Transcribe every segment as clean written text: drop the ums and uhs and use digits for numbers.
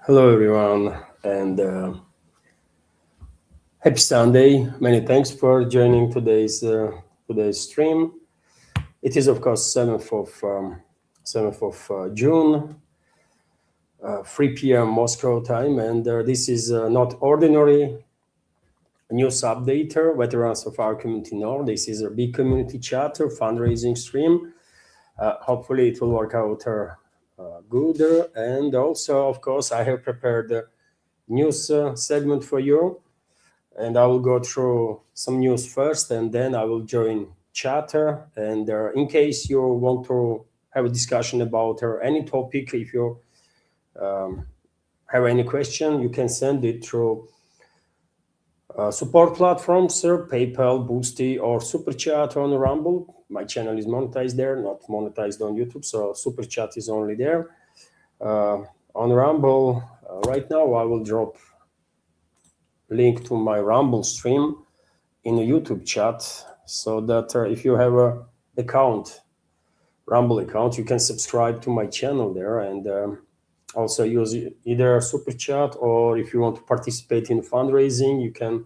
Hello, everyone, and happy Sunday. Many thanks for joining today's stream. It is, of course, 7th of June, 3 p.m. Moscow time, and this is not ordinary news updater. Veterans of our community know this is a big community chat or fundraising stream. Hopefully, it will work out good. And also, of course, I have prepared a news segment for you. And I will go through some news first, and then I will join chatter. And in case you want to have a discussion about any topic, if you have any question, you can send it through support platforms, PayPal, Boosty, or Super Chat on Rumble. My channel is monetized there, not monetized on YouTube, so Super Chat is only there. On Rumble, right now I will drop link to my Rumble stream in a YouTube chat, so that if you have a Rumble account, you can subscribe to my channel there, and also use either Super Chat, or if you want to participate in fundraising, you can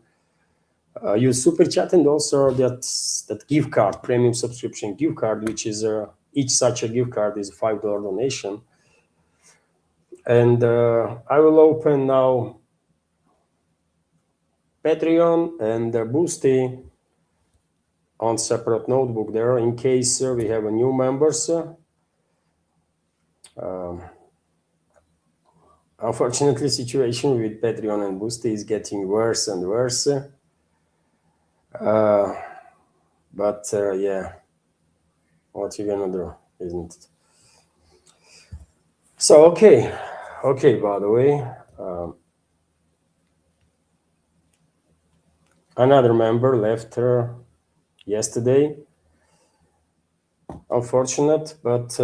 use Super Chat, and also that gift card, premium subscription gift card, which is each such a gift card is a $5 donation. And I will open now Patreon and Boosty on separate notebook there, in case we have a new members. Unfortunately, situation with Patreon and Boosty is getting worse and worse. But yeah, what you gonna do, isn't it? So okay, by the way, another member left yesterday. Unfortunate, but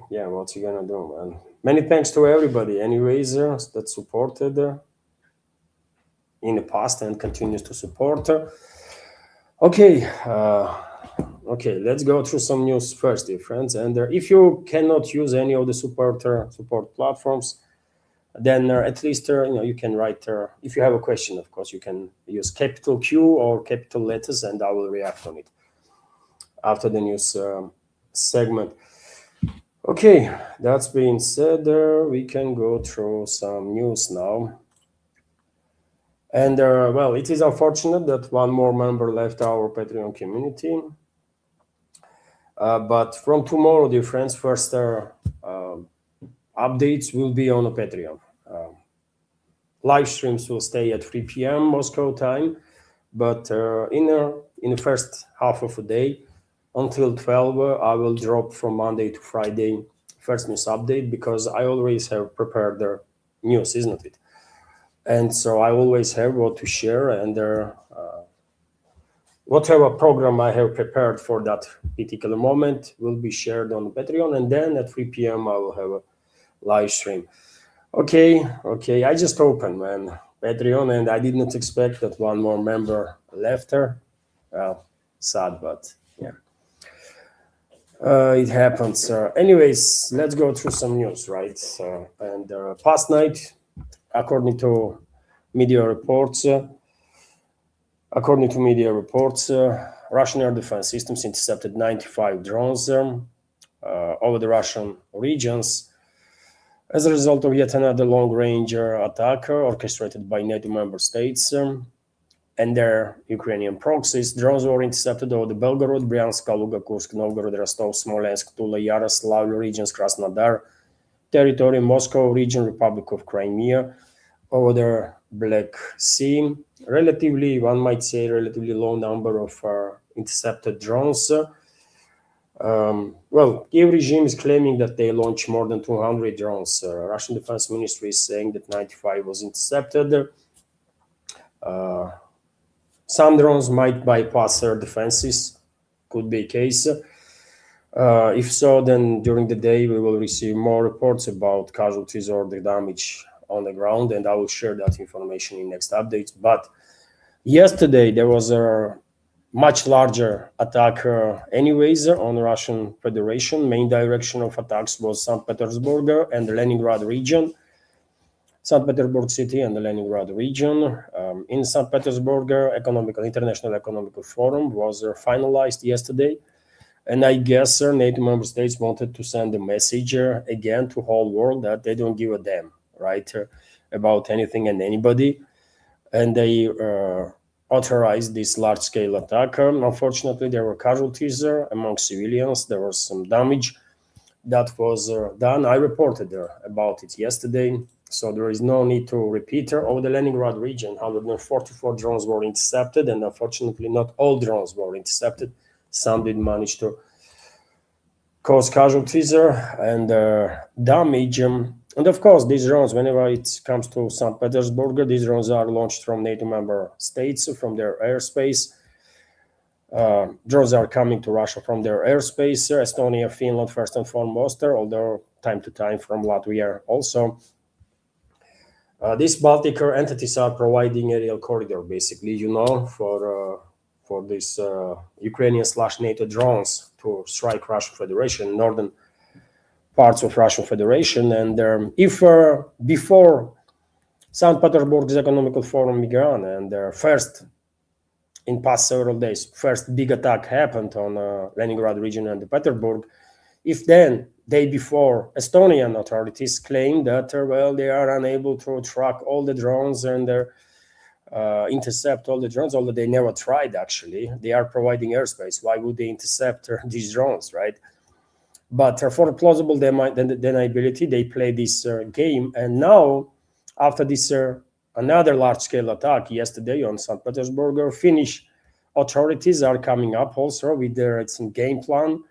yeah, what you gonna do, man? Many thanks to everybody, anyways, that supported in the past and continues to support. Okay, let's go through some news first, dear friends. And if you cannot use any of the support platforms, then at least you can write. If you have a question, of course, you can use capital Q or capital letters, and I will react on it after the news segment. Okay, that's being said, we can go through some news now. And well, it is unfortunate that one more member left our Patreon community. But from tomorrow, dear friends, first updates will be on a Patreon. Live streams will stay at 3 p.m. Moscow time, but in the first half of the day until 12, I will drop from Monday to Friday first news update, because I always have prepared the news, isn't it? And so I always have what to share, and whatever program I have prepared for that particular moment will be shared on Patreon, and then at 3 p.m. I will have a live stream. Okay, I just opened, man, Patreon, and I did not expect that one more member left her. Well, sad, but yeah. It happens. Anyways, let's go through some news, right? And past night, according to media reports, Russian air defense systems intercepted 95 drones over the Russian regions as a result of yet another long-range attack orchestrated by NATO member states and their Ukrainian proxies. Drones were intercepted over the Belgorod, Bryansk, Kaluga, Kursk, Novgorod, Rostov, Smolensk, Tula, Yaroslav regions, Krasnodar territory, Moscow region, Republic of Crimea, over the Black Sea. One might say, relatively low number of intercepted drones. Well, Kiev regime is claiming that they launched more than 200 drones. Russian Defense Ministry is saying that 95 was intercepted. Some drones might bypass air defenses, could be a case. If so, then during the day we will receive more reports about casualties or the damage on the ground, and I will share that information in next updates. But yesterday there was a much larger attack anyways on the Russian Federation. Main direction of attacks was St. Petersburg and the Leningrad region. St. Petersburg city and the Leningrad region. In St. Petersburg, International Economic Forum was finalized yesterday. And I guess NATO member states wanted to send a message again to whole world that they don't give a damn, right, about anything and anybody. And they authorized this large-scale attack. Unfortunately, there were casualties among civilians. There was some damage that was done. I reported about it yesterday, so there is no need to repeat. Over the Leningrad region, 144 drones were intercepted, and unfortunately, not all drones were intercepted. Some did manage to cause casualties and damage. And of course, these drones, whenever it comes to St. Petersburg, these drones are launched from NATO member states, from their airspace. Drones are coming to Russia from their airspace, Estonia, Finland, first and foremost, although time to time from Latvia also. These Baltic entities are providing aerial corridor, basically, for these Ukrainian/NATO drones to strike Russian Federation, northern parts of Russian Federation. And if before St. Petersburg's Economic Forum began, and in past several days, first big attack happened on Leningrad region and Petersburg, if then, day before, Estonian authorities claimed that, they are unable to track all the drones and intercept all the drones, although they never tried, actually. They are providing airspace. Why would they intercept these drones, right? But for plausible deniability, they play this game. And now, after this another large-scale attack yesterday on St. Petersburg, Finnish authorities are coming up also with their game plan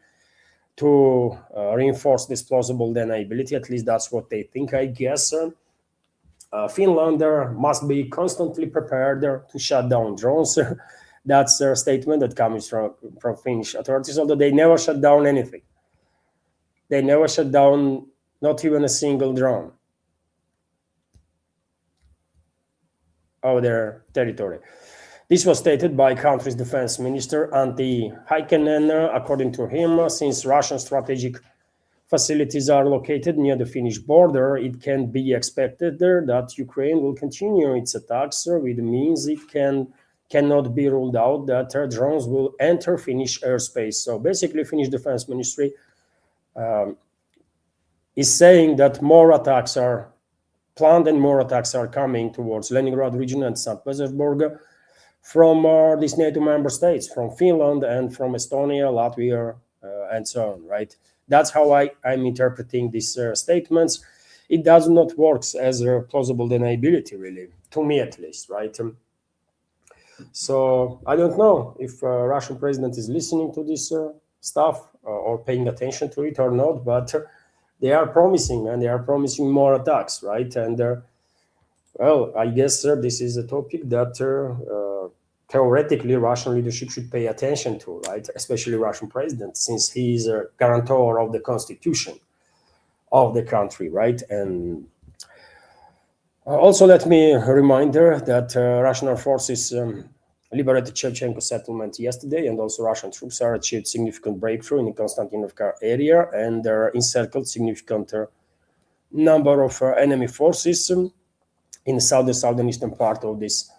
to reinforce this plausible deniability. At least that's what they think, I guess. Finland must be constantly prepared to shut down drones. That's a statement that comes from Finnish authorities, although they never shut down anything. They never shut down not even a single drone of their territory. This was stated by country's defense minister, Antti Häkkänen. According to him, since Russian strategic facilities are located near the Finnish border, it can be expected that Ukraine will continue its attacks, which means it cannot be ruled out that drones will enter Finnish airspace. So basically, Finnish defense ministry is saying that more attacks are planned and more attacks are coming towards Leningrad region and St. Petersburg from these NATO member states, from Finland and from Estonia, Latvia, and so on, right? That's how I'm interpreting these statements. It does not work as a plausible deniability, really, to me at least, right? So I don't know if Russian president is listening to this stuff or paying attention to it or not, but they are promising, and they are promising more attacks, right? And I guess this is a topic that theoretically Russian leadership should pay attention to, right? Especially Russian president, since he is a guarantor of the constitution of the country, right? And also let me remind that Russian armed forces liberated Shevchenko settlement yesterday, and also Russian troops are achieved significant breakthrough in the Konstantinovka area and encircled significant number of enemy forces in the southern eastern part of this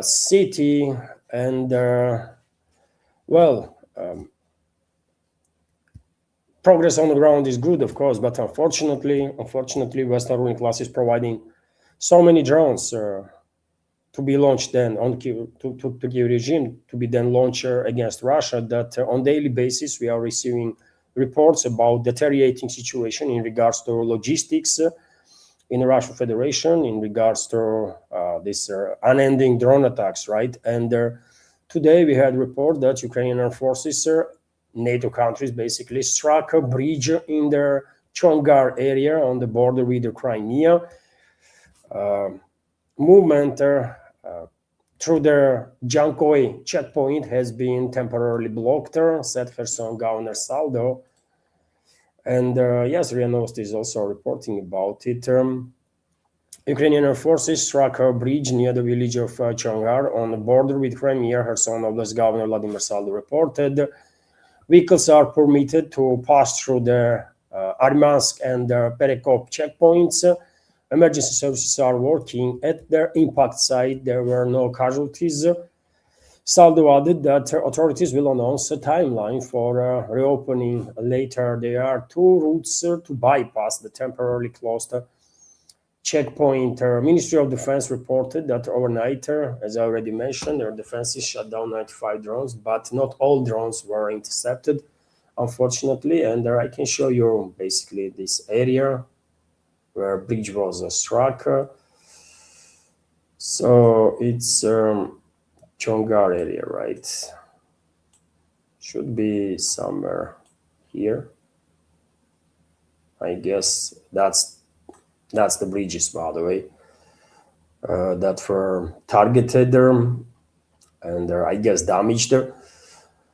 city. And progress on the ground is good, of course, but unfortunately, Western ruling class is providing so many drones to be launched then on to Kyiv regime to be then launched against Russia, that on daily basis we are receiving reports about deteriorating situation in regards to logistics in the Russian Federation, in regards to this unending drone attacks, right? And today we had a report that Ukrainian armed forces, NATO countries basically, struck a bridge in their Chongar area on the border with the Crimea. Movement through the Jankoy checkpoint has been temporarily blocked, said Kherson Governor Saldo. And yes, RIA Novosti is also reporting about it. Ukrainian armed forces struck a bridge near the village of Chongar on the border with Crimea, Kherson Oblast Governor Vladimir Saldo reported. Vehicles are permitted to pass through the Armyansk and Perekop checkpoints, emergency services are working at their impact site. There were no casualties. Saldo added that authorities will announce a timeline for reopening later. There are two routes to bypass the temporarily closed checkpoint. Ministry of Defense reported that overnight, as I already mentioned, their defenses shut down 95 drones, but not all drones were intercepted, unfortunately. And I can show you basically this area where bridge was struck. So it's Chongar area, right? Should be somewhere here. I guess that's the bridges, by the way, that were targeted and I guess damaged.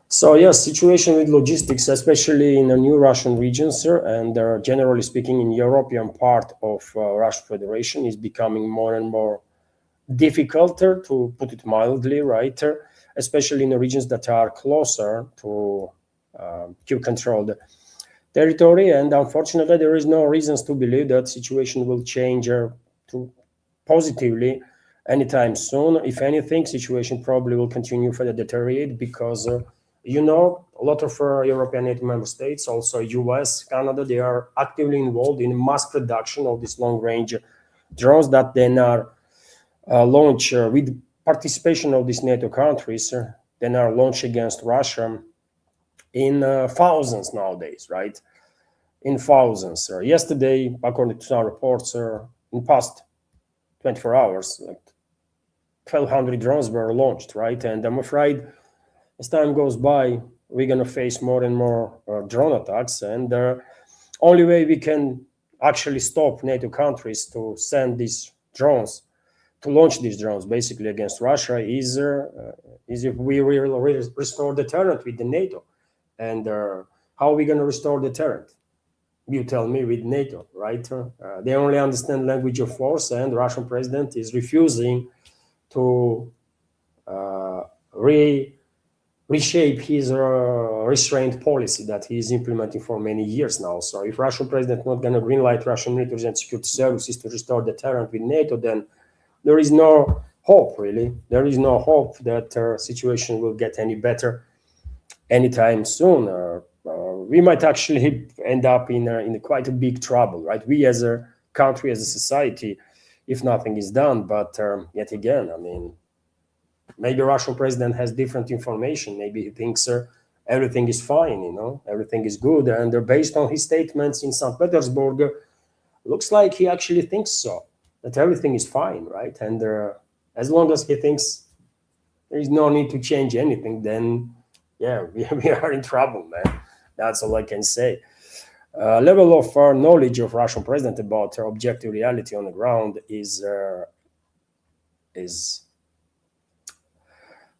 So yes, situation with logistics, especially in the new Russian regions and generally speaking in European part of Russian Federation, is becoming more and more difficult, to put it mildly, right? Especially in the regions that are closer to Kiev-controlled territory. And unfortunately, there is no reasons to believe that situation will change to positively anytime soon. If anything, situation probably will continue further deteriorate because a lot of European NATO member states, also US, Canada, they are actively involved in mass production of these long-range drones that then are launched with participation of these NATO countries, then are launched against Russia in thousands nowadays, right? In thousands. Yesterday, according to some reports, in past 24 hours, like 1,200 drones were launched, right? And I'm afraid as time goes by, we're going to face more and more drone attacks. And the only way we can actually stop NATO countries to send these drones, to launch these drones basically against Russia is if we will restore deterrent with the NATO. And how are we going to restore deterrent? You tell me, with NATO, right? They only understand language of force, and the Russian president is refusing to reshape his restraint policy that he is implementing for many years now. So if Russian president not going to greenlight Russian military and security services to restore deterrent with NATO, then there is no hope, really. There is no hope that situation will get any better anytime soon. We might actually end up in quite a big trouble, right? We as a country, as a society, if nothing is done. But yet again, I mean, maybe Russian president has different information. Maybe he thinks everything is fine, everything is good. And based on his statements in St. Petersburg, looks like he actually thinks so, that everything is fine, right? And as long as he thinks there is no need to change anything, then yeah, we are in trouble, man. That's all I can say. Level of knowledge of Russian president about objective reality on the ground is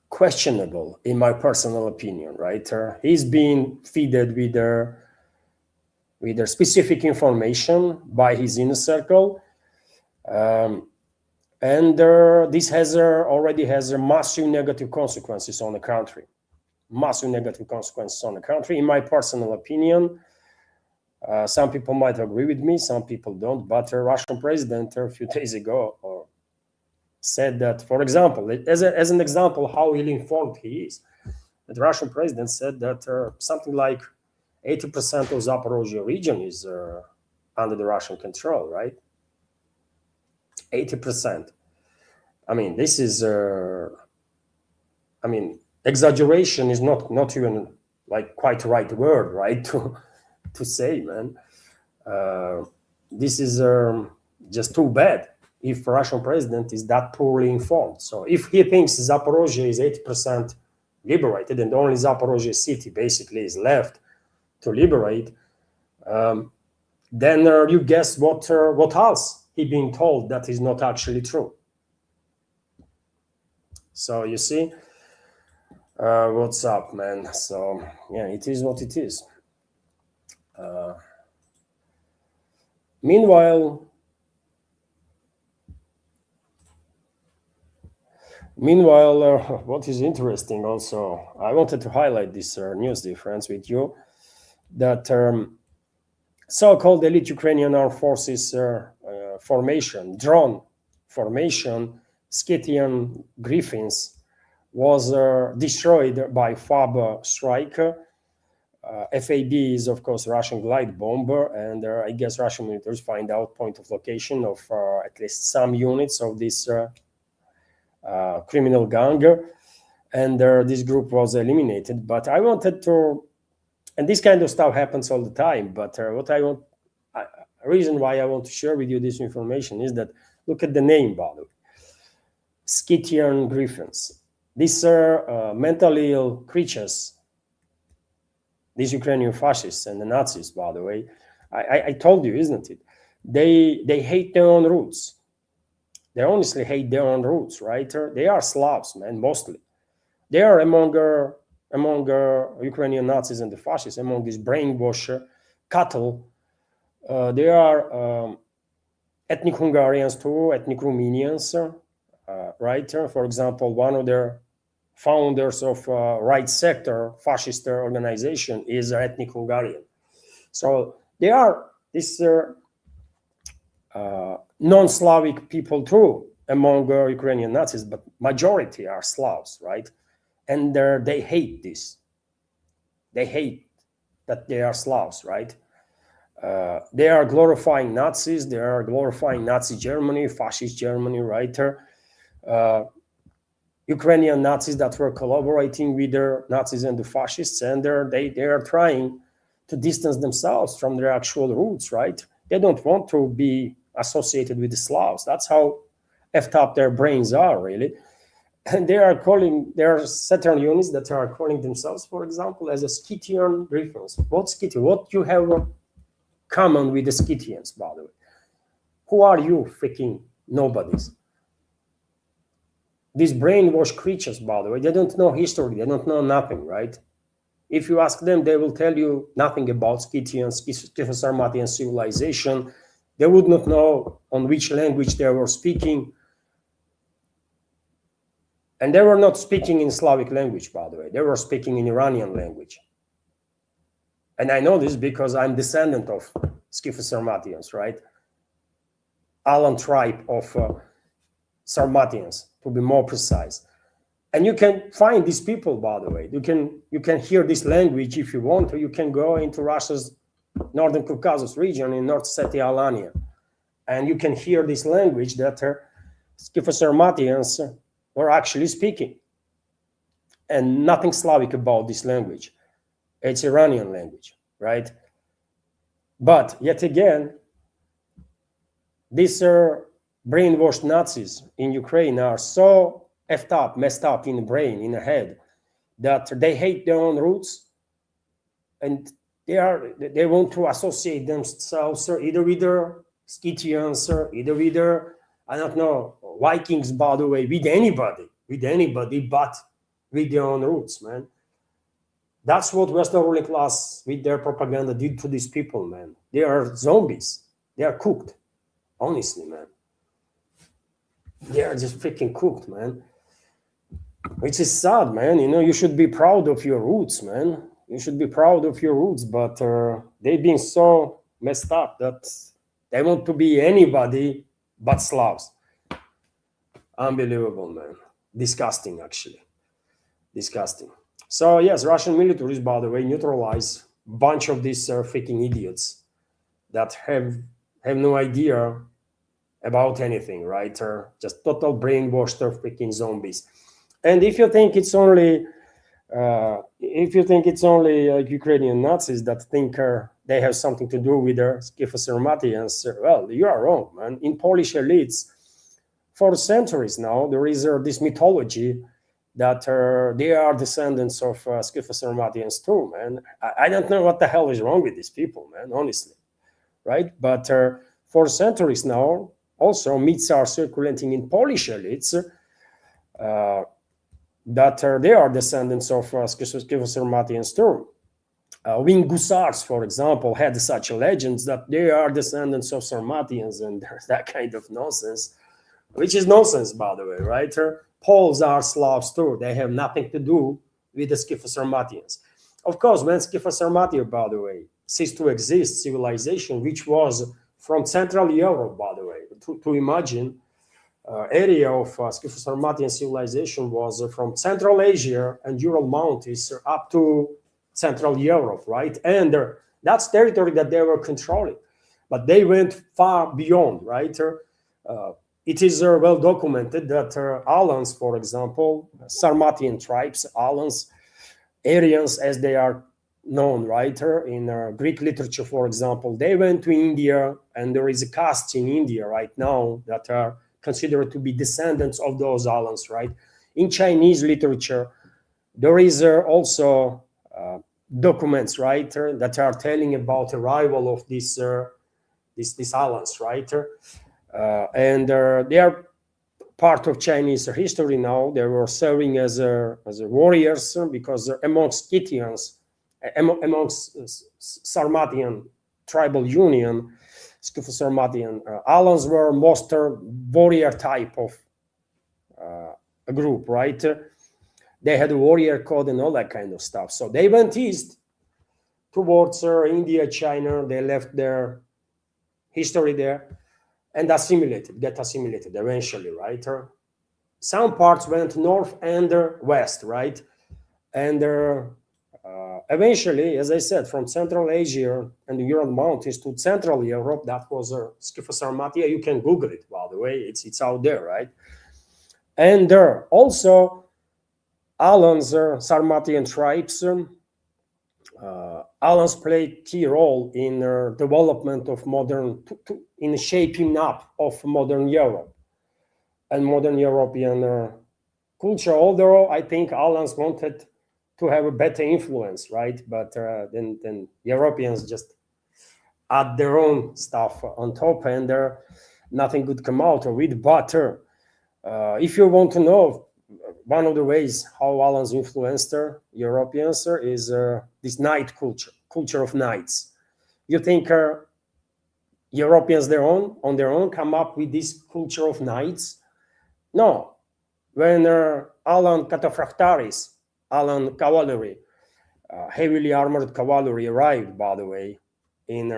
questionable, in my personal opinion, right? He's being fed with their specific information by his inner circle. And this already has massive negative consequences on the country. Massive negative consequences on the country, in my personal opinion. Some people might agree with me, some people don't, but a Russian president a few days ago said that, for example, as an example how ill-informed he is, the Russian president said that something like 80% of Zaporozhye region is under the Russian control, right? 80%. I mean, this is, exaggeration is not even like quite the right word, right? To say, man. This is just too bad if Russian president is that poorly informed. So if he thinks Zaporozhye is 80% liberated and only Zaporozhye city basically is left to liberate, then you guess what else he being told that is not actually true. So you see, what's up, man? So yeah, it is what it is. Meanwhile, what is interesting also, I wanted to highlight this news difference with you, that so-called elite Ukrainian armed forces drone formation, Scythian Griffins, was destroyed by FAB strike. FAB is, of course, Russian glide bomber, and I guess Russian militaries find out point of location of at least some units of this criminal gang, and this group was eliminated. But I wanted to, and this kind of stuff happens all the time, but reason why I want to share with you this information is that, look at the name, by the way, Scythian Griffins. These are mentally ill creatures, these Ukrainian fascists and the Nazis, by the way. I told you, isn't it? They hate their own roots. They honestly hate their own roots, right? They are Slavs, man, mostly. They are among Ukrainian Nazis and the fascists, among these brainwash cattle. They are ethnic Hungarians too, ethnic Romanians, right? For example, one of their founders of right sector fascist organization is ethnic Hungarian. So they are these non-Slavic people too among Ukrainian Nazis, but majority are Slavs, right? And they hate this. They hate that they are Slavs, right? They are glorifying Nazis. They are glorifying Nazi Germany, fascist Germany, right? Ukrainian Nazis that were collaborating with the Nazis and the fascists, and they are trying to distance themselves from their actual roots, right? They don't want to be associated with the Slavs. That's how effed up their brains are, really. And there are certain units that are calling themselves, for example, as a Scythian Griffins. What Scythian? What you have common with the Scythians, by the way? Who are you, freaking nobodies? These brainwashed creatures, by the way, they don't know history. They don't know nothing, right? If you ask them, they will tell you nothing about Scythians, Sarmatian civilization. They would not know on which language they were speaking. And they were not speaking in Slavic language, by the way. They were speaking in Iranian language. And I know this because I'm descendant of Scytho-Sarmatians, right? Alan tribe of Sarmatians, to be more precise. And you can find these people, by the way. You can hear this language if you want, or you can go into Russia's Northern Caucasus region in North Ossetia, Alania, and you can hear this language that Scytho-Sarmatians were actually speaking. And nothing Slavic about this language. It's Iranian language, right? But yet again, these brainwashed Nazis in Ukraine are so effed up, messed up in the brain, in the head, that they hate their own roots, and they want to associate themselves either with their Scythians, either with their, I don't know, Vikings, by the way, with anybody but with their own roots, man. That's what Western ruling class with their propaganda did to these people, man. They are zombies. They are cooked, honestly, man. They are just freaking cooked, man. Which is sad, man. You know, you should be proud of your roots, man. You should be proud of your roots, but they've been so messed up that they want to be anybody but Slavs. Unbelievable, man. Disgusting, actually. Disgusting. So, yes, Russian militaries, by the way, neutralize a bunch of these freaking idiots that have no idea about anything, right? Just total brainwashed freaking zombies. And if you think it's only Ukrainian Nazis that think they have something to do with their Scytho-Sarmatians, well, you are wrong, man. In Polish elites, for centuries now, there is this mythology that they are descendants of Scytho-Sarmatians too, man. I don't know what the hell is wrong with these people, man, honestly, right? But for centuries now, also myths are circulating in Polish elites that they are descendants of Scytho-Sarmatians too. Wing Gussars, for example, had such legends that they are descendants of Sarmatians, and there's that kind of nonsense, which is nonsense, by the way, right? Poles are Slavs too. They have nothing to do with the Scytho-Sarmatians. Of course, when Scytho-Sarmatia, by the way, ceased to exist, civilization, which was from Central Europe, by the way, to imagine, area of Scytho-Sarmatian civilization was from Central Asia and Ural Mountains up to Central Europe, right? And that's territory that they were controlling, but they went far beyond, right? It is well documented that Alans, for example, Sarmatian tribes, Alans, Aryans as they are known, right? In Greek literature, for example, they went to India, and there is a caste in India right now that are considered to be descendants of those Alans, right? In Chinese literature, there is also documents, right, that are telling about arrival of these Alans, right? And they are part of Chinese history now. They were serving as warriors because amongst Scythians, amongst Sarmatian tribal union, Scytho-Sarmatian Alans were most warrior type of a group, right? They had a warrior code and all that kind of stuff. So they went east towards India, China. They left their history there and get assimilated eventually, right? Some parts went north and west, right? And eventually, as I said, from Central Asia and the Ural Mountains to Central Europe, that was Scytho-Sarmatia. You can Google it, by the way. It's out there, right? And also, Alans, Sarmatian tribes, Alans played key role in development of modern, in shaping up of modern Europe and modern European culture. Although I think Alans wanted to have a better influence, right? But then Europeans just add their own stuff on top, and nothing good come out of it. But if you want to know, one of the ways how Alans influenced Europeans is this knight culture of knights. You think Europeans on their own come up with this culture of knights? No. When Alan Cataphractaris, Alan cavalry, heavily armored cavalry arrived, by the way, in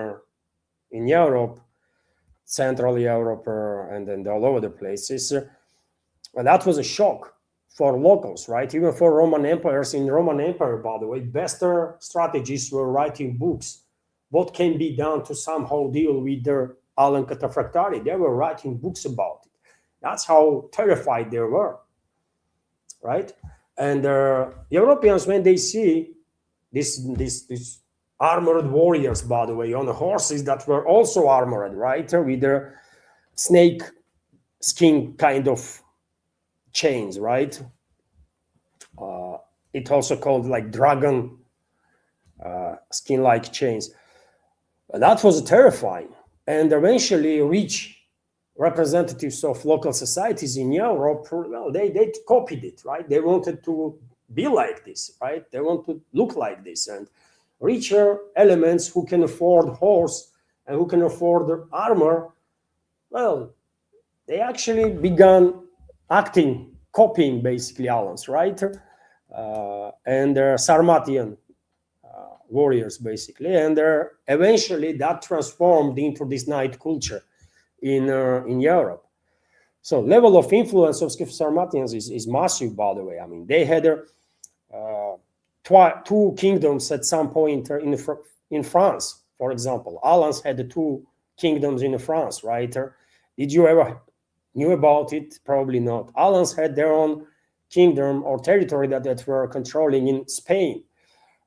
Europe, Central Europe, and then all over the places, well, that was a shock for locals, right? Even for Roman empires. In Roman Empire, by the way, best strategists were writing books. What can be done to somehow deal with the Alan Cataphractari? They were writing books about it. That's how terrified they were, right? And Europeans, when they see these armored warriors, by the way, on the horses that were also armored, right, with their snake skin kind of chains, right? It also called like dragon skin-like chains. That was terrifying. And eventually rich representatives of local societies in Europe, well, they copied it, right? They wanted to be like this, right? They want to look like this. And richer elements who can afford horse and who can afford armor, well, they actually began copying basically Alans, right? And Sarmatian warriors, basically. And eventually that transformed into this knight culture in Europe. So level of influence of Scytho-Sarmatians is massive, by the way. I mean, they had two kingdoms at some point in France, for example. Alans had 2 kingdoms in France, right? Did you ever knew about it? Probably not. Alans had their own kingdom or territory that were controlling in Spain.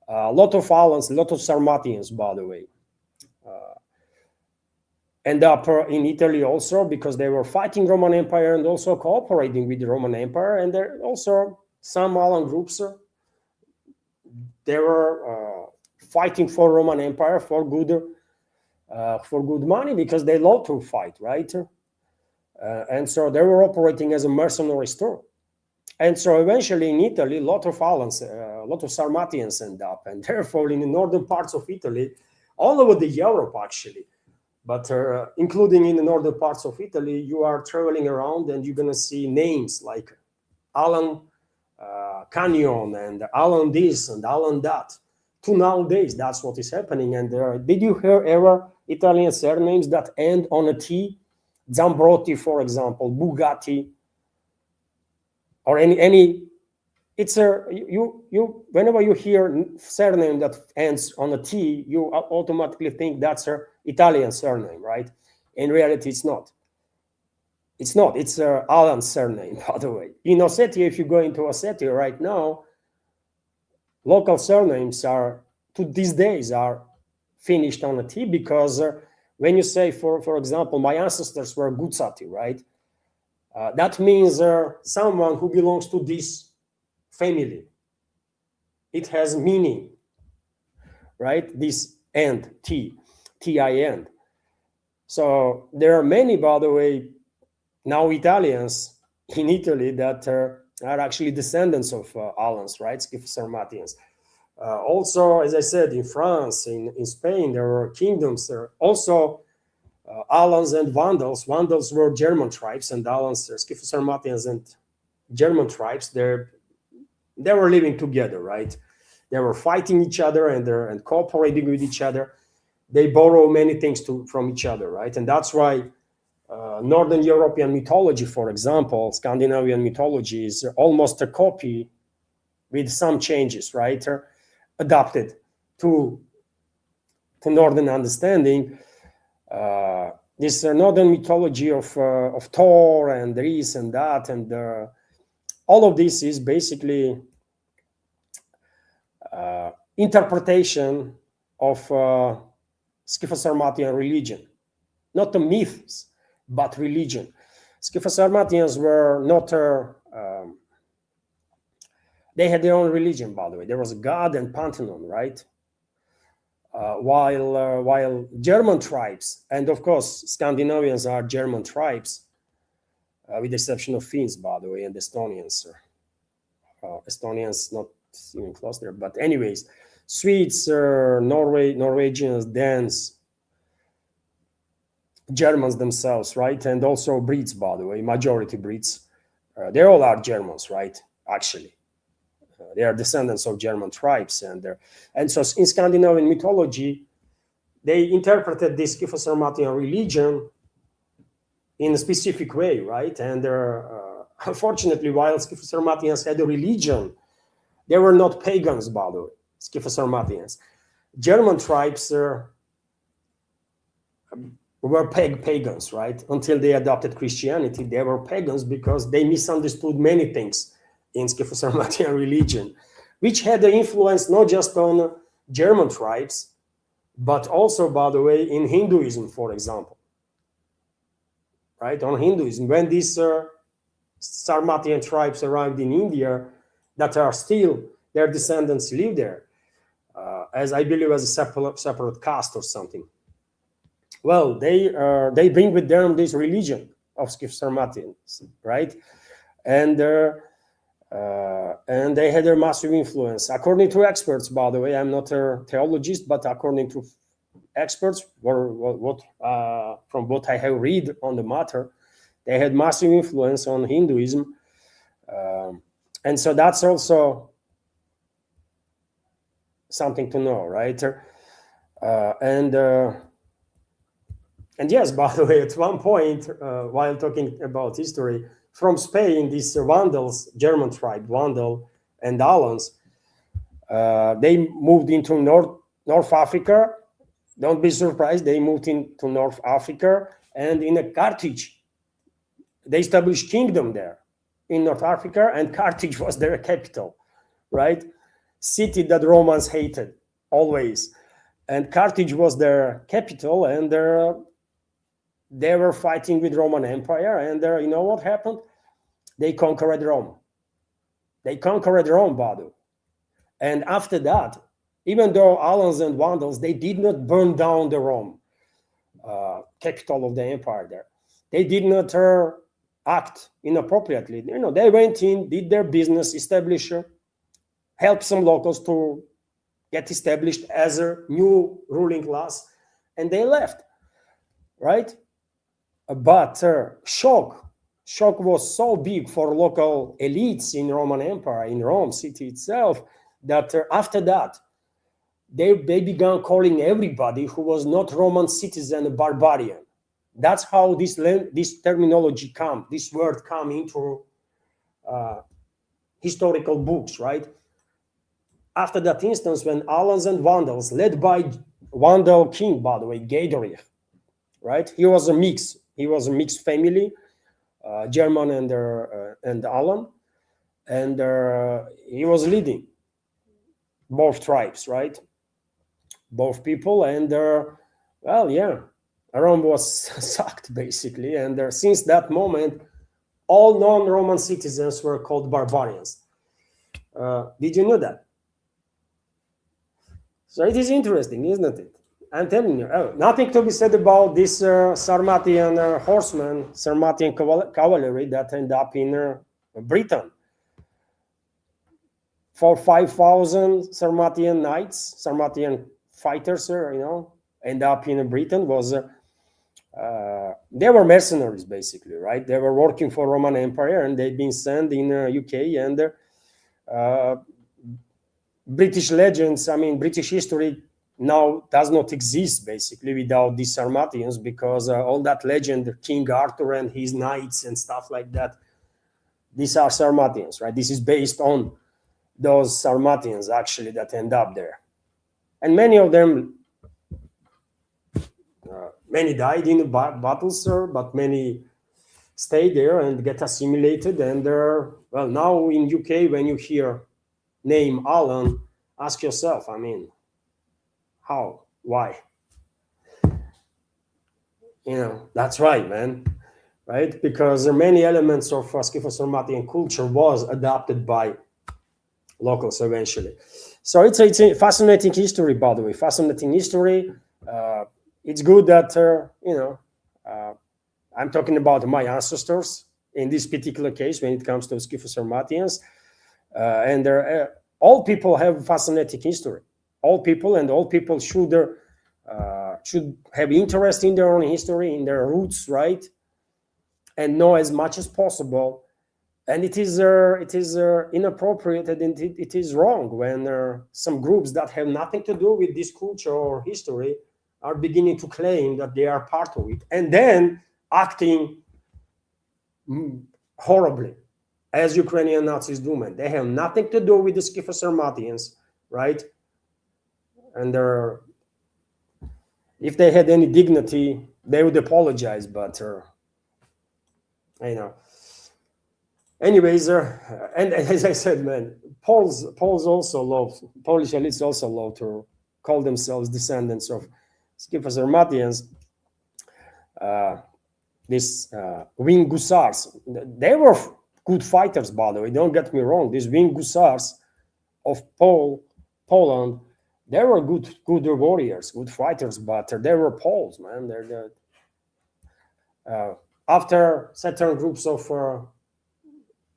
A lot of Alans, a lot of Sarmatians, by the way. End up in Italy also because they were fighting Roman Empire and also cooperating with the Roman Empire. And there also some Alan groups, they were fighting for Roman Empire for good money because they love to fight, right? And so they were operating as a mercenary store. And so eventually in Italy, a lot of Alans, a lot of Sarmatians end up, and therefore in the northern parts of Italy, all over the Europe actually, but including in the northern parts of Italy, you are traveling around and you're going to see names like Alan Canyon and Alan this and Alan that. To nowadays, that's what is happening. And did you hear ever Italian surnames that end on a T? Zambrotti, for example, Bugatti, or any. It's you whenever you hear surname that ends on a T, you automatically think that's an Italian surname, right? In reality, it's not. It's not. It's Alan's surname, by the way. In Ossetia, if you go into Ossetia right now, local surnames are, to these days, are finished on a T, because when you say, for example, my ancestors were Gutsati, right? That means someone who belongs to this family. It has meaning, right? This end, T-I-N. So there are many, by the way, now Italians in Italy that are actually descendants of Alans, right? Scyphosarmatians. Also, as I said, in France, in Spain, there were kingdoms. There also Alans and Vandals. Vandals were German tribes, and Alans, Scyphosarmatians and German tribes. They were living together, right? They were fighting each other and cooperating with each other. They borrow many things from each other, right? And that's why Northern European mythology, for example, Scandinavian mythology, is almost a copy with some changes, right? Adapted to Northern understanding. This Northern mythology of Thor and this and that, and all of this is basically interpretation of Scyphosarmatian religion, not the myths, but religion. Scyphosarmatians were not they had their own religion, by the way. There was a god and pantheon, right? While German tribes, and of course Scandinavians are German tribes, with the exception of Finns, by the way, and Estonians. Estonians not even close there, but anyways, Swedes, Norwegians, Danes, Germans themselves, right? And also Brits, by the way, majority Brits. They all are Germans, right? Actually, they are descendants of German tribes, and so in Scandinavian mythology, they interpreted this Scyphosarmatian religion in a specific way, right? And unfortunately, while Scyphosarmatians had a religion, they were not pagans, by the way. Scyphosarmatians, German tribes were pagans, right? Until they adopted Christianity, they were pagans because they misunderstood many things in Scyphosarmatian religion, which had an influence not just on German tribes, but also, by the way, in Hinduism, for example, right? On Hinduism, when these Sarmatian tribes arrived in India, that are still, their descendants live there, as I believe as a separate caste or something. Well, they bring with them this religion of Scyphosarmatians, right? And they had a massive influence. According to experts, by the way, I'm not a theologist, but according to experts, from what I have read on the matter, they had massive influence on Hinduism. And so that's also something to know, right? And yes, by the way, at one point, while talking about history, from Spain, these Vandals, German tribe, Vandal and Alans, they moved into North Africa. Don't be surprised, they moved into North Africa, and in a Carthage, they established kingdom there in North Africa, and Carthage was their capital, right? City that Romans hated always. And Carthage was their capital, and they were fighting with Roman Empire, and you know what happened? They conquered Rome. They conquered Rome, by the way. And after that, even though Alans and Vandals, they did not burn down the Rome, capital of the empire there. They did not act inappropriately. You know, they went in, did their business, helped some locals to get established as a new ruling class, and they left, right? But shock was so big for local elites in Roman Empire, in Rome city itself, that after that, they began calling everybody who was not Roman citizen a barbarian. That's how this terminology this word come into historical books, right? After that instance, when Alans and Vandals, led by Vandal king, by the way, Gaidrich, right? He was a mixed family, German and Alan, and he was leading both tribes, right? Both people, and well, yeah, Rome was sacked basically, and since that moment, all non-Roman citizens were called barbarians. Did you know that? So it is interesting, isn't it? I'm telling you, nothing to be said about this Sarmatian horsemen, Sarmatian cavalry that end up in Britain. 5,000 Sarmatian knights, Sarmatian fighters, end up in Britain. They were mercenaries, basically, right? They were working for Roman Empire, and they'd been sent in UK, and British legends, British history now does not exist, basically, without these Sarmatians, because all that legend, King Arthur and his knights and stuff like that, these are Sarmatians, right? This is based on those Sarmatians, actually, that end up there. And many of them, many died in the battles, but many stayed there and get assimilated. And well, now in UK, when you hear name Alan, ask yourself, how? Why? That's right, man. Right? Because there are many elements of Scytho-Sarmatian culture was adapted by locals eventually. So it's a fascinating history, by the way. Fascinating history. It's good that, I'm talking about my ancestors in this particular case when it comes to Scytho-Sarmatians. And all people have fascinating history. All people should have interest in their own history, in their roots, right? And know as much as possible. And it is inappropriate and it is wrong when some groups that have nothing to do with this culture or history are beginning to claim that they are part of it, and then acting horribly, as Ukrainian Nazis do, man. They have nothing to do with the Scytho-Sarmatians, right? And if they had any dignity, they would apologize, but Anyways, and as I said, man, Polish elites also love to call themselves descendants of Scytho-Sarmatians. These winged Gussars, they were good fighters, by the way. Don't get me wrong. These winged Gussars of Poland, they were good warriors, good fighters, but they were Poles, man. After certain groups of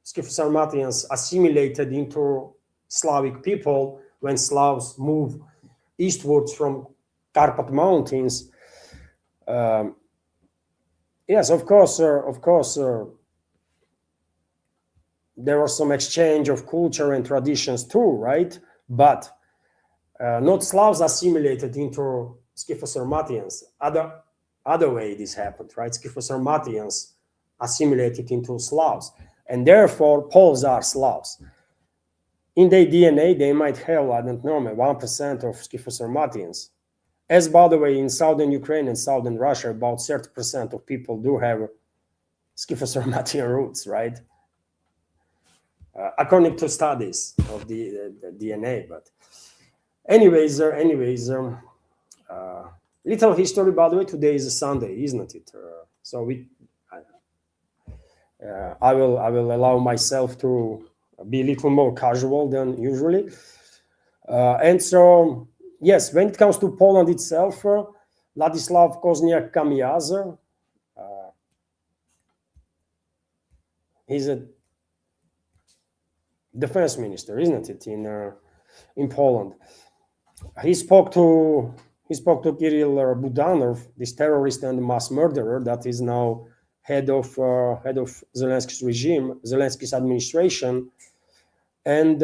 Scytho-Sarmatians assimilated into Slavic people, when Slavs move eastwards from Carpat Mountains, yes, of course, there was some exchange of culture and traditions too, right? But not Slavs assimilated into Scytho-Sarmatians. Other way this happened, right? Scytho-Sarmatians assimilated into Slavs, and therefore Poles are Slavs. In their DNA, they might have, I don't know, 1% of Scytho-Sarmatians. As, by the way, in southern Ukraine and southern Russia, about 30% of people do have Scytho-Sarmatian roots, right? According to studies of the DNA. But anyways, little history, by the way. Today is a Sunday, isn't it? So I will allow myself to be a little more casual than usually. And so, yes, when it comes to Poland itself, Ladislav Kosniak-Kamyaz, he's a defense minister, isn't it, in Poland? He spoke to Kirill Budanov, this terrorist and mass murderer that is now head of Zelensky's regime, Zelensky's administration, and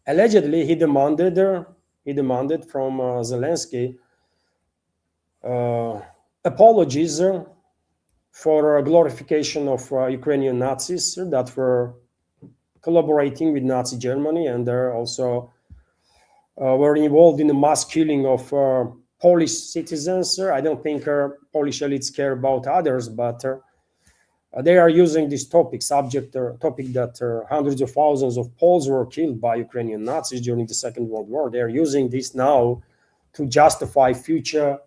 allegedly he demanded from Zelensky to apologies for glorification of Ukrainian Nazis that were collaborating with Nazi Germany, and they're also were involved in the mass killing of Polish citizens. I don't think Polish elites care about others, but they are using this topic that hundreds of thousands of Poles were killed by Ukrainian Nazis during the Second World War. They are using this now to justify future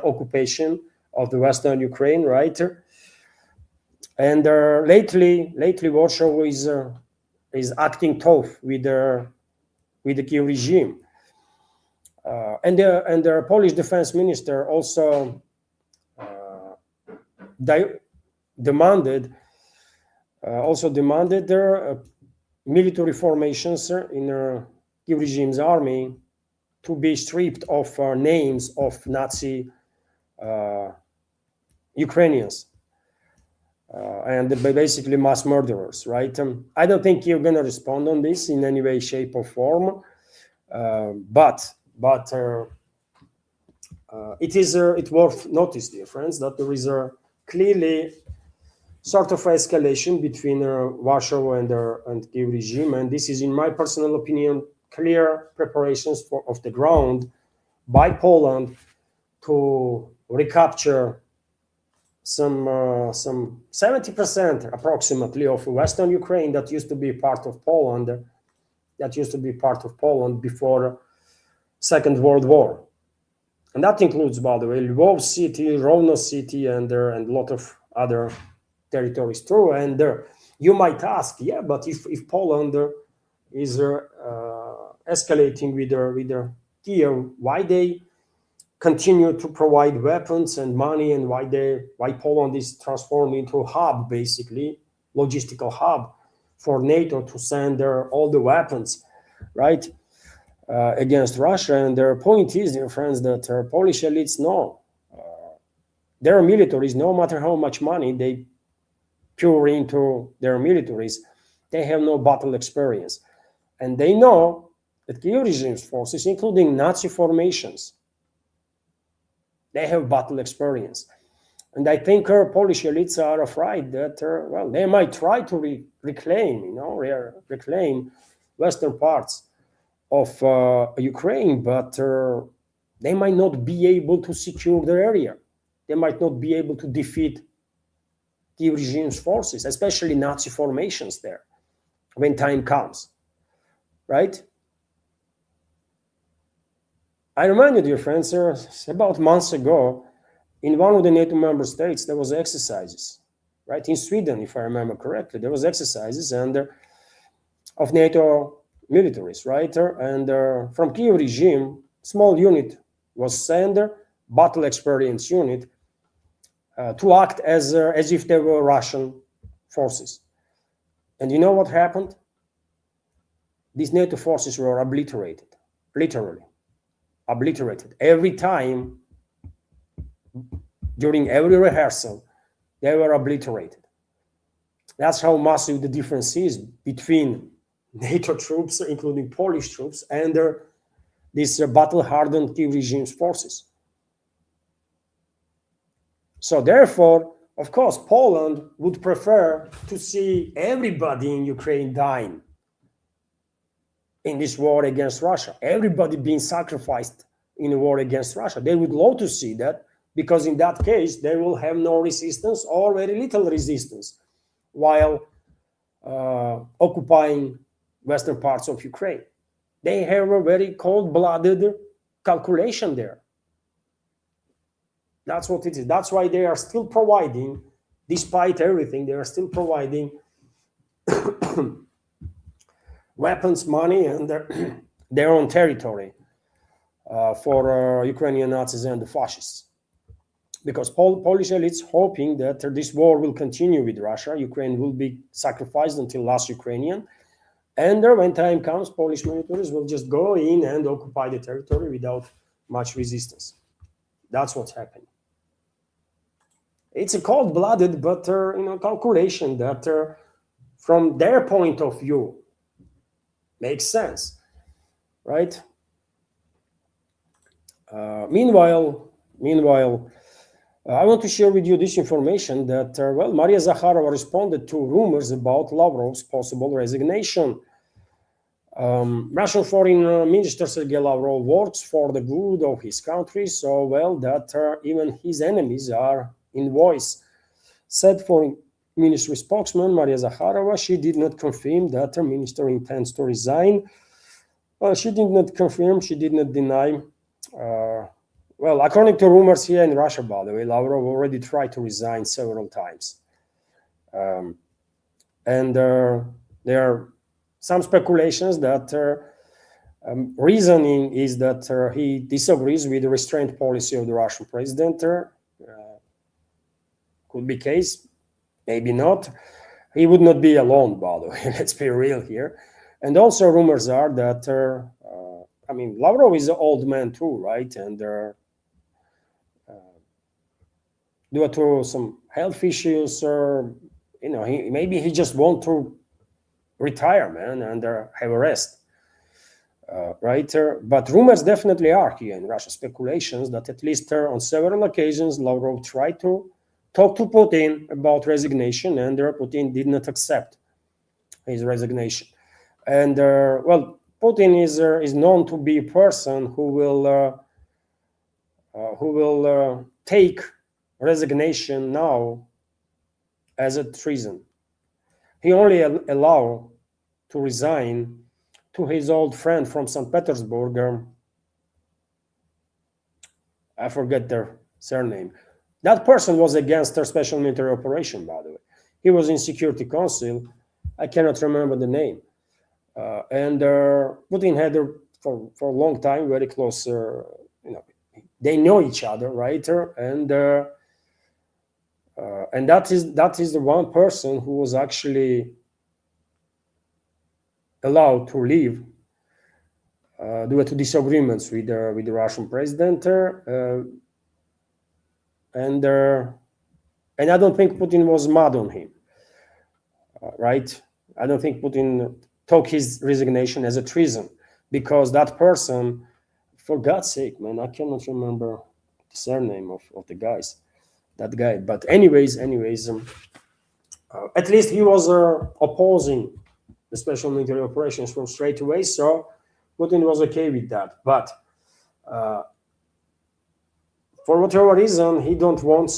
occupation of the Western Ukraine, right? And lately Warsaw is acting tough with the Kiev regime, and the Polish defense minister also demanded their military formations in Kiev regime's army to be stripped of names of Nazi Ukrainians and basically mass murderers, right? I don't think you're going to respond on this in any way, shape, or form, but it's worth notice, dear friends, that there is a clearly sort of escalation between Warsaw and Kiev regime, and this is, in my personal opinion, clear preparations of the ground by Poland to recapture some 70% approximately of Western Ukraine that used to be part of Poland, before Second World War, and that includes, by the way, Lvov city, Rovno city, and a lot of other territories too. And you might ask, yeah, but if Poland is escalating with Kiev, why they continue to provide weapons and money, and why Poland is transformed into a hub, basically logistical hub for NATO to send all the weapons, right, against Russia? And their point is, dear friends, that Polish elites know their militaries, no matter how much money they pour into their militaries, they have no battle experience, and they know that Kiev regime's forces, including Nazi formations, they have battle experience. And I think Polish elites are afraid that, they might try to reclaim western parts of Ukraine, but they might not be able to secure their area. They might not be able to defeat Kiev regime's forces, especially Nazi formations there, when time comes, right? I remind you, dear friends, about months ago, in one of the NATO member states, there was exercises, right? In Sweden, if I remember correctly, there was exercises of NATO militaries, right? And from Kiev regime, small unit was sent, battle experience unit, to act as if they were Russian forces. And you know what happened? These NATO forces were obliterated, literally obliterated. Every time, during every rehearsal, they were obliterated. That's how massive the difference is between NATO troops, including Polish troops, and these battle-hardened Kiev regime's forces. So therefore, of course, Poland would prefer to see everybody in Ukraine dying in this war against Russia, everybody being sacrificed in a war against Russia. They would love to see that, because in that case, they will have no resistance or very little resistance while occupying western parts of Ukraine. They have a very cold-blooded calculation there. That's what it is. That's why they are still providing, despite everything, they are still providing weapons, money, and their own territory for Ukrainian Nazis and the fascists. Because Polish elites hoping that this war will continue with Russia, Ukraine will be sacrificed until last Ukrainian, and when time comes, Polish militaries will just go in and occupy the territory without much resistance. That's what's happening. It's a cold-blooded but calculation that from their point of view makes sense, right? Meanwhile, I want to share with you this information that, well, Maria Zakharova responded to rumors about Lavrov's possible resignation. Russian Foreign Minister Sergei Lavrov works for the good of his country so well that even his enemies are in voice, said Foreign Ministry spokesman Maria Zakharova. She did not confirm that her minister intends to resign. She did not confirm, she did not deny. Well, according to rumors here in Russia, by the way, Lavrov already tried to resign several times. And there are some speculations that reasoning is that he disagrees with the restraint policy of the Russian president. Could be case, maybe not. He would not be alone, by the way, let's be real here. And also rumors are that, I mean, Lavrov is an old man too, right? And due to some health issues, or you know, maybe he just want to retire, man, and have a rest, right? But rumors definitely are here in Russia, speculations that at least on several occasions Lavrov tried to talk to Putin about resignation, and Putin did not accept his resignation. And well, Putin is known to be a person who will take resignation now as a treason. He only allow to resign to his old friend from St. Petersburg. I forget their surname. That person was against their special military operation, by the way. He was in Security Council. I cannot remember the name. And Putin had for a long time very close, you know, they know each other, right? And that is the one person who was actually allowed to leave due to disagreements with the Russian president. And I don't think Putin was mad on him, right? I don't think Putin took his resignation as a treason, because that person, for God's sake, man, I cannot remember the surname of the that guy. But anyways, at least he was opposing the special military operations from straight away, so Putin was okay with that. But for whatever reason, he don't want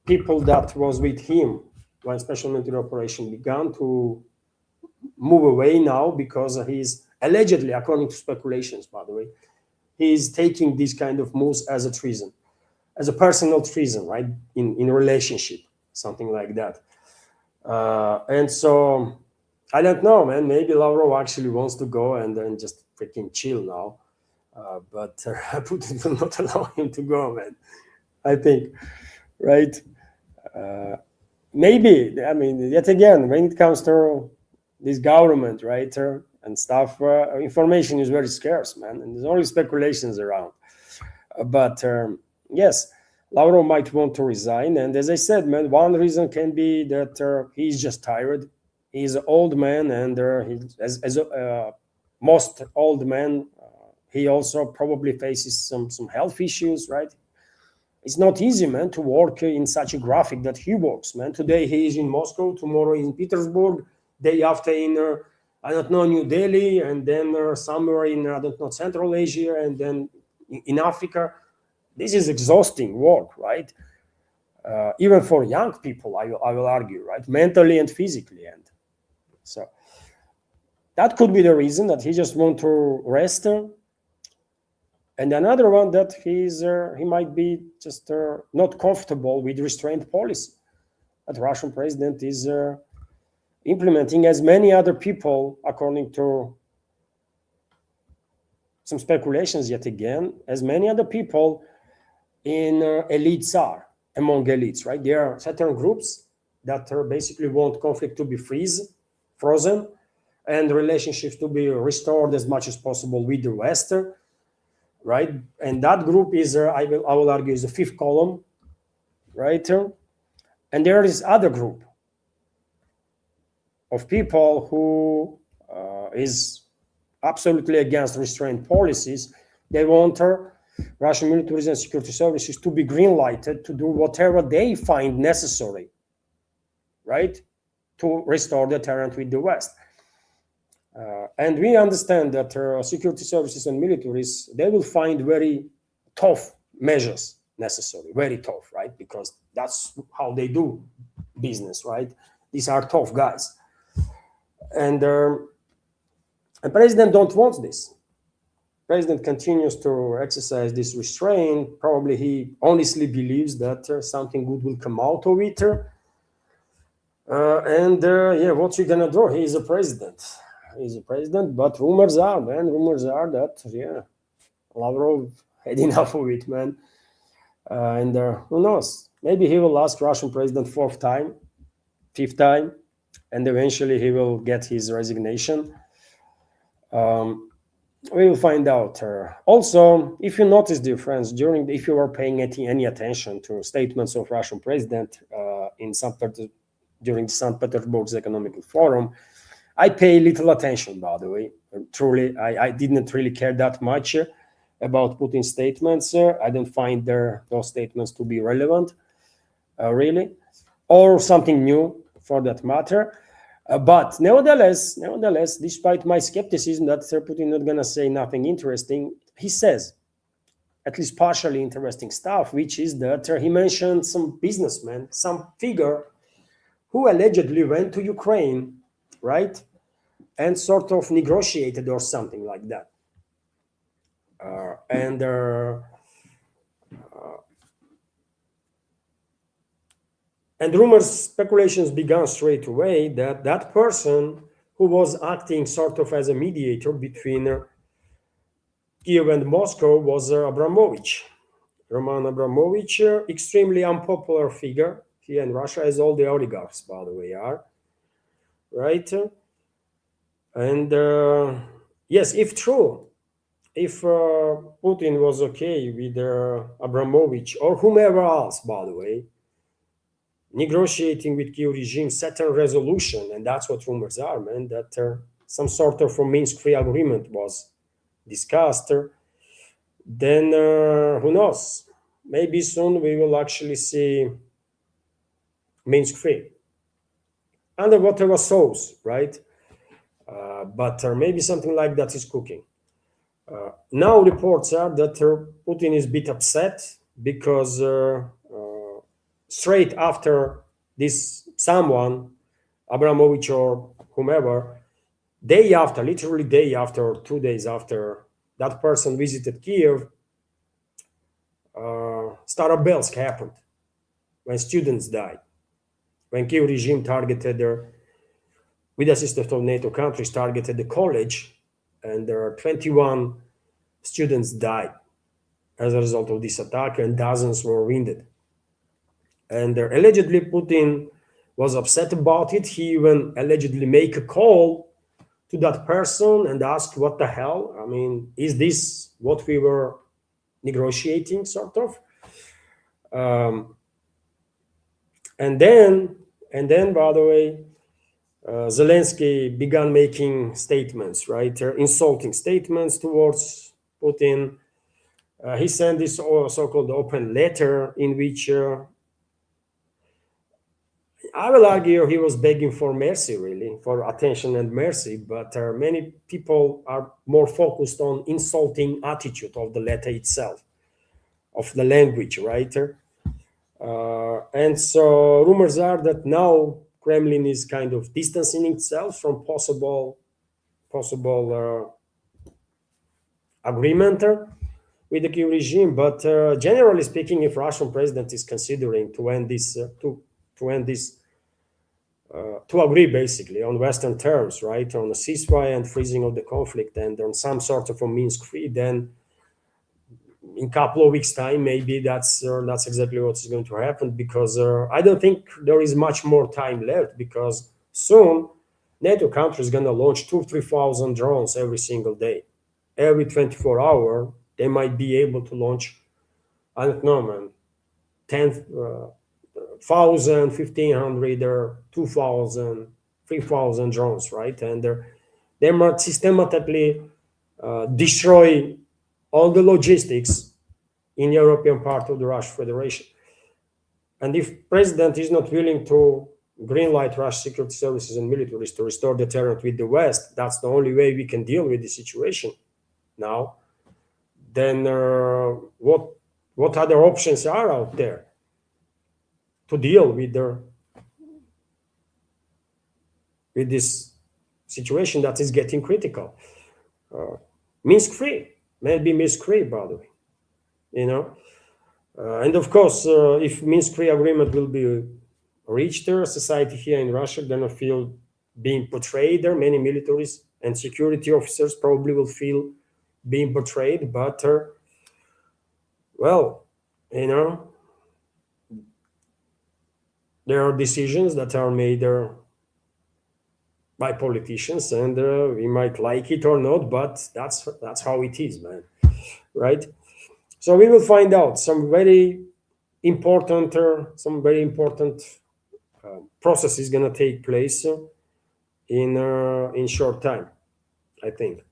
people that was with him when special military operation began to move away now, because he's allegedly, according to speculations, by the way, he's taking these kind of moves as a treason, as a personal treason, right? In a relationship, something like that. And so I don't know, man. Maybe Lavrov actually wants to go and then just freaking chill now. But Putin will not allow him to go, man. I think, right? Maybe, I mean, yet again, when it comes to this government, right, and stuff, information is very scarce, man, and there's only speculations around. But yes, Lavrov might want to resign, and as I said, man, one reason can be that he's just tired. He's an old man, and as most old men, he also probably faces some health issues, right? It's not easy, man, to work in such a graphic that he works, man. Today he is in Moscow, tomorrow in Petersburg, day after in, I don't know, New Delhi, and then somewhere in, I don't know, Central Asia, and then in Africa. This is exhausting work, right? Even for young people, I will argue, right? Mentally and physically. And so that could be the reason that he just want to rest. And another one that he might be just not comfortable with restraint policy that the Russian president is implementing, as many other people, according to some speculations yet again, as many other people in elites are, among elites, right? There are certain groups that basically want conflict to be frozen, and relationships to be restored as much as possible with the West, right? And that group is, I will argue, is the fifth column, right? And there is other group of people who is absolutely against restraint policies. They want Russian militaries and security services to be green-lighted to do whatever they find necessary, right, to restore the deterrent with the West. And we understand that security services and militaries, they will find very tough measures necessary, very tough, right? Because that's how they do business, right? These are tough guys. And the president don't want this. President continues to exercise this restraint. Probably he honestly believes that something good will come out of it. Yeah, what's he gonna do? He's a president. He's a president, but rumors are that, yeah, Lavrov had enough of it, man. Who knows? Maybe he will ask Russian president fifth time, and eventually he will get his resignation. We will find out. Also, if you notice difference if you are paying any attention to statements of Russian president during the St. Petersburg's Economic Forum, I pay little attention, by the way. Truly, I didn't really care that much about Putin's statements. I don't find those statements to be relevant, really, or something new for that matter. But nevertheless, despite my skepticism that Putin not gonna say nothing interesting, he says at least partially interesting stuff, which is that he mentioned some businessman, some figure who allegedly went to Ukraine, right, and sort of negotiated or something like that. And rumors, speculations began straight away that that person who was acting sort of as a mediator between Kiev and Moscow was Abramovich. Roman Abramovich, extremely unpopular figure here in Russia, as all the oligarchs, by the way, are. Right? And yes, if true, if Putin was okay with Abramovich or whomever else, by the way, negotiating with Kiev regime, set a resolution, and that's what rumors are, man, that some sort of a Minsk-free agreement was discussed, then who knows? Maybe soon we will actually see Minsk-free under whatever sauce, right? But maybe something like that is cooking. Now reports are that Putin is a bit upset because straight after this someone, Abramovich or whomever, literally day after, 2 days after that person visited Kiev, Starobelsk happened, when students died, when Kiev regime targeted with assistance of NATO countries, targeted the college, and there are 21 students died as a result of this attack, and dozens were wounded. And allegedly Putin was upset about it. He even allegedly made a call to that person and asked, what the hell? I mean, is this what we were negotiating, sort of? And then, by the way, Zelensky began making statements, right? Insulting statements towards Putin. He sent this so-called open letter in which I will argue he was begging for mercy, really, for attention and mercy, but many people are more focused on insulting attitude of the letter itself, of the language, right? And so rumors are that now Kremlin is kind of distancing itself from possible agreement with the Kyiv regime. But generally speaking, if Russian president is considering to end this, to agree basically on Western terms, right, on a ceasefire and freezing of the conflict and on some sort of a Minsk-free, then in a couple of weeks' time, maybe that's exactly what's going to happen, because I don't think there is much more time left, because soon NATO country is going to launch 2,000-3,000 drones every single day. Every 24 hours, they might be able to launch, I don't know, man, 10,000, 1,500 or 2,000, 3,000 drones, right? And they might systematically destroy all the logistics in European part of the Russian Federation. And if president is not willing to greenlight Russian security services and militaries to restore deterrent with the West, that's the only way we can deal with the situation now. Then what other options are out there to deal with this situation that is getting critical? Minsk free, maybe Minsk free, by the way, and of course, if Minsk free agreement will be reached, society here in Russia gonna feel being portrayed. There, many militaries and security officers probably will feel being portrayed, but well, there are decisions that are made by politicians, and we might like it or not, but that's how it is, man, right? So we will find out some very important process is going to take place in short time, I think.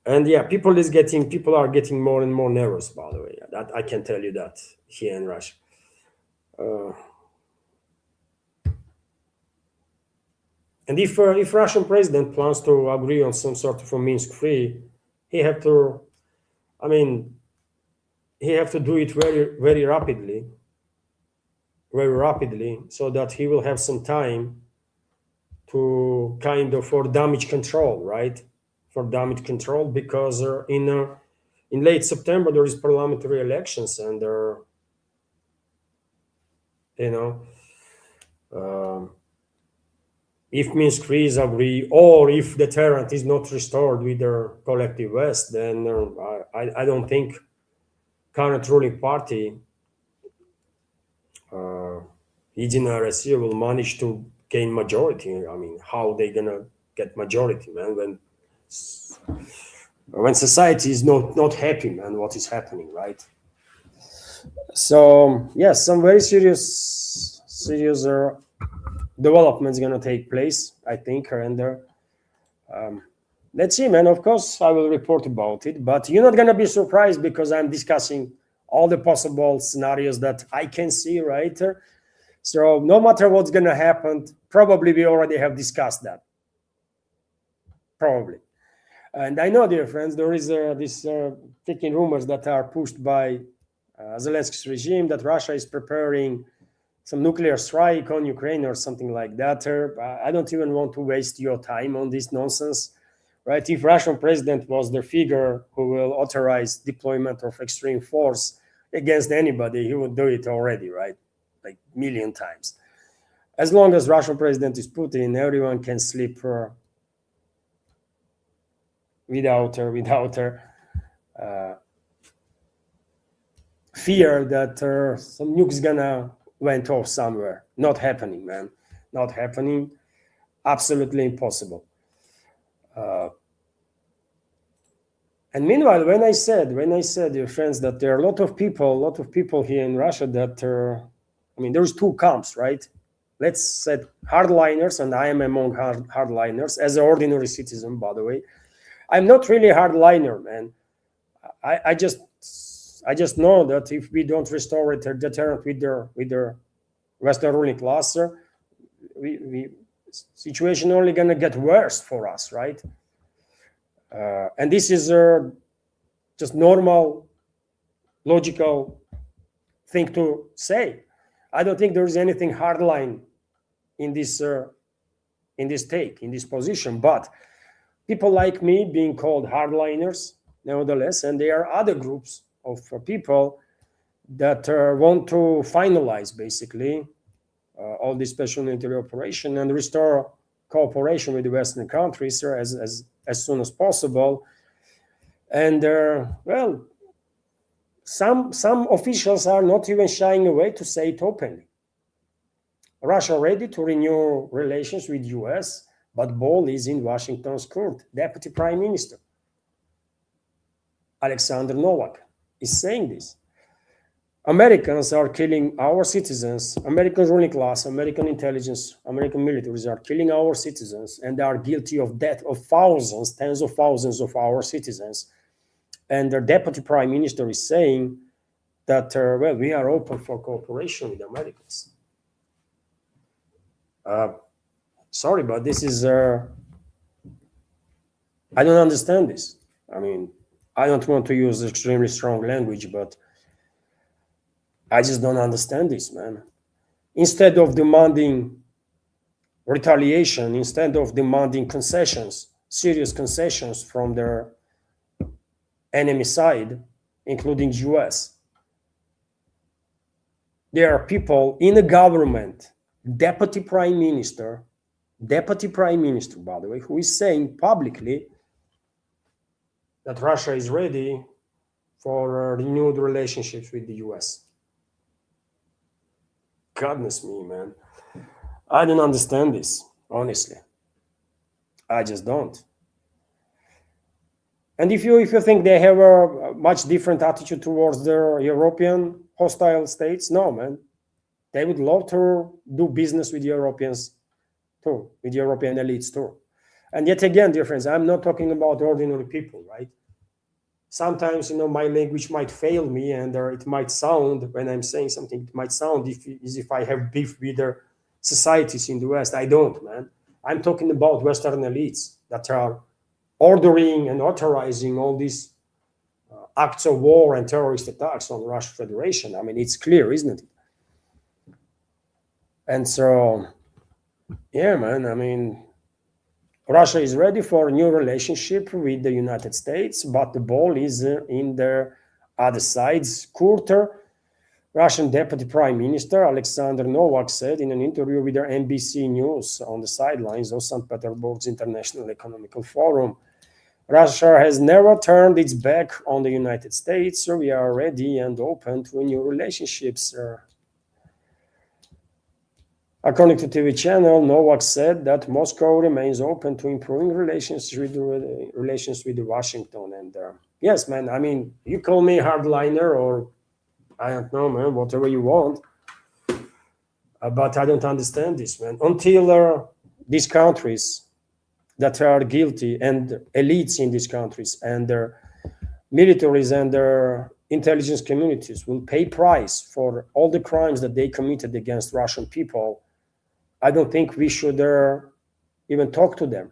And yeah, people are getting more and more nervous, by the way. That I can tell you that here in Russia. And if Russian president plans to agree on some sort of a Minsk free, he have to do it very, very rapidly, so that he will have some time to kind of for damage control, right? For damage control, because in late September there is parliamentary elections, and if Minsk frees agree, or if deterrent is not restored with their collective West, then I don't think current ruling party, Единая Россия, will manage to gain majority. I mean, how they gonna get majority, man, when society is not happy, man, what is happening, right? So yes, some very serious developments gonna take place, I think, and let's see, man. Of course, I will report about it, but you're not gonna be surprised because I'm discussing all the possible scenarios that I can see, right? So no matter what's gonna happen, probably we already have discussed that, probably. And I know, dear friends, there is this taking rumors that are pushed by Zelensky's regime that Russia is preparing some nuclear strike on Ukraine or something like that. I don't even want to waste your time on this nonsense, right? If Russian president was the figure who will authorize deployment of extreme force against anybody, he would do it already, right? Like a million times. As long as Russian president is Putin, everyone can sleep without fear that some nuke's gonna went off somewhere. Not happening, man. Not happening. Absolutely impossible. And meanwhile, when I said, dear friends, that there are a lot of people here in Russia that there's two camps, right? Let's say hardliners, and I am among hardliners as an ordinary citizen, by the way. I'm not really a hardliner, man. I just know that if we don't restore it, deterrent with their Western ruling class, we situation only gonna get worse for us, right? And this is just normal, logical thing to say. I don't think there is anything hardline in this position, but people like me being called hardliners, nevertheless, and there are other groups of people that want to finalize basically all this special military operation and restore cooperation with the Western countries as soon as possible. And well, some officials are not even shying away to say it openly. Russia ready to renew relations with US, but ball is in Washington's court. Deputy Prime Minister Alexander Novak is saying this. Americans are killing our citizens. American ruling class, American intelligence, American militaries are killing our citizens, and they are guilty of death of thousands, tens of thousands of our citizens. And their deputy prime minister is saying that, well, we are open for cooperation with the Americans. Sorry, but this is, I don't understand this. I mean, I don't want to use extremely strong language, but I just don't understand this, man. Instead of demanding retaliation, instead of demanding concessions, serious concessions from their enemy side, including US, there are people in the government, deputy prime minister, by the way, who is saying publicly that Russia is ready for renewed relationships with the US. Goodness me, man. I don't understand this, honestly. I just don't. And if you think they have a much different attitude towards the European hostile states, no, man. They would love to do business with Europeans too, with European elites too. And yet again, dear friends, I'm not talking about ordinary people, right? Sometimes, my language might fail me, and it might sound, when I'm saying something, it might sound as if I have beef with the societies in the West. I don't, man. I'm talking about Western elites that are ordering and authorizing all these acts of war and terrorist attacks on the Russian Federation. I mean, it's clear, isn't it? And so, yeah, man, I mean, Russia is ready for a new relationship with the United States, but the ball is in the other side's court. Russian Deputy Prime Minister Alexander Novak said in an interview with the NBC News on the sidelines of St. Petersburg's International Economical Forum, Russia has never turned its back on the United States, so we are ready and open to new relationships. According to TV channel, Novak said that Moscow remains open to improving relations with Washington. And yes, man, I mean, you call me hardliner or I don't know, man, whatever you want. But I don't understand this, man. Until these countries that are guilty and elites in these countries and their militaries and their intelligence communities will pay price for all the crimes that they committed against Russian people, I don't think we should even talk to them.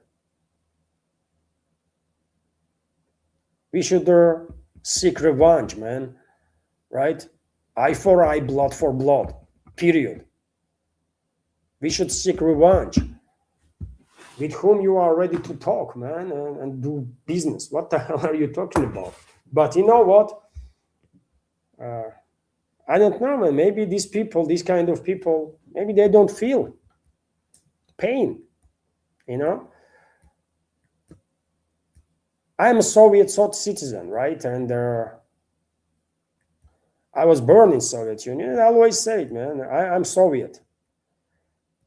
We should seek revenge, man, right? Eye for eye, blood for blood, period. We should seek revenge. With whom you are ready to talk, man, and do business. What the hell are you talking about? But you know what? I don't know, man. Maybe these people, these kind of people, maybe they don't feel pain, I'm a Soviet citizen, right? And I was born in Soviet Union. I always say it, man. I'm Soviet.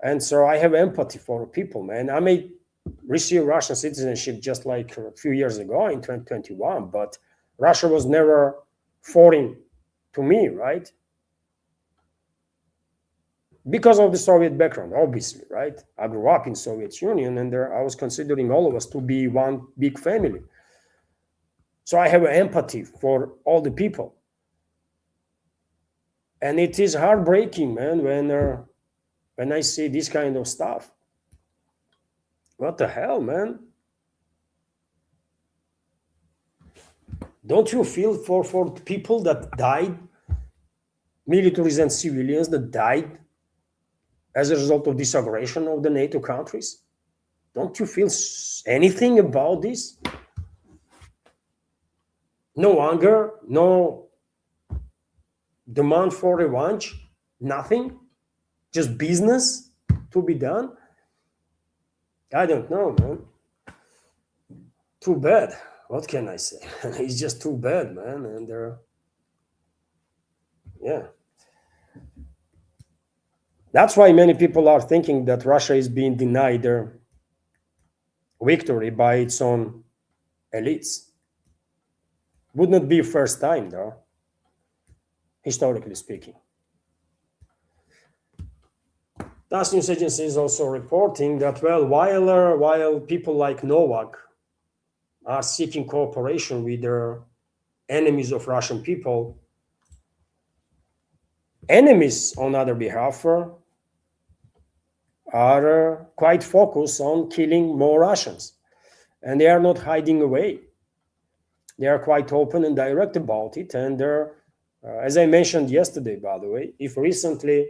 And so I have empathy for people, man. I may receive Russian citizenship just like a few years ago in 2021, but Russia was never foreign to me, right? Because of the Soviet background, obviously, right? I grew up in Soviet Union, and I was considering all of us to be one big family. So I have empathy for all the people. And it is heartbreaking, man, when I see this kind of stuff. What the hell, man? Don't you feel for people that died, militaries and civilians that died as a result of this aggression of the NATO countries? Don't you feel anything about this? No anger, no demand for revenge, nothing, just business to be done. I don't know, man. Too bad. What can I say? It's just too bad, man. And yeah. That's why many people are thinking that Russia is being denied their victory by its own elites. Would not be first time, though. historically speaking. TASS news agency is also reporting that, well, while people like Novak are seeking cooperation with their enemies of Russian people, enemies on other behalf are quite focused on killing more Russians. And they are not hiding away. They are quite open and direct about it. And as I mentioned yesterday, by the way, if recently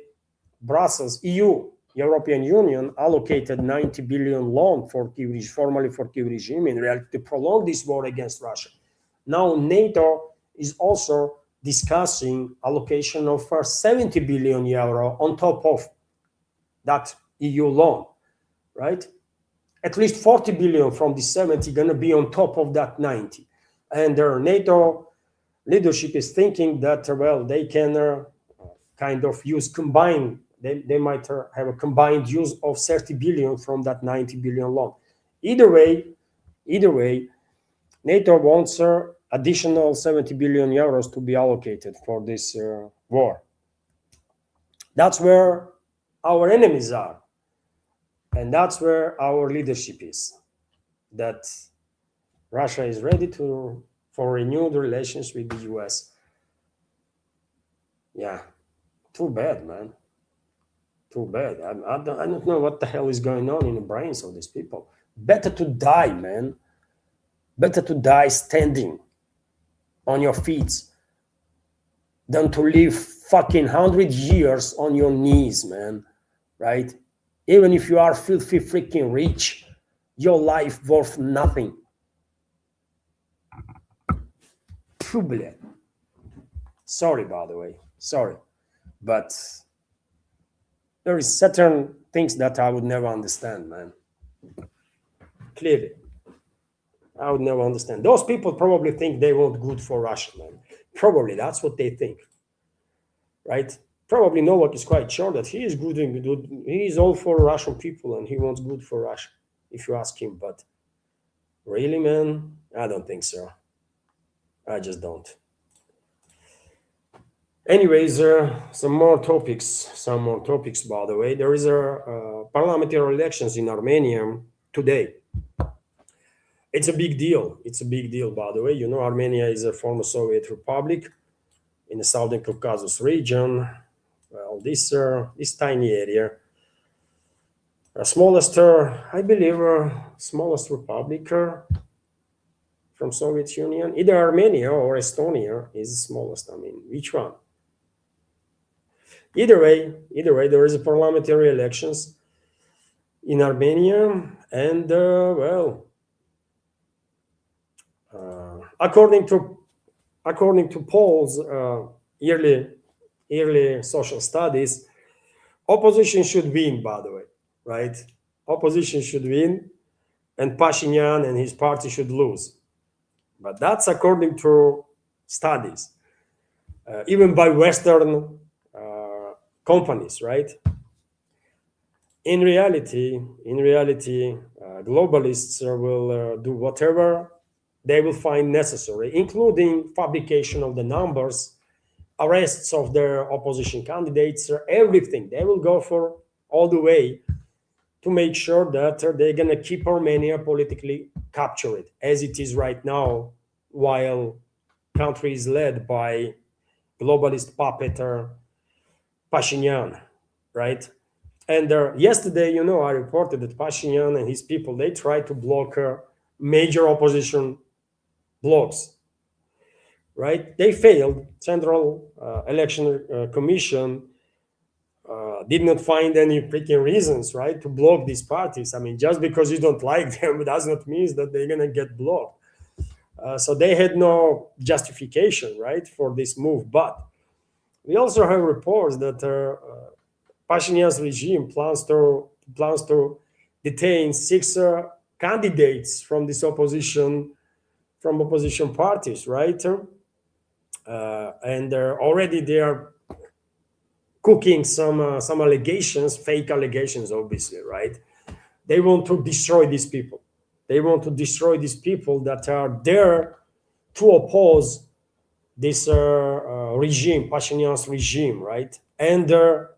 Brussels, EU, European Union allocated 90 billion loan for Kyiv, formally for Kyiv regime, in reality to prolong this war against Russia. Now NATO is also discussing allocation of 70 billion euro on top of that EU loan, right? At least 40 billion from the 70 going to be on top of that 90. And their NATO leadership is thinking that, well, they can kind of use combined, they might have a combined use of 30 billion from that 90 billion loan. Either way, NATO wants additional 70 billion euros to be allocated for this war. That's where our enemies are. And that's where our leadership is. That Russia is ready for renewed relations with the US. Yeah, too bad, man. Too bad. I don't know what the hell is going on in the brains of these people. Better to die, man. Better to die standing on your feet than to live fucking 100 years on your knees, man. Right? Even if you are filthy freaking rich, your life worth nothing. Trouble. Sorry, by the way. Sorry. But there is certain things that I would never understand, man. Clearly. I would never understand. Those people probably think they want good for Russia, man. Probably that's what they think. Right? Probably Novak is quite sure that he is good and good. He is all for Russian people and he wants good for Russia, if you ask him. But really, man, I don't think so. I just don't. Anyways, some more topics, by the way. There is a parliamentary elections in Armenia today. It's a big deal. By the way. You know, Armenia is a former Soviet republic in the Southern Caucasus region. Well, this tiny area, smallest, I believe, smallest republic from Soviet Union. Either Armenia or Estonia is the smallest. I mean, which one? Either way, there is a parliamentary elections in Armenia, and well, according to polls, yearly social studies, opposition should win, by the way, right? Opposition should win, and Pashinyan and his party should lose. But that's according to studies, even by Western companies, right? In reality, globalists will do whatever they will find necessary, including fabrication of the numbers, arrests of their opposition candidates, everything. They will go for all the way to make sure that they're going to keep Armenia politically captured as it is right now, while country is led by globalist puppeteer Pashinyan, right? And yesterday, you know, I reported that Pashinyan and his people, they tried to block major opposition blocks, right? They failed. Central Election Commission did not find any freaking reasons, right, to block these parties. I mean, just because you don't like them does not mean that they're going to get blocked. So they had no justification, right, for this move. But we also have reports that Pashinyan's regime plans to detain 6 candidates from this opposition parties, right? And already they are cooking some allegations, fake allegations, obviously, right? They want to destroy these people. They want to destroy these people that are there to oppose this regime, Pashinyan's regime, right? And their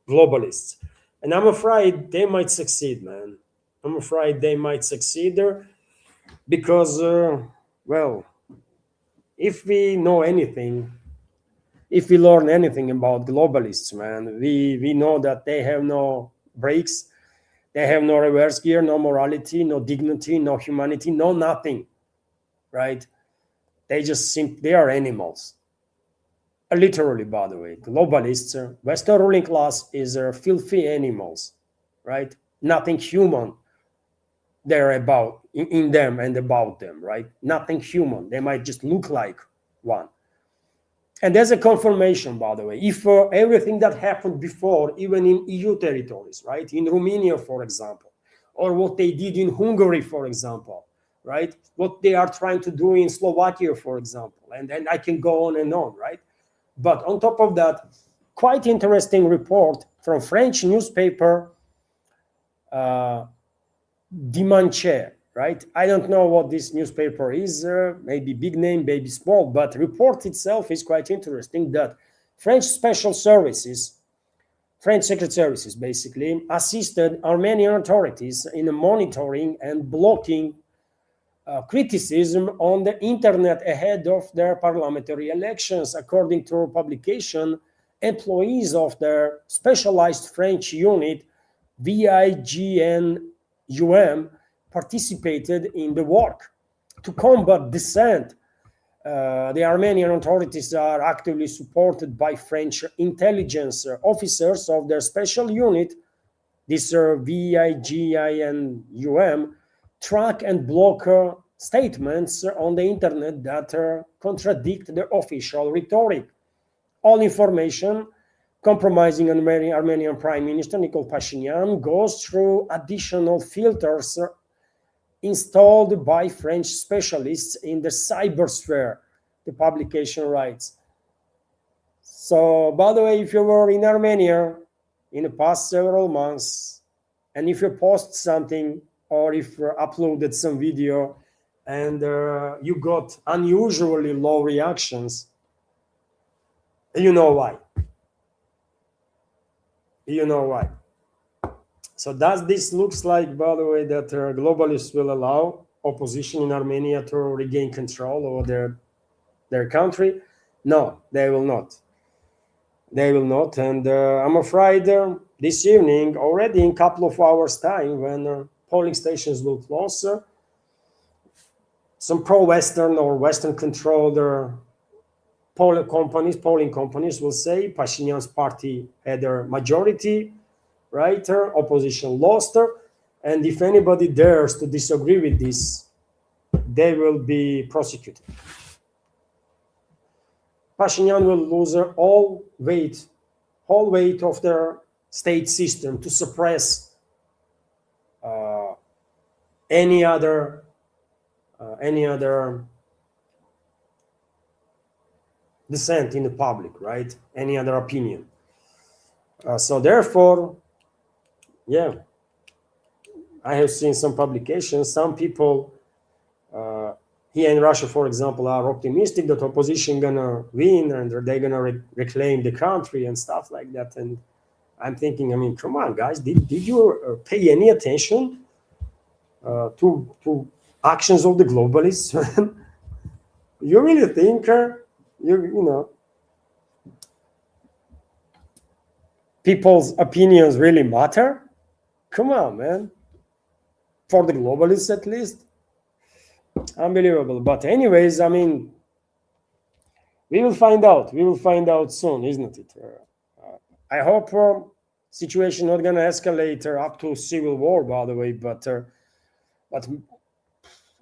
globalists. And I'm afraid they might succeed, man. I'm afraid they might succeed there because, well, if we know anything, if we learn anything about globalists, man, we know that they have no brakes, they have no reverse gear, no morality, no dignity, no humanity, no nothing, right? They just they are animals. Literally, by the way, globalists, Western ruling class is filthy animals, right? Nothing human they're about in them and about them, right? Nothing human. They might just look like one. And there's a confirmation, by the way, if everything that happened before, even in EU territories, right? In Romania, for example, or what they did in Hungary, for example, right? What they are trying to do in Slovakia, for example, and I can go on, right? But on top of that, quite interesting report from French newspaper, Dimanche, right? I don't know what this newspaper is, maybe big name, maybe small, but report itself is quite interesting that French special services, French secret services basically, assisted Armenian authorities in monitoring and blocking criticism on the internet ahead of their parliamentary elections. According to a publication, employees of their specialized French unit, VIGNUM, participated in the work to combat dissent. The Armenian authorities are actively supported by French intelligence officers of their special unit. This VIGINUM track and block statements on the internet that contradict the official rhetoric. All information compromising Armenian Prime Minister Nikol Pashinyan goes through additional filters installed by French specialists in the cybersphere, the publication writes. So, by the way, if you were in Armenia in the past several months, and if you post something or if you uploaded some video and you got unusually low reactions, you know why. You know why. So does this looks like, by the way, that globalists will allow opposition in Armenia to regain control over their country? No, they will not. They will not. And I'm afraid this evening, already in a couple of hours' time, when polling stations will close, some pro-Western or Western-controlled polling companies will say Pashinyan's party had a majority, right? Opposition lost, and if anybody dares to disagree with this, they will be prosecuted. Pashinyan will lose all weight of their state system to suppress any other dissent in the public, right? Any other opinion. So therefore, yeah, I have seen some publications. Some people here in Russia, for example, are optimistic that opposition gonna win and they're gonna reclaim the country and stuff like that. And I'm thinking, I mean, come on, guys, did you pay any attention to actions of the globalists? You really think you know people's opinions really matter? Come on, man. For the globalists, at least. Unbelievable. But anyways, I mean, we will find out. We will find out soon, isn't it? I hope situation not gonna escalate up to civil war, by the way. But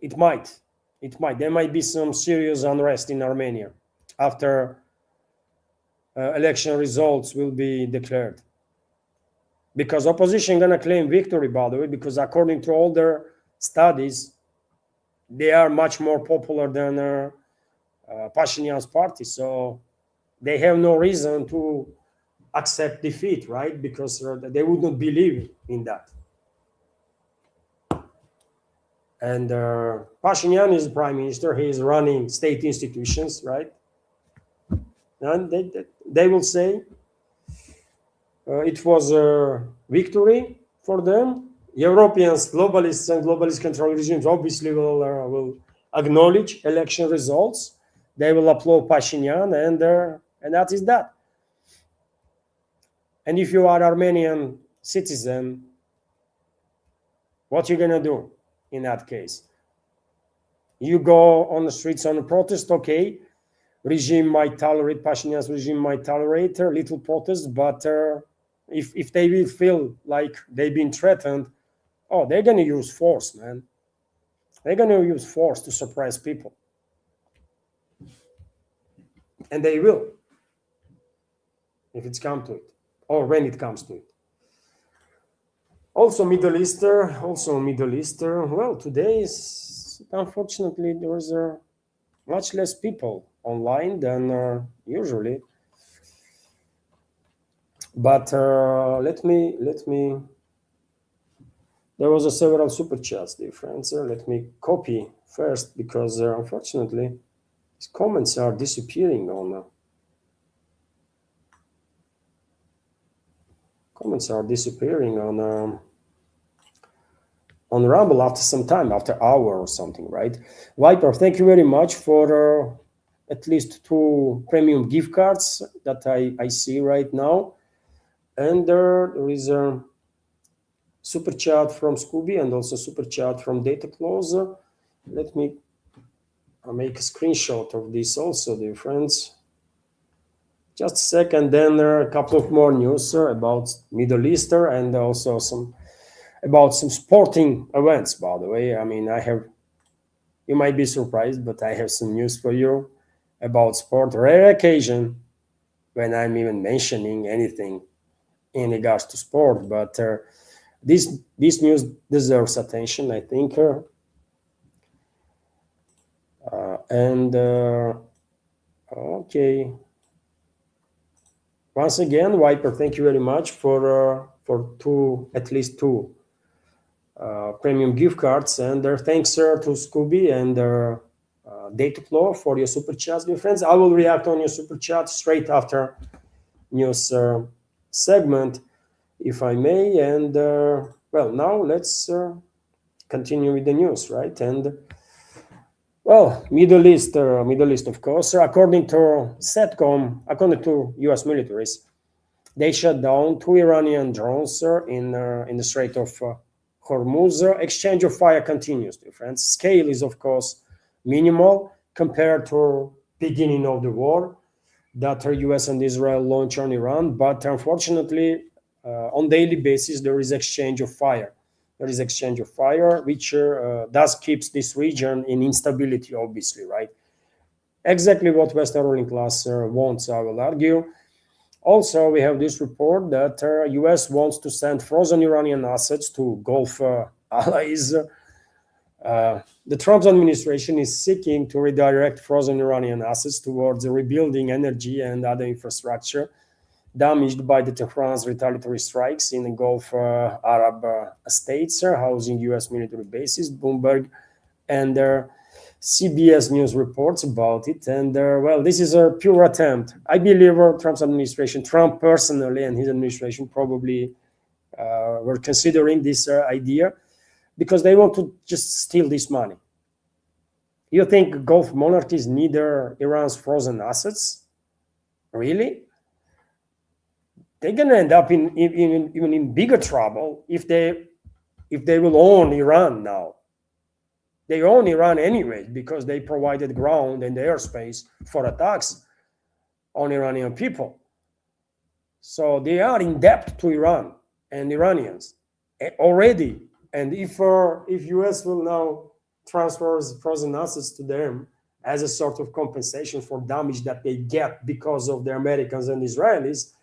it might. It might. There might be some serious unrest in Armenia after election results will be declared. Because opposition gonna claim victory, by the way, because according to all their studies, they are much more popular than Pashinyan's party. So they have no reason to accept defeat, right? Because they would not believe in that. And Pashinyan is prime minister. He is running state institutions, right? and they will say it was a victory for them. Europeans, globalists, and globalist control regimes obviously will acknowledge election results. They will applaud Pashinyan, and that is that. And if you are Armenian citizen, what you gonna do in that case? You go on the streets on a protest, okay? Regime might tolerate, Pashinyan's regime might tolerate a little protest, but if they will feel like they've been threatened, oh, they're gonna use force, man. They're gonna use force to suppress people, and they will, if it's come to it, or when it comes to it. Also, Middle Easter. Well, today is unfortunately there is much less people online than usually. But let me. There was a several super chats, dear friends. Let me copy first because unfortunately, these comments are disappearing on. Comments are disappearing on Rumble after some time, after hour or something, right? Viper, thank you very much for at least 2 premium gift cards that I see right now. And there is a super chat from Scooby and also super chat from Data Clause. Let me make a screenshot of this also, dear friends. Just a second, then there are a couple of more news about Middle Eastern and also about some sporting events, by the way. I mean, you might be surprised, but I have some news for you about sport. Rare occasion when I'm even mentioning anything in regards to sport, but this news deserves attention, I think. Okay. Once again, Viper, thank you very much for at least two premium gift cards, and thanks to Scooby and Dataflow for your super chats, dear friends. I will react on your super chat straight after news segment, if I may. And well, now let's continue with the news, right? And well, Middle East, of course. According to SETCOM, according to U.S. militaries, they shut down 2 Iranian drones in the Strait of Hormuz. Exchange of fire continues, dear friends. Scale is, of course, minimal compared to beginning of the war that U.S. and Israel launch on Iran. But unfortunately, on daily basis, there is exchange of fire. Which does keeps this region in instability, obviously, right? Exactly what Western ruling class wants, I will argue. Also, we have this report that U.S. wants to send frozen Iranian assets to Gulf allies. The Trump administration is seeking to redirect frozen Iranian assets towards rebuilding energy and other infrastructure damaged by the Tehran's retaliatory strikes in the Gulf Arab states, housing U.S. military bases. Bloomberg and CBS News reports about it. And well, this is a pure attempt. I believe Trump's administration, Trump personally and his administration probably were considering this idea because they want to just steal this money. You think Gulf monarchies need Iran's frozen assets? Really? They're going to end up even in bigger trouble if they will own Iran now. They own Iran anyway because they provided ground and airspace for attacks on Iranian people. So they are in debt to Iran and Iranians already. And if US will now transfer frozen assets to them as a sort of compensation for damage that they get because of the Americans and Israelis,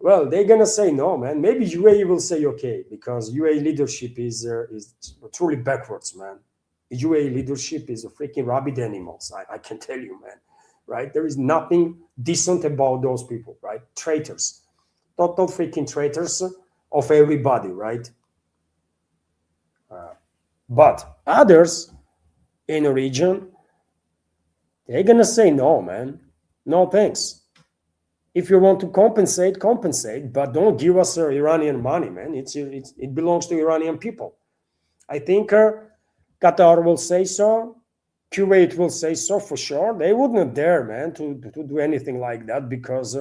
well, they're gonna say no, man. Maybe UAE will say okay because UAE leadership is truly backwards, man. UAE leadership is a freaking rabid animals. I can tell you, man. Right? There is nothing decent about those people, right? Traitors, total freaking traitors of everybody, right? But others in the region, they're gonna say no, man. No thanks. If you want to compensate, but don't give us Iranian money, man. It belongs to Iranian people. I think Qatar will say so. Kuwait will say so for sure. They wouldn't dare, man, to do anything like that because,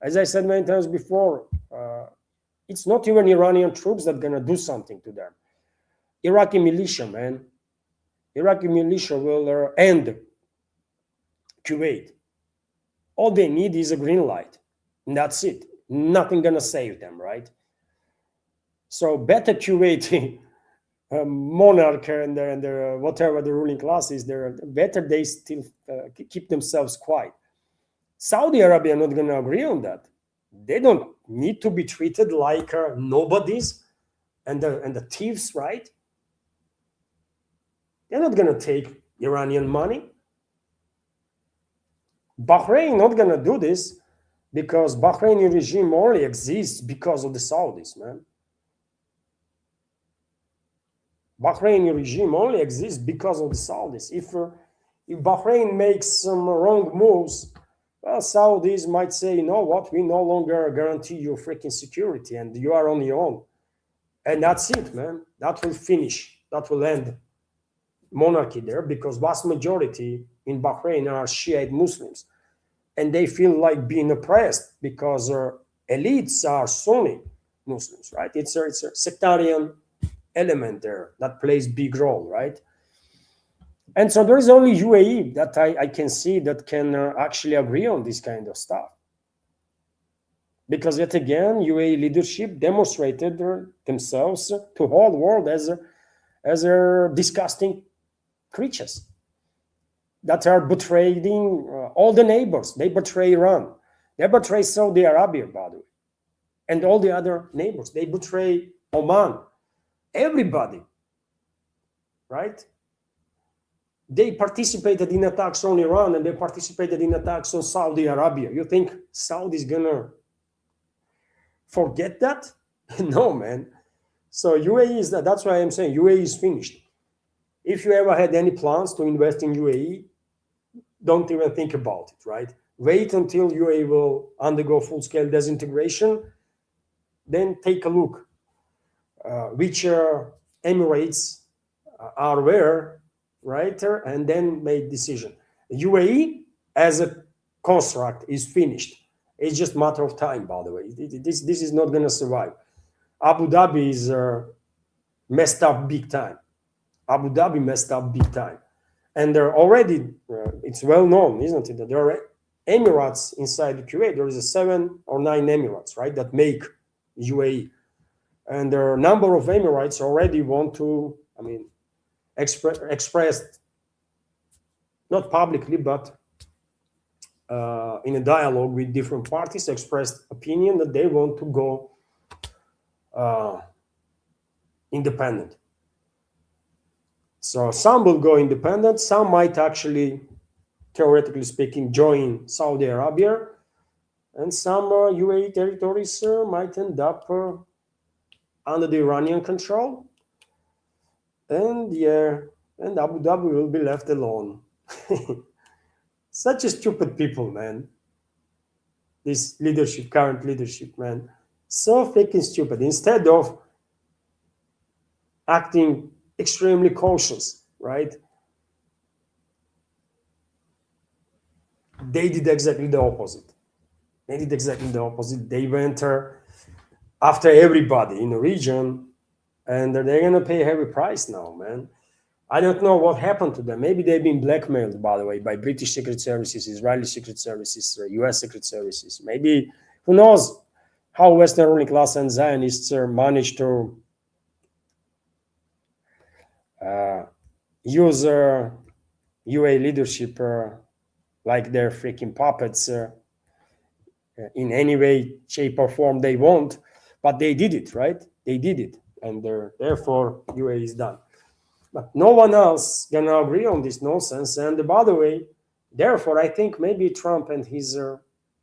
as I said many times before, it's not even Iranian troops that are gonna do something to them. Iraqi militia, man. Iraqi militia will end Kuwait. All they need is a green light, and that's it. Nothing gonna save them, right? So better Kuwait monarch and their whatever the ruling class is, they're better they still keep themselves quiet. Saudi Arabia not gonna agree on that. They don't need to be treated like nobodies and the thieves, right? They're not gonna take Iranian money. Bahrain not gonna do this because Bahraini regime only exists because of the Saudis, man. Bahraini regime only exists because of the Saudis. If Bahrain makes some wrong moves, well, Saudis might say, you know what, we no longer guarantee you freaking security and you are on your own. And that's it, man. That will finish. That will end monarchy there because vast majority in Bahrain are Shiite Muslims. And they feel like being oppressed because elites are Sunni Muslims, right? It's a sectarian element there that plays big role, right? And so there is only UAE that I can see that can actually agree on this kind of stuff. Because yet again, UAE leadership demonstrated themselves to whole world as disgusting creatures that are betraying all the neighbors. They betray Iran. They betray Saudi Arabia, by the way. And all the other neighbors. They betray Oman. Everybody, right? They participated in attacks on Iran and they participated in attacks on Saudi Arabia. You think Saudi is gonna forget that? No, man. So UAE is that's why I'm saying UAE is finished. If you ever had any plans to invest in UAE, don't even think about it, right? Wait until UAE will undergo full-scale disintegration, then take a look. Which Emirates are where, right? And then make decision. UAE as a construct is finished. It's just a matter of time, by the way. This is not going to survive. Abu Dhabi is messed up big time. Abu Dhabi messed up big time. And they're already, it's well known, isn't it, that there are Emirates inside Kuwait. There is 7 or 9 Emirates, right, that make UAE. And there are a number of Emirates already want to, expressed, not publicly, but in a dialogue with different parties, expressed opinion that they want to go independent. So some will go independent, some might actually, theoretically speaking, join Saudi Arabia, and some UAE territories might end up under the Iranian control, and Abu Dhabi will be left alone. Such a stupid people, man. This leadership, current leadership, man. So freaking stupid. Instead of acting extremely cautious, right? They did exactly the opposite. They went after everybody in the region, and they're going to pay a heavy price now, man. I don't know what happened to them. Maybe they've been blackmailed, by the way, by British secret services, Israeli secret services, US secret services. Maybe, who knows how Western ruling class and Zionists managed to use UAE leadership like they're freaking puppets in any way, shape, or form they want. But they did it, right? They did it. And therefore, UAE is done. But no one else gonna agree on this nonsense. And by the way, therefore, I think maybe Trump and his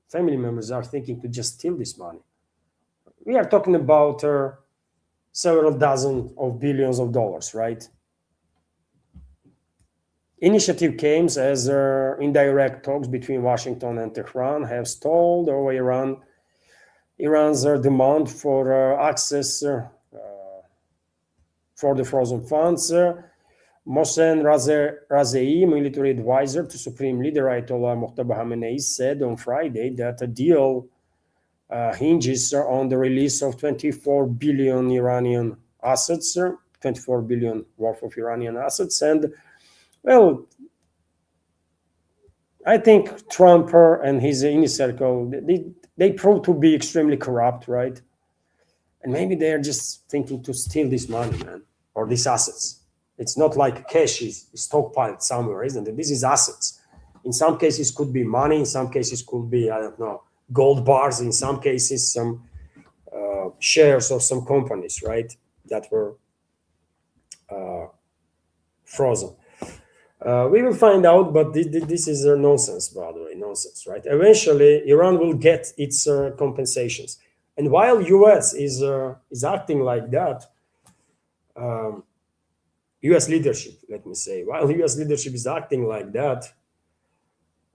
family members are thinking to just steal this money. We are talking about several dozen of billions of dollars, right? Initiative came as indirect talks between Washington and Tehran have stalled over Iran's demand for access for the frozen funds. Mohsen Razei, military advisor to Supreme Leader Ayatollah Muqtada Khamenei, said on Friday that a deal hinges on the release of 24 billion Iranian assets, 24 billion worth of Iranian assets. And, well, I think Trump and his inner circle, they prove to be extremely corrupt, right? And maybe they're just thinking to steal this money, man, or these assets. It's not like cash is stockpiled somewhere, isn't it? This is assets. In some cases, could be money. In some cases, could be, I don't know, gold bars. In some cases, some shares of some companies, right, that were frozen. We will find out, but this is nonsense, by the way, nonsense, right? Eventually, Iran will get its compensations. And while US is acting like that, US leadership, let me say, while US leadership is acting like that,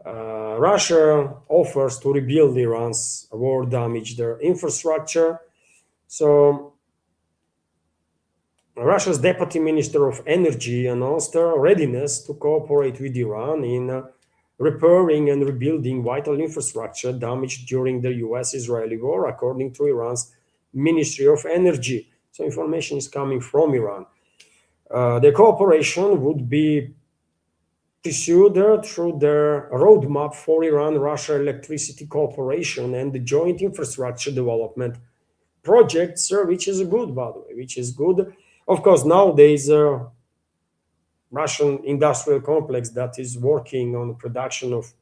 Russia offers to rebuild Iran's war-damaged infrastructure. So Russia's Deputy Minister of Energy announced her readiness to cooperate with Iran in repairing and rebuilding vital infrastructure damaged during the US-Israeli war, according to Iran's Ministry of Energy. So information is coming from Iran. The cooperation would be pursued through the roadmap for Iran-Russia Electricity Cooperation and the Joint Infrastructure Development Projects, which is good, by the way, which is good. Of course, nowadays, Russian industrial complex that is working on the production of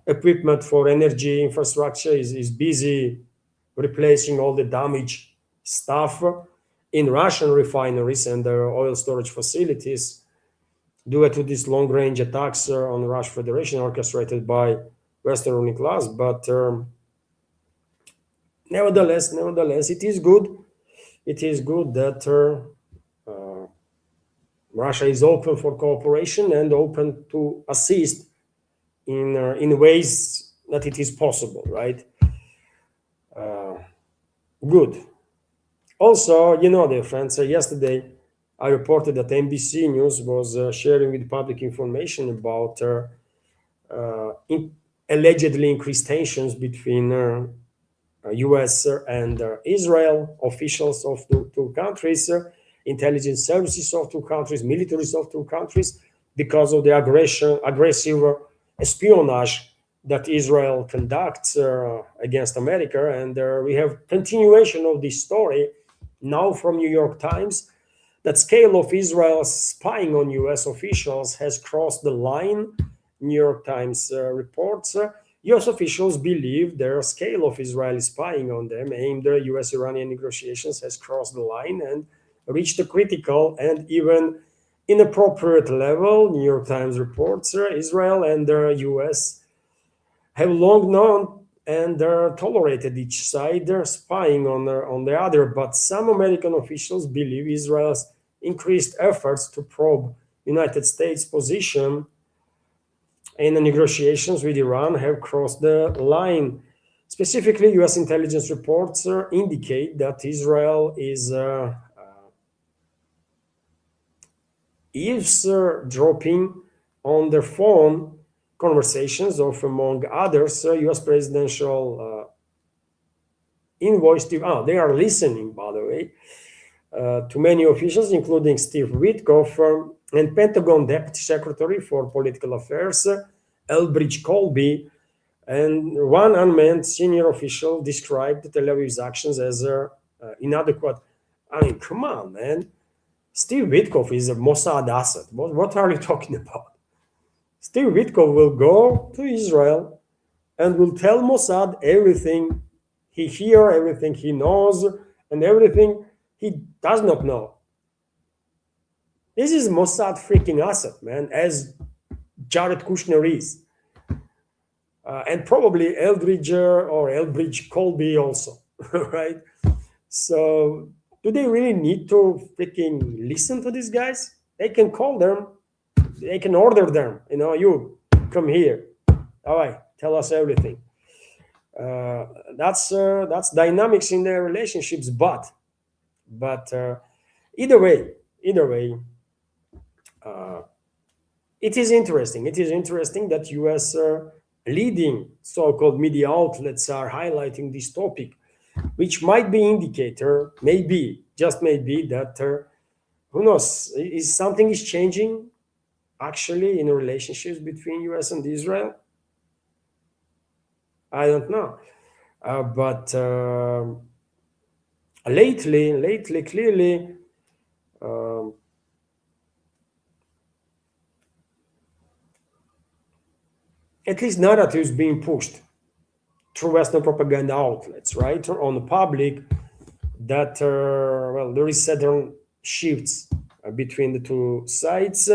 equipment for energy infrastructure is busy replacing all the damaged stuff in Russian refineries and their oil storage facilities due to these long-range attacks on the Russian Federation orchestrated by Western ruling class. But nevertheless, it is good. It is good that Russia is open for cooperation and open to assist in ways that it is possible, right? Good. Also, dear friends, yesterday I reported that NBC News was sharing with public information about allegedly increased tensions between US and Israel, officials of the two countries, intelligence services of two countries, militaries of two countries, because of the aggressive espionage that Israel conducts against America. And we have continuation of this story now from New York Times. That scale of Israel's spying on US officials has crossed the line. New York Times reports US officials believe their scale of Israeli spying on them aimed at US-Iranian negotiations has crossed the line and reached a critical and even inappropriate level. New York Times reports Israel and the US have long known and tolerated each side spying on the other, but some American officials believe Israel's increased efforts to probe United States position in the negotiations with Iran have crossed the line. Specifically, US intelligence reports indicate that Israel is eavesdropping on their phone conversations of, among others, US presidential envoy Steve. They are listening, by the way, to many officials, including Steve Witkoff and Pentagon Deputy Secretary for Political Affairs, Elbridge Colby, and one unmanned senior official described Tel Aviv's actions as inadequate. I mean, come on, man. Steve Witkoff is a Mossad asset. What are you talking about? Steve Witkoff will go to Israel and will tell Mossad everything he hears, everything he knows, and everything he does not know. This is Mossad freaking asset, man, as Jared Kushner is. And probably Elbridge Colby also, right? So do they really need to freaking listen to these guys? They can call them they can order them. You come here. All right, tell us everything. That's dynamics in their relationships, but either way, it is interesting. It is interesting that U.S. Leading so-called media outlets are highlighting this topic, which might be indicator, maybe, just maybe, that who knows, is something is changing actually in relationships between U.S. and Israel. I don't know, but lately, clearly. At least narratives being pushed through Western propaganda outlets, right, on the public, that there is certain shifts between the two sides.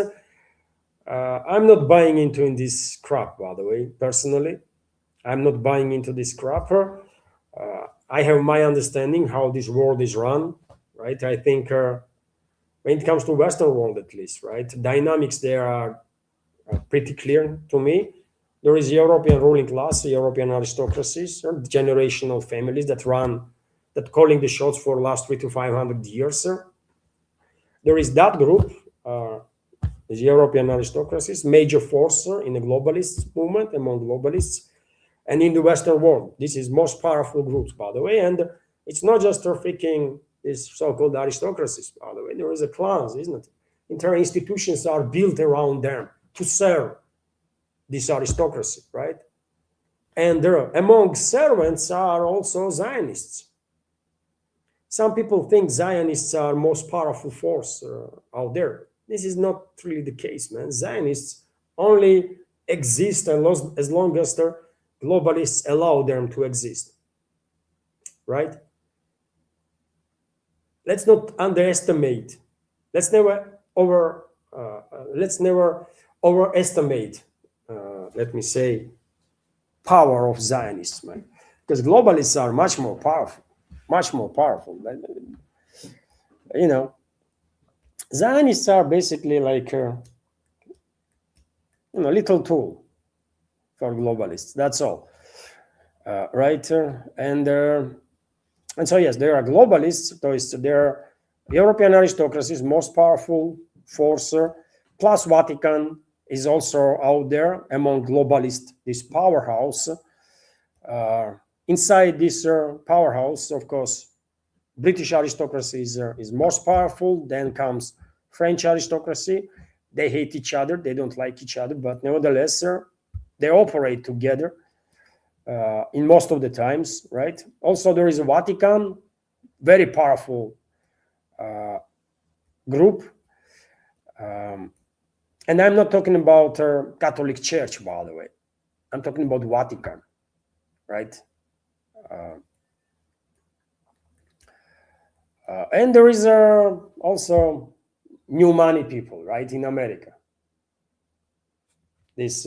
I'm not buying into in this crap, by the way. Personally, I'm not buying into this crap. I have my understanding how this world is run, right? I think when it comes to Western world, at least, right, dynamics there are pretty clear to me. There is European ruling class, European aristocracies, or generational families that calling the shots for the last 300 to 500 years. There is that group, the European aristocracies, major force in the globalist movement, among globalists, and in the Western world. This is most powerful groups, by the way, and it's not just freaking these so-called aristocracies, by the way. There is a class, isn't it? Entire institutions are built around them to serve this aristocracy, right? And among servants are also Zionists. Some people think Zionists are most powerful force out there. This is not really the case, man. Zionists only exist as long as the globalists allow them to exist, right? Let's not underestimate. Let's never overestimate. Let me say, power of Zionists, man, because globalists are much more powerful. Zionists are basically like little tool for globalists. That's all, right? And so yes, there are globalists. So there are European aristocracies, most powerful force, plus Vatican is also out there among globalists, this powerhouse. Inside this powerhouse, of course, British aristocracy is most powerful. Then comes French aristocracy. They hate each other. They don't like each other, but nevertheless, they operate together in most of the times, right? Also, there is a Vatican, very powerful group. And I'm not talking about Catholic Church, by the way. I'm talking about Vatican, right? And there is also new money people, right, in America. This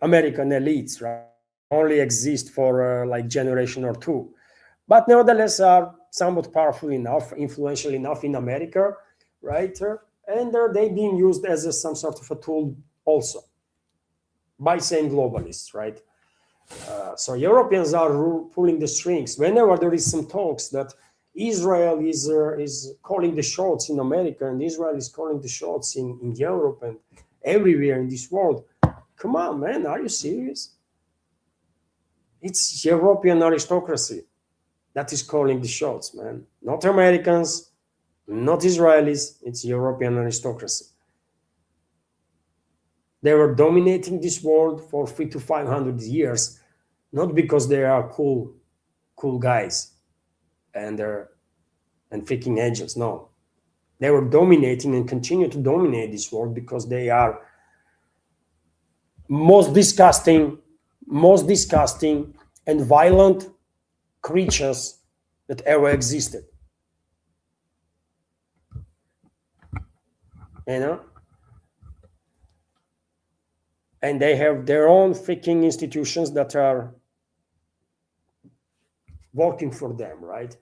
American elites, right, only exist for like generation or two, but nevertheless are somewhat powerful enough, influential enough in America, right? And they being used as some sort of a tool also by same globalists, right? So Europeans are pulling the strings whenever there is some talks that Israel is calling the shots in America and Israel is calling the shots in Europe and everywhere in this world. Come on, man, are you serious? It's European aristocracy that is calling the shots, man. Not Americans, not Israelis, it's European aristocracy. They were dominating this world for 300 to 500 years, not because they are cool guys and freaking angels. No, they were dominating and continue to dominate this world because they are most disgusting and violent creatures that ever existed. And they have their own freaking institutions that are working for them, right?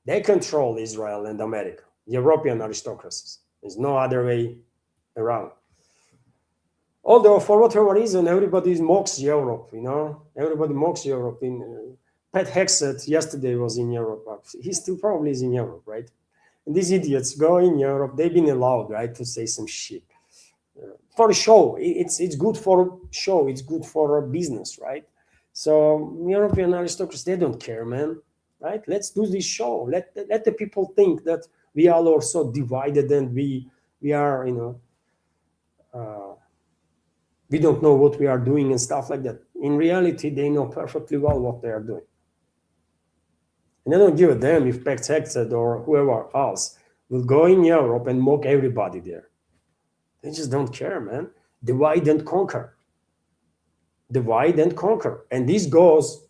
They control Israel and America, European aristocracies. There's no other way around. Although, for whatever reason, everybody mocks Europe, everybody mocks Europe. Pat Hexet yesterday was in Europe. He still probably is in Europe, right? And these idiots go in Europe. They've been allowed, right, to say some shit. For a show, it's good for show. It's good for business, right? So European aristocrats, they don't care, man, right? Let's do this show. Let the people think that we are also divided and we are, we don't know what we are doing and stuff like that. In reality, they know perfectly well what they are doing. And I don't give a damn if Pax Hexed or whoever else will go in Europe and mock everybody there. They just don't care, man. Divide and conquer. Divide and conquer. And this goes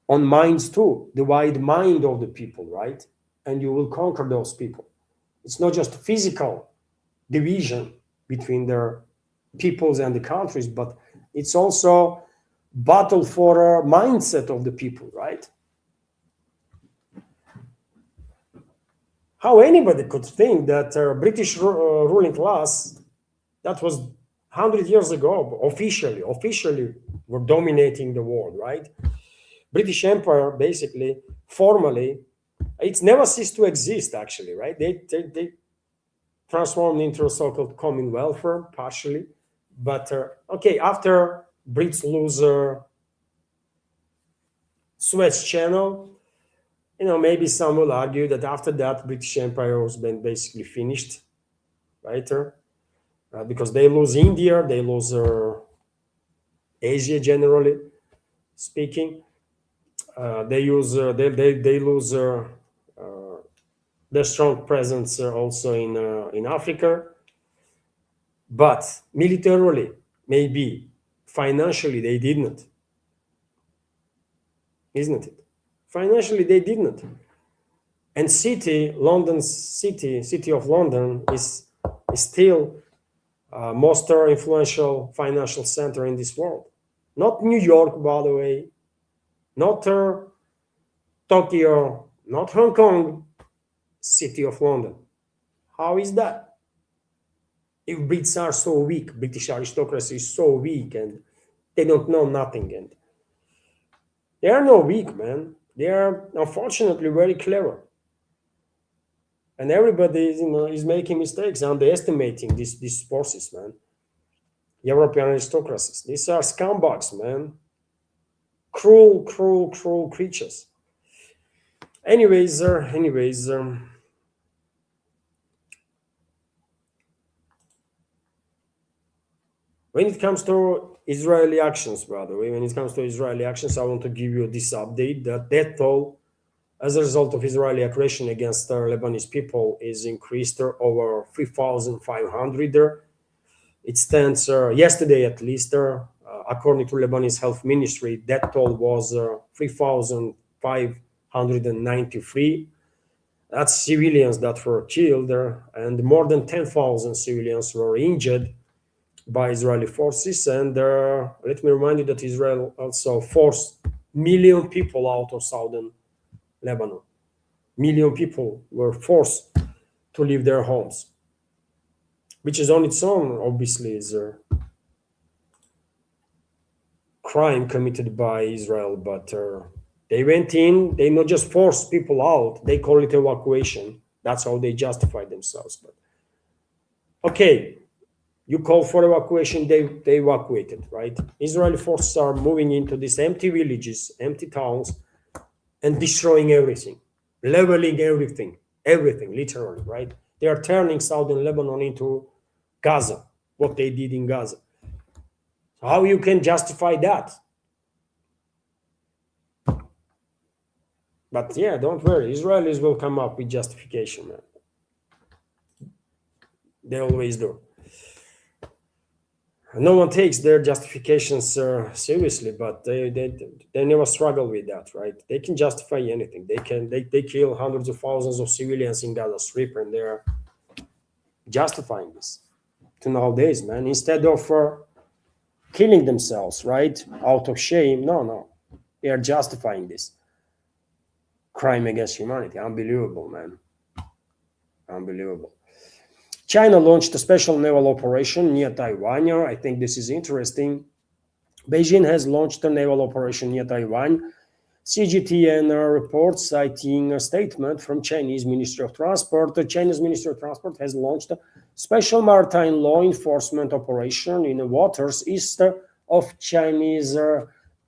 on minds too. Divide mind of the people, right? And you will conquer those people. It's not just physical division between their peoples and the countries, but it's also battle for a mindset of the people, right? How anybody could think that British ruling class, that was 100 years ago, officially were dominating the world, right? British Empire, basically, formally, it's never ceased to exist, actually, right? They transformed into a so-called Commonwealth, partially. But, okay, after Brits lose Suez Channel, maybe some will argue that after that, British Empire was been basically finished, right? Because they lose India, they lose Asia, generally speaking. They lose their strong presence also in Africa. But militarily, maybe financially, they didn't, isn't it? Financially, they didn't. And city of London is still most influential financial center in this world. Not New York, by the way, not Tokyo, not Hong Kong, city of London. How is that? If Brits are so weak, British aristocracy is so weak, and they don't know nothing, and they are no weak, man. They are unfortunately very clever, and everybody is making mistakes, underestimating these forces, man. European aristocracies, these are scumbags, man. Cruel creatures. Anyways, when it comes to Israeli actions, by the way, I want to give you this update that death toll as a result of Israeli aggression against Lebanese people is increased over 3,500. It stands yesterday, at least, according to Lebanese Health Ministry, death toll was 3,593. That's civilians that were killed, and more than 10,000 civilians were injured by Israeli forces. And let me remind you that Israel also forced million people out of southern Lebanon. Million people were forced to leave their homes, which is on its own, obviously, is a crime committed by Israel. But they went in, they not just forced people out, they call it evacuation. That's how they justify themselves. But okay, you call for evacuation, they evacuated, right? Israeli forces are moving into these empty villages, empty towns, and destroying everything, leveling everything, literally, right? They are turning southern Lebanon into Gaza, what they did in Gaza. So how you can justify that? But yeah, don't worry, Israelis will come up with justification, man. They always do. No one takes their justifications seriously, but they never struggle with that, right? They can justify anything. They kill hundreds of thousands of civilians in Gaza Strip, and they're justifying this to nowadays, man. Instead of killing themselves, right, out of shame, no, they are justifying this crime against humanity. Unbelievable, man. Unbelievable. China launched a special naval operation near Taiwan. I think this is interesting. Beijing has launched a naval operation near Taiwan. CGTN reports citing a statement from Chinese Ministry of Transport. The Chinese Ministry of Transport has launched a special maritime law enforcement operation in the waters east of Chinese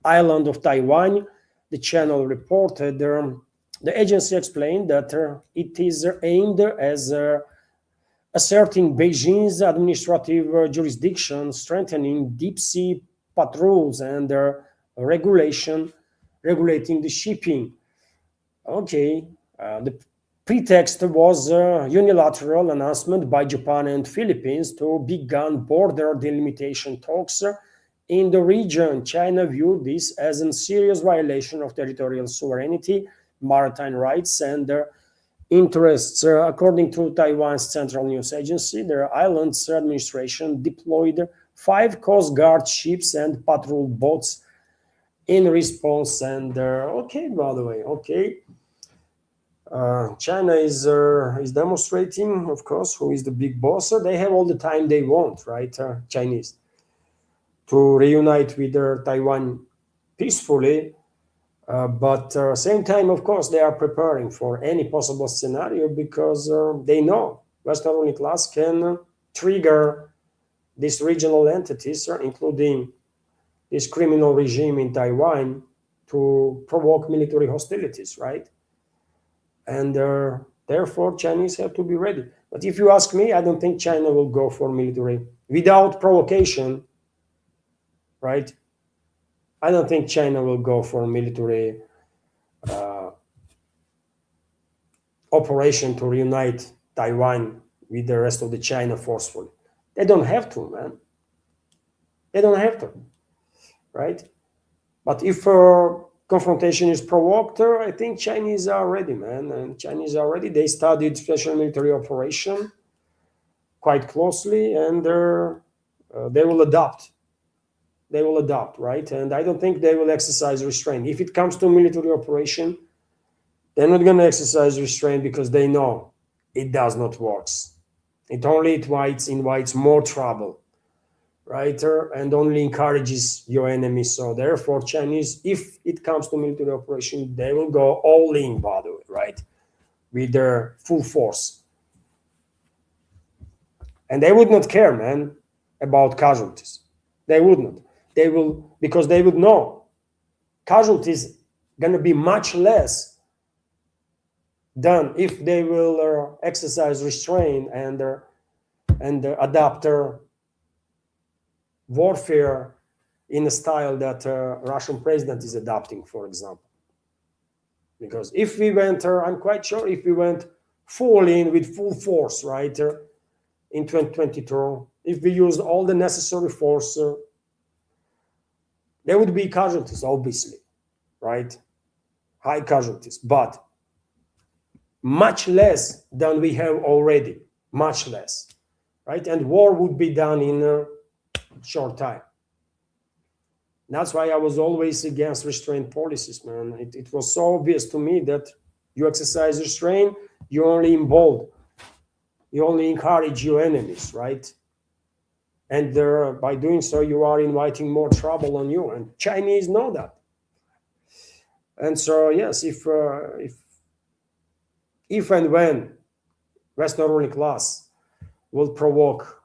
island of Taiwan. The channel reported the agency explained that it is aimed as asserting Beijing's administrative jurisdiction, strengthening deep sea patrols and regulating the shipping. Okay, the pretext was a unilateral announcement by Japan and Philippines to begin border delimitation talks in the region. China viewed this as a serious violation of territorial sovereignty, maritime rights, and interests. According to Taiwan's central news agency, the island's administration deployed 5 Coast Guard ships and patrol boats in response. And okay, by the way, okay, China is demonstrating, of course, who is the big boss. They have all the time they want, right? Chinese to reunite with Taiwan peacefully. But same time, of course, they are preparing for any possible scenario because they know Western ruling class can trigger these regional entities, including this criminal regime in Taiwan, to provoke military hostilities, right? And therefore, Chinese have to be ready. But if you ask me, I don't think China will go for military without provocation, right? I don't think China will go for military operation to reunite Taiwan with the rest of the China forcefully. They don't have to, man. They don't have to, right? But if confrontation is provoked, I think Chinese are ready, man. And Chinese are ready. They studied special military operation quite closely, and they will adapt. They will adapt, right? And I don't think they will exercise restraint. If it comes to military operation, they're not going to exercise restraint because they know it does not work. It only invites more trouble, right? And only encourages your enemy. So therefore, Chinese, if it comes to military operation, they will go all in, by the way, right? With their full force. And they would not care, man, about casualties. They would not. They will, because they would know casualties going to be much less than if they will exercise restraint and adapt their warfare in a style that Russian president is adopting, for example. Because if we went, I'm quite sure if we went full in with full force, right, in 2022, if we used all the necessary force, there would be casualties, obviously, right? High casualties, but much less than we have already, much less, right? And war would be done in a short time. That's why I was always against restraint policies, man. It was so obvious to me that you exercise restraint, you only embolden, you only encourage your enemies, right? And by doing so, you are inviting more trouble on you. And Chinese know that. And so, yes, if and when Western ruling class will provoke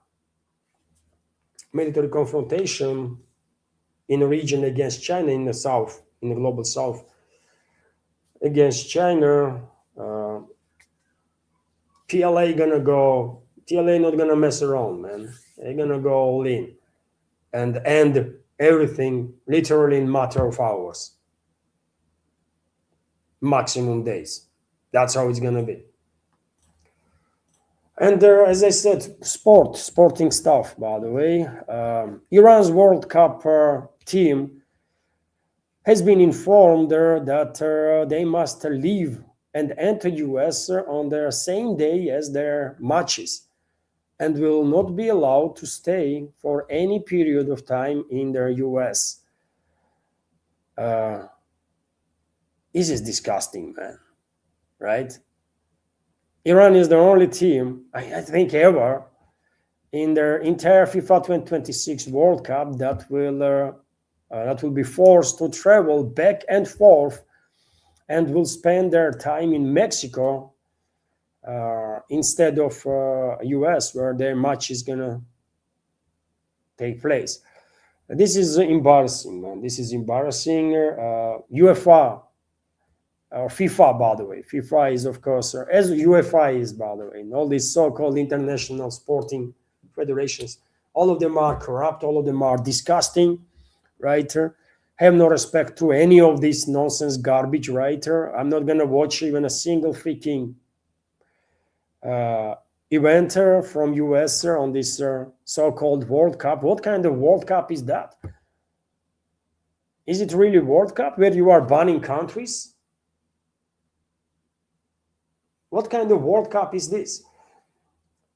military confrontation in a region against China, in the south, in the global south, against China, PLA not gonna mess around, man. They're gonna go all in and end everything literally in matter of hours, maximum days. That's how it's gonna be. And as I said, sporting stuff, by the way. Iran's World Cup team has been informed that they must leave and enter US on the same day as their matches and will not be allowed to stay for any period of time in the US. This is disgusting, man, right? Iran is the only team, I think, ever in their entire FIFA 2026 World Cup that will be forced to travel back and forth and will spend their time in Mexico instead of US, where their match is gonna take place. This is embarrassing, man. This is embarrassing. UEFA or FIFA, by the way. FIFA is, of course, as UEFA is, by the way, and all these so-called international sporting federations. All of them are corrupt. All of them are disgusting, right? Have no respect to any of this nonsense garbage, right? I'm not gonna watch even a single freaking event from US on this so-called World Cup. What kind of World Cup is that? Is it really World Cup where you are banning countries? What kind of World Cup is this?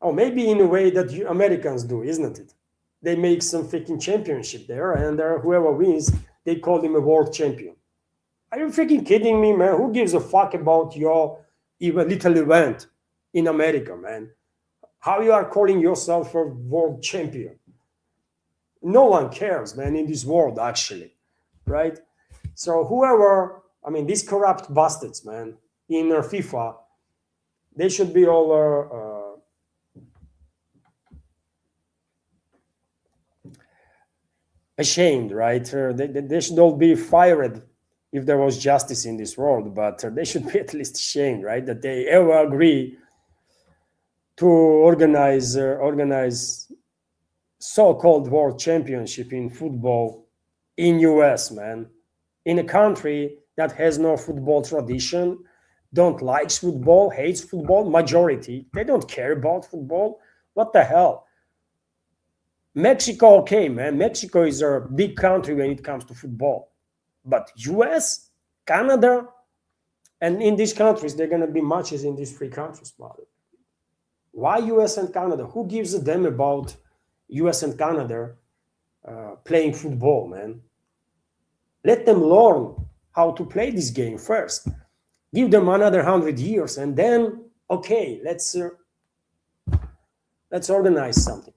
Oh, maybe in a way that Americans do, isn't it? They make some freaking championship there, and whoever wins, they call him a world champion. Are you freaking kidding me, man? Who gives a fuck about your little event in America, man? How you are calling yourself a world champion? No one cares, man, in this world, actually, right? So whoever, I mean, these corrupt bastards, man, in FIFA, they should be all ashamed, right? They should all be fired if there was justice in this world, but they should be at least ashamed, right? That they ever agree to organize so-called world championship in football in US, man, in a country that has no football tradition, don't like football, hates football, majority. They don't care about football. What the hell? Mexico, okay, man. Mexico is a big country when it comes to football. But US, Canada, and in these countries, there are going to be matches in these three countries. Why US and Canada? Who gives a damn about US and Canada playing football, man? Let them learn how to play this game first. Give them another 100 years, and then, okay, let's organize something.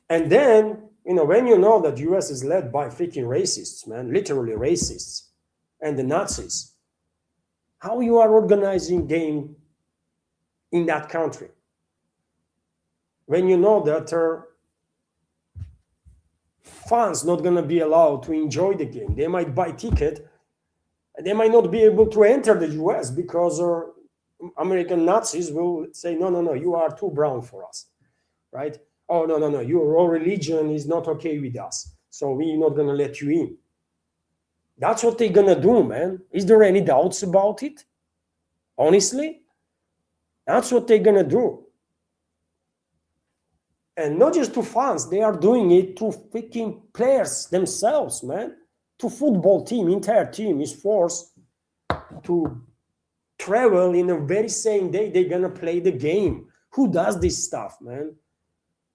And then, when you know that US is led by freaking racists, man, literally racists, and the Nazis, how you are organizing game in that country? When you know that fans not going to be allowed to enjoy the game. They might buy ticket, they might not be able to enter the US because American Nazis will say, no, you are too brown for us, right? Oh, no, your religion is not okay with us, so we're not going to let you in. That's what they're going to do, man. Is there any doubts about it? Honestly, that's what they're going to do. And not just to fans, they are doing it to freaking players themselves, man. To football team, entire team is forced to travel in the very same day they're going to play the game. Who does this stuff, man?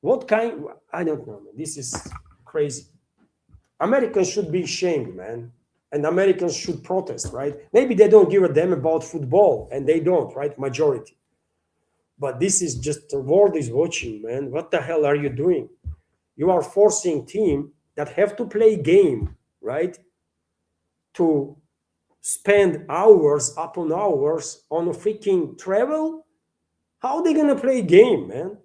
What kind? I don't know, man. This is crazy. Americans should be ashamed, man. And Americans should protest, right? Maybe they don't give a damn about football, and they don't, right? Majority. But this is just, the world is watching, man. What the hell are you doing? You are forcing team that have to play game, right? To spend hours upon hours on a freaking travel? How are they going to play game, man?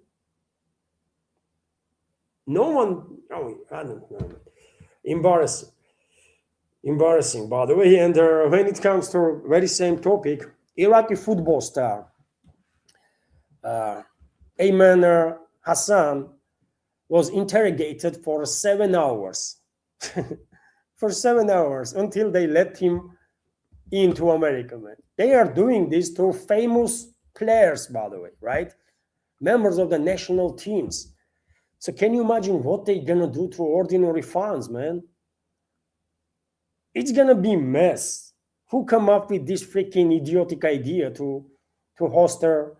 No one, I don't know. Embarrassing, by the way. And when it comes to very same topic, Iraqi football star Ayman Hassan was interrogated for 7 hours. For 7 hours until they let him into America, man. They are doing this to famous players, by the way, right? Members of the national teams. So can you imagine what they're gonna do to ordinary fans, man? It's gonna be mess. Who come up with this freaking idiotic idea to host their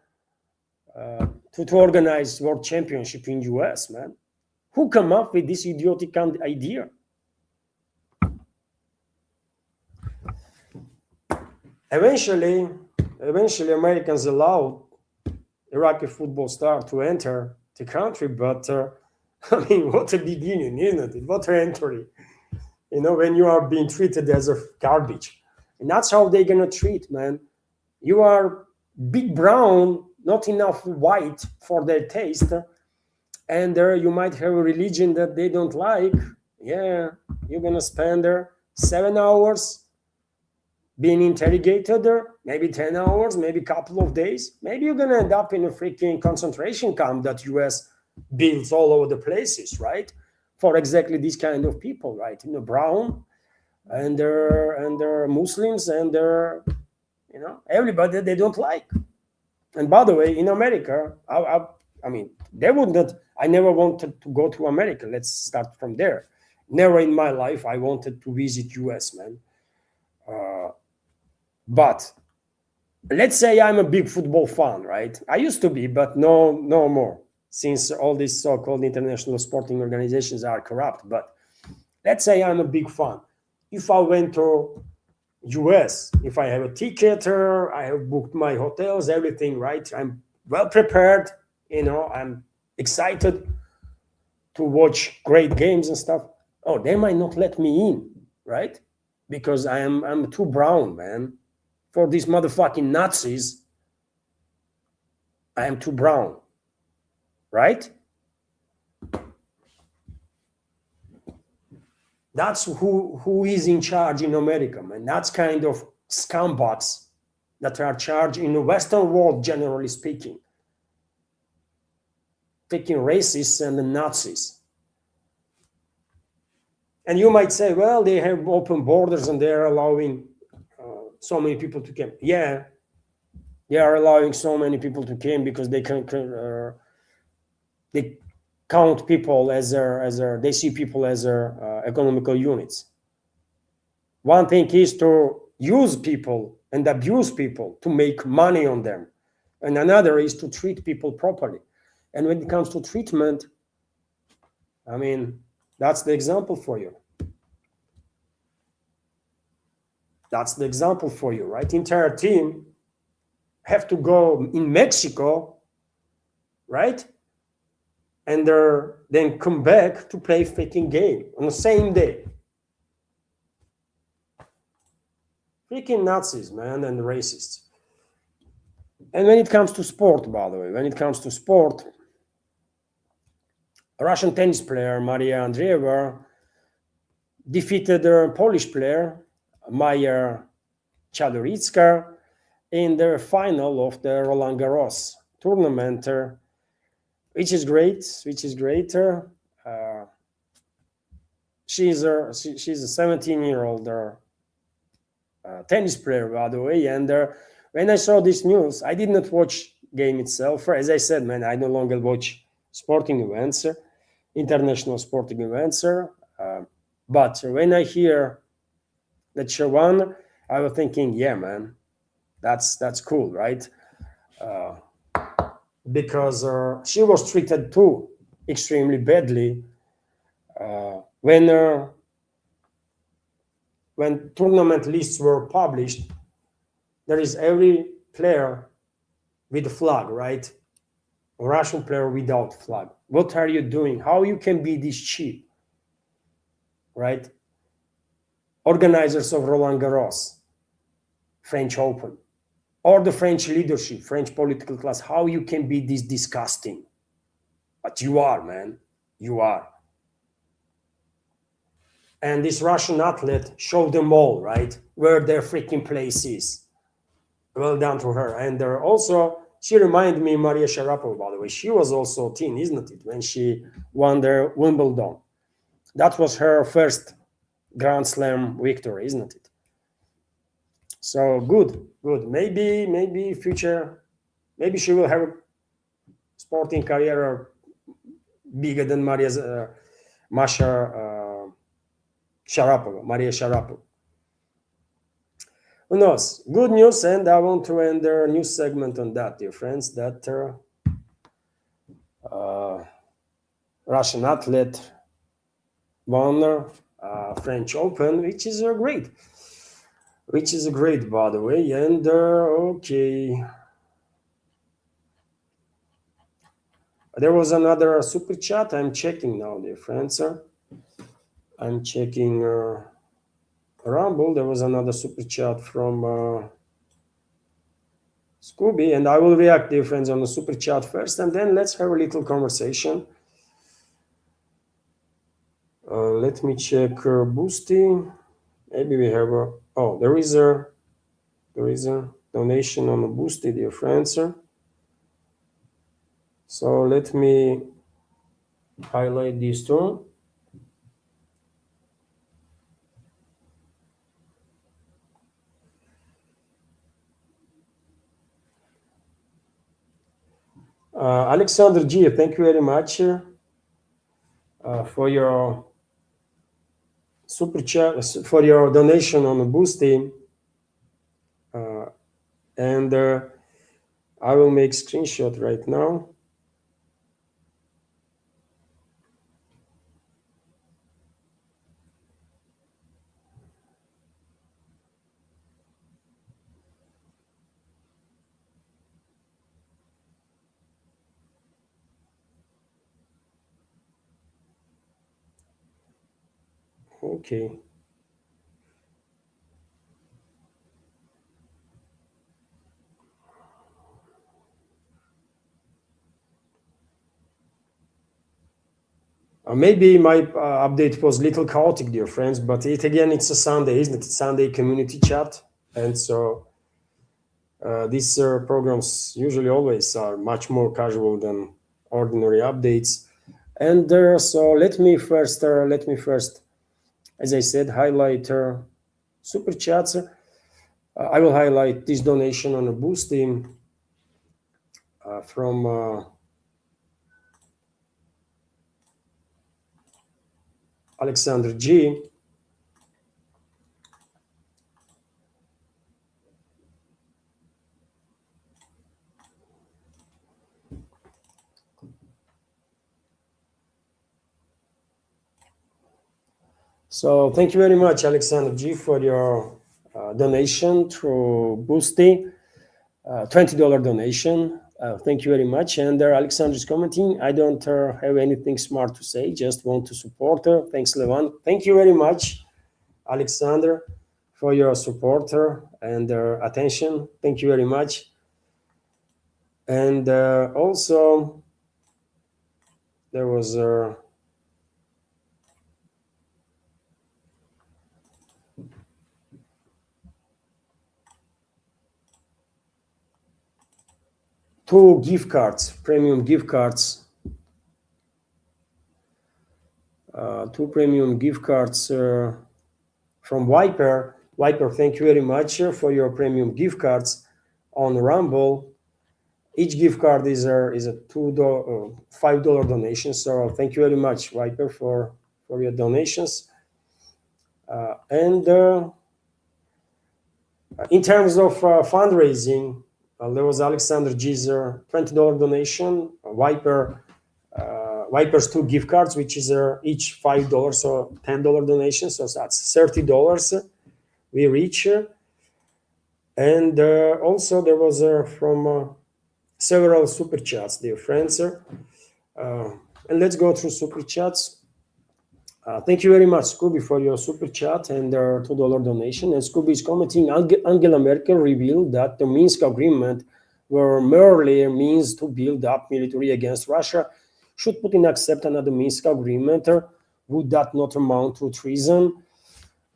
to organize World Championship in US, man? Who come up with this idiotic idea? Eventually, Americans allowed Iraqi football star to enter the country, but I mean, what a beginning, isn't it? What an entry. When you are being treated as a garbage. And that's how they're gonna treat, man. You are big brown, not enough white for their taste, and you might have a religion that they don't like. Yeah, you're gonna spend 7 hours being interrogated there, maybe 10 hours, maybe a couple of days. Maybe you're gonna end up in a freaking concentration camp that US builds all over the places, right? For exactly these kind of people, right? Brown, and they're Muslims, and they're everybody that they don't like. And by the way, in America, I mean, they would not. I never wanted to go to America. Let's start from there. Never in my life I wanted to visit US, man. But let's say I'm a big football fan, right? I used to be, but no more, since all these so-called international sporting organizations are corrupt. But let's say I'm a big fan. If I went to US, if I have a ticket, I have booked my hotels, everything, right? I'm well prepared, I'm excited to watch great games and stuff. Oh, they might not let me in, right? Because I'm too brown, man. For these motherfucking Nazis, I am too brown, right? That's who is in charge in America, man. That's kind of scumbags that are charged in the Western world, generally speaking. Taking racists and the Nazis. And you might say, well, they have open borders and they're allowing so many people to come. Yeah, they are allowing so many people to come because they they count people as they see people as their economical units. One thing is to use people and abuse people to make money on them, and another is to treat people properly. And when it comes to treatment, I mean, that's the example for you. That's the example for you, right? Entire team have to go in Mexico, right? And then come back to play freaking game on the same day. Freaking Nazis, man, and racists. And when it comes to sport, by the way, a Russian tennis player, Maria Andreeva, defeated a Polish player, Maja Chadorycka, in the final of the Roland Garros tournament, which is great. She's a 17-year-old tennis player, by the way. And when I saw this news, I did not watch game itself. As I said, man, I no longer watch sporting events, international sporting events. But when I hear that she won, I was thinking, yeah, man, that's cool, right? Because she was treated too extremely badly when tournament lists were published. There is every player with a flag, right? A Russian player without flag. What are you doing? How you can be this cheap, right? Organizers of Roland Garros, French Open, or the French leadership, French political class, how you can be this disgusting? But you are, man, you are. And this Russian athlete showed them all, right, where their freaking place is. Well done to her. And also, she reminded me of Maria Sharapova, by the way. She was also teen, isn't it, when she won the Wimbledon? That was her first Grand Slam victory, isn't it? So good. Maybe future, maybe she will have a sporting career bigger than Maria Sharapova. Who knows? Good news, and I want to end the news segment on that, dear friends, that Russian athlete won French Open, which is great. which is great, by the way. And okay, there was another super chat. I'm checking now, dear friends. I'm checking Rumble. There was another super chat from Scooby, and I will react, dear friends, on the super chat first, and then let's have a little conversation. Let me check Boosty. Maybe we have a. Oh, there is a donation on the Boosty, dear friends. So let me highlight these two. Alexander G, thank you very much for your super chat, for your donation on the Boosty. And I will make screenshot right now. Okay. Maybe my update was a little chaotic, dear friends, but it's a Sunday, isn't it? Sunday community chat. And so these programs usually always are much more casual than ordinary updates. And so let me first, as I said, highlight super chats. I will highlight this donation on a Boosty from Alexander G. So thank you very much, Alexander G, for your donation through Boosty, $20 donation. Thank you very much. And Alexander is commenting, I don't have anything smart to say, just want to support her. Thanks, Levan. Thank you very much, Alexander, for your support and attention. Thank you very much. And also, there was two gift cards, premium gift cards, two premium gift cards from Viper. Viper, thank you very much for your premium gift cards on Rumble. Each gift card is a $5 donation. So thank you very much, Viper, for your donations. And in terms of fundraising, there was Alexander G's $20 donation, Viper's two gift cards, which is each $5, so $10 donation. So that's $30 we reach. And also there was from several super chats, dear friends. And let's go through super chats. Thank you very much, Scooby, for your super chat and $2 donation. And Scooby is commenting, Angela Merkel revealed that the Minsk agreement were merely a means to build up military against Russia. Should Putin accept another Minsk agreement? Would that not amount to treason?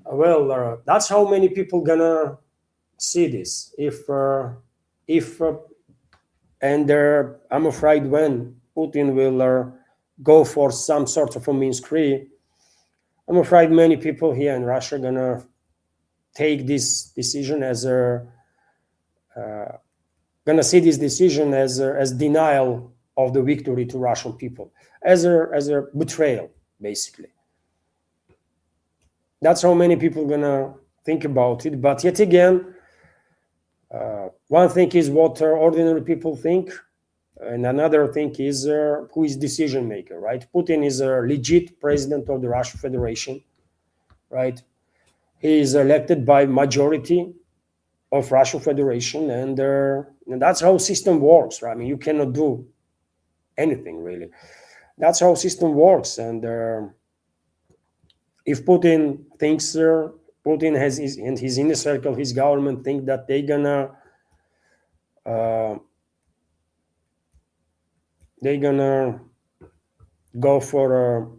Well, that's how many people gonna see this. And I'm afraid when Putin will go for some sort of a Minsk III, I'm afraid many people here in Russia are gonna take this decision as gonna see this decision as denial of the victory to Russian people, as a betrayal, basically. That's how many people are gonna think about it. But yet again, one thing is what ordinary people think, and another thing is who is decision maker, right? Putin is a legit president of the Russian Federation, right? He is elected by majority of Russian Federation, and that's how system works, right? I mean, you cannot do anything really. That's how system works. And if Putin thinks, Putin has his, and his inner circle, his government think that uh, they're gonna go for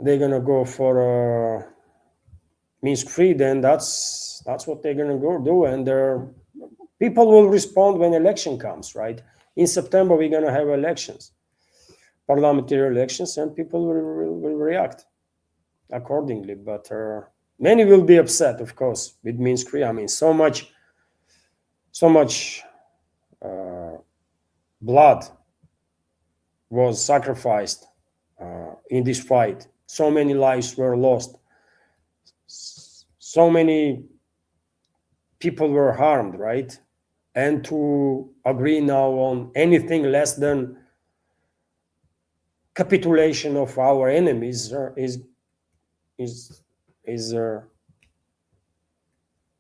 they're gonna go for Minsk free, then that's what they're gonna go do, and people will respond when election comes, right? In September we're gonna have elections, parliamentary elections, and people will react accordingly. But many will be upset, of course, with Minsk free. I mean, so much blood was sacrificed in this fight. So many lives were lost. So many people were harmed, right? And to agree now on anything less than capitulation of our enemies is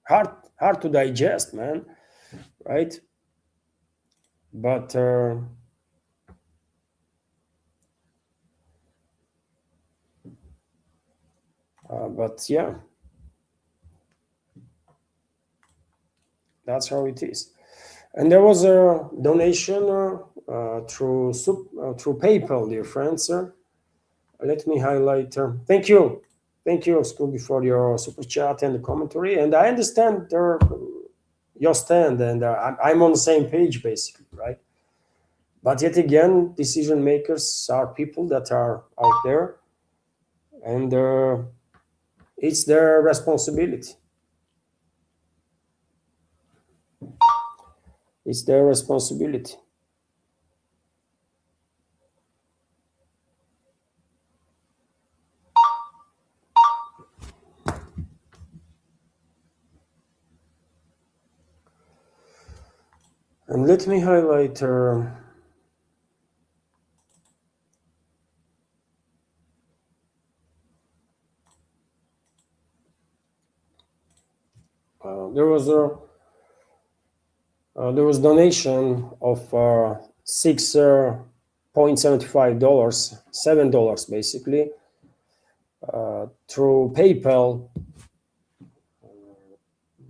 hard to digest, man, right? But yeah, that's how it is. And there was a donation through PayPal, dear friends. Let me highlight. Thank you, Scooby, for your super chat and the commentary. And I understand your stand, and I'm on the same page, basically, right? But yet again, decision makers are people that are out there, and it's their responsibility. It's their responsibility. And let me highlight there there was donation of $6.75, $7 basically, through PayPal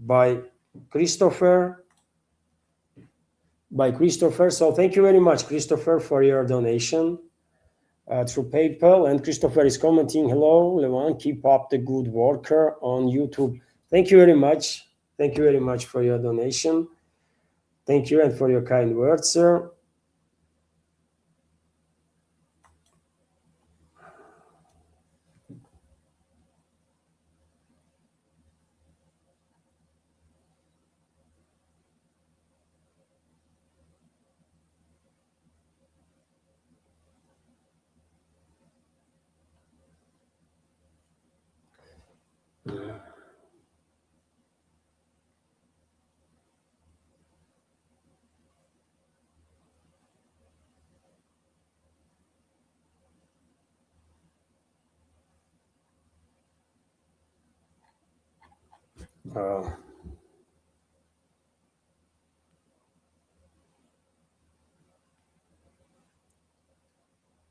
by Christopher. So thank you very much, Christopher, for your donation through PayPal. And Christopher is commenting, hello, Levan, keep up the good work on YouTube. Thank you very much. Thank you very much for your donation. Thank you, and for your kind words, sir.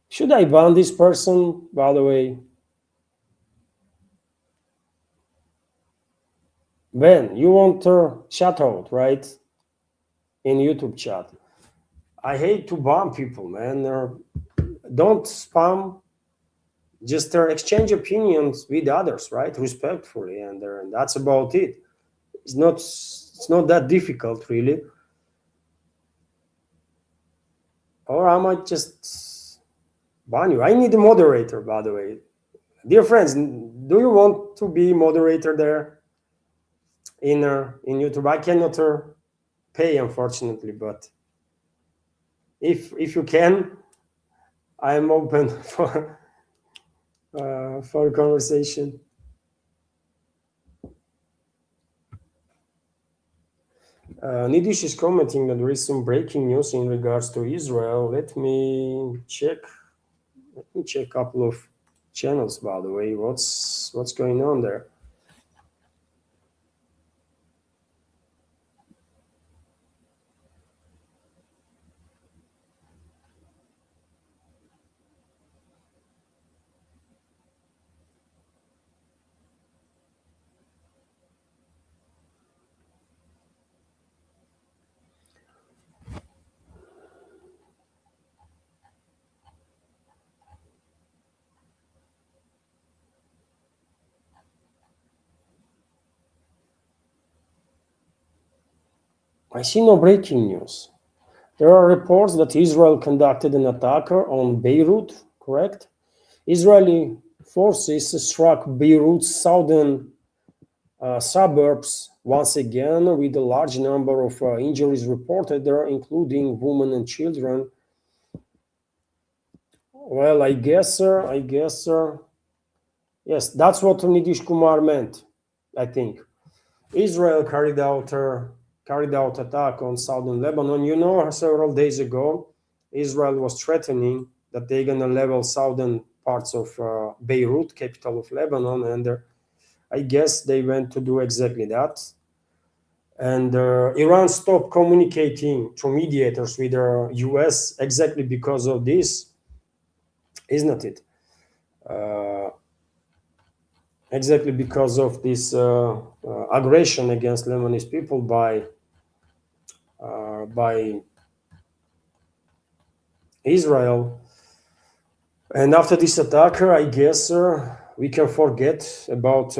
Should I ban this person, by the way? Ben, you want shout out, right? In YouTube chat. I hate to ban people, man. Don't spam. Just exchange opinions with others, right? Respectfully, and that's about it. It's not that difficult, really. Or I might just ban you. I need a moderator, by the way. Dear friends, do you want to be moderator there in YouTube? I cannot pay, unfortunately, but if you can, I am open for a conversation. Nidish is commenting that there is some breaking news in regards to Israel. Let me check. Let me check a couple of channels, by the way. What's going on there? I see no breaking news. There are reports that Israel conducted an attack on Beirut, correct? Israeli forces struck Beirut's southern suburbs once again, with a large number of injuries reported there, including women and children. Well, yes, that's what Nitish Kumar meant, I think. Israel carried out attack on southern Lebanon. You know, several days ago, Israel was threatening that they're gonna level southern parts of Beirut, capital of Lebanon, and I guess they went to do exactly that. And Iran stopped communicating through mediators with the US exactly because of this, isn't it? Exactly because of this aggression against Lebanese people by Israel. And after this attack, I guess we can forget about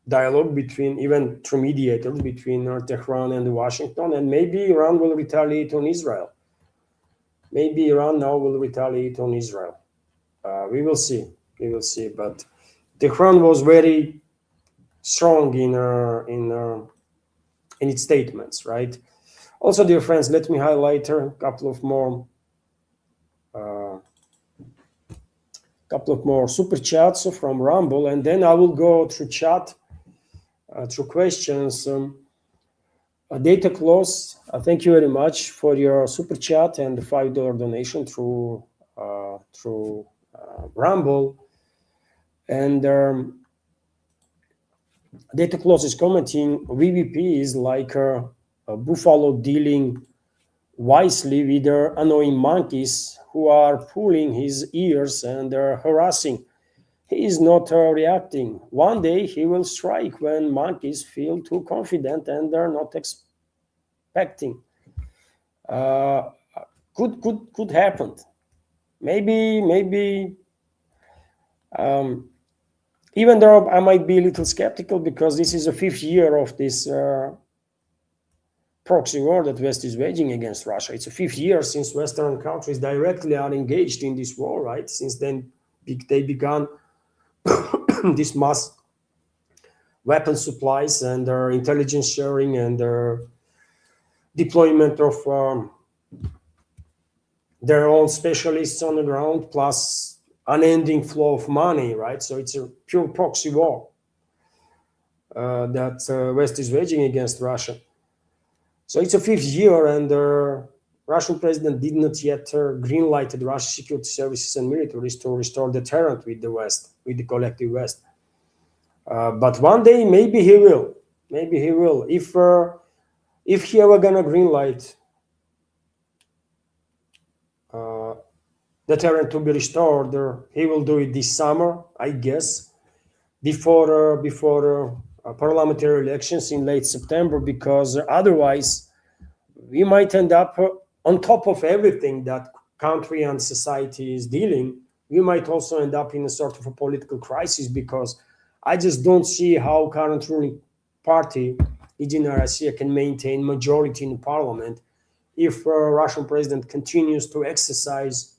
dialogue between, even through mediators, between Tehran and Washington, and maybe Iran will retaliate on Israel. Maybe Iran now will retaliate on Israel. We will see. We will see. But Tehran was very strong in its statements, right? Also, dear friends, let me highlight a couple of more super chats from Rumble, and then I will go through chat, through questions. Data Close, thank you very much for your super chat and the $5 donation through Rumble. And Data Close is commenting, VVP is like a buffalo dealing wisely with their annoying monkeys who are pulling his ears and harassing. He is not reacting. One day he will strike when monkeys feel too confident and they're not expecting. Could happen. Maybe. Even though I might be a little skeptical because this is the 5th year of this proxy war that West is waging against Russia. It's the 5th year since Western countries directly are engaged in this war, right? Since then, they began this mass weapon supplies and their intelligence sharing and their deployment of their own specialists on the ground, plus unending flow of money, right? So it's a pure proxy war that West is waging against Russia. So it's a 5th year, and the Russian president did not yet green-lighted Russian security services and militaries to restore deterrent with the West, with the collective West. But one day, maybe he will. Maybe he will. If he ever gonna green-light deterrent to be restored, he will do it this summer, I guess, before parliamentary elections in late September, because otherwise we might end up on top of everything that country and society is dealing. We might also end up in a sort of a political crisis, because I just don't see how current ruling party, Единая Россия, can maintain majority in parliament if Russian president continues to exercise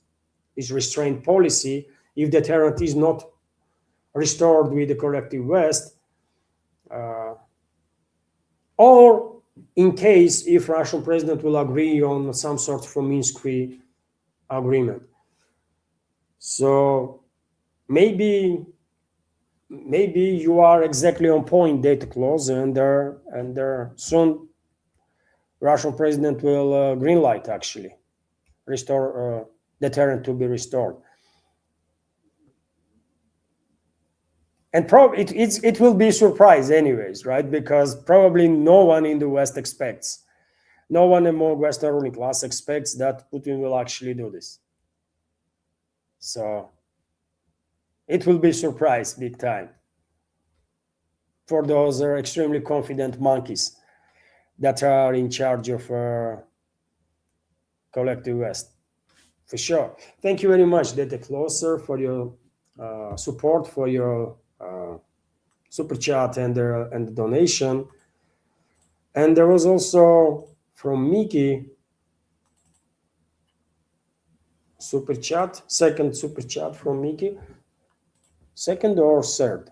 his restraint policy, if deterrent is not restored with the collective West, or in case if Russian president will agree on some sort of a Minsk agreement. So maybe maybe you are exactly on point, data clause, and soon Russian president will green light actually restore deterrent to be restored. And probably it will be a surprise anyways, right? Because probably no one in the West expects, no one among Western ruling class expects that Putin will actually do this. So it will be a surprise big time for those extremely confident monkeys that are in charge of collective West. For sure. Thank you very much, Data Closer, for your support, for your super chat and the donation. And there was also from Miki super chat, second super chat from Miki, second or third?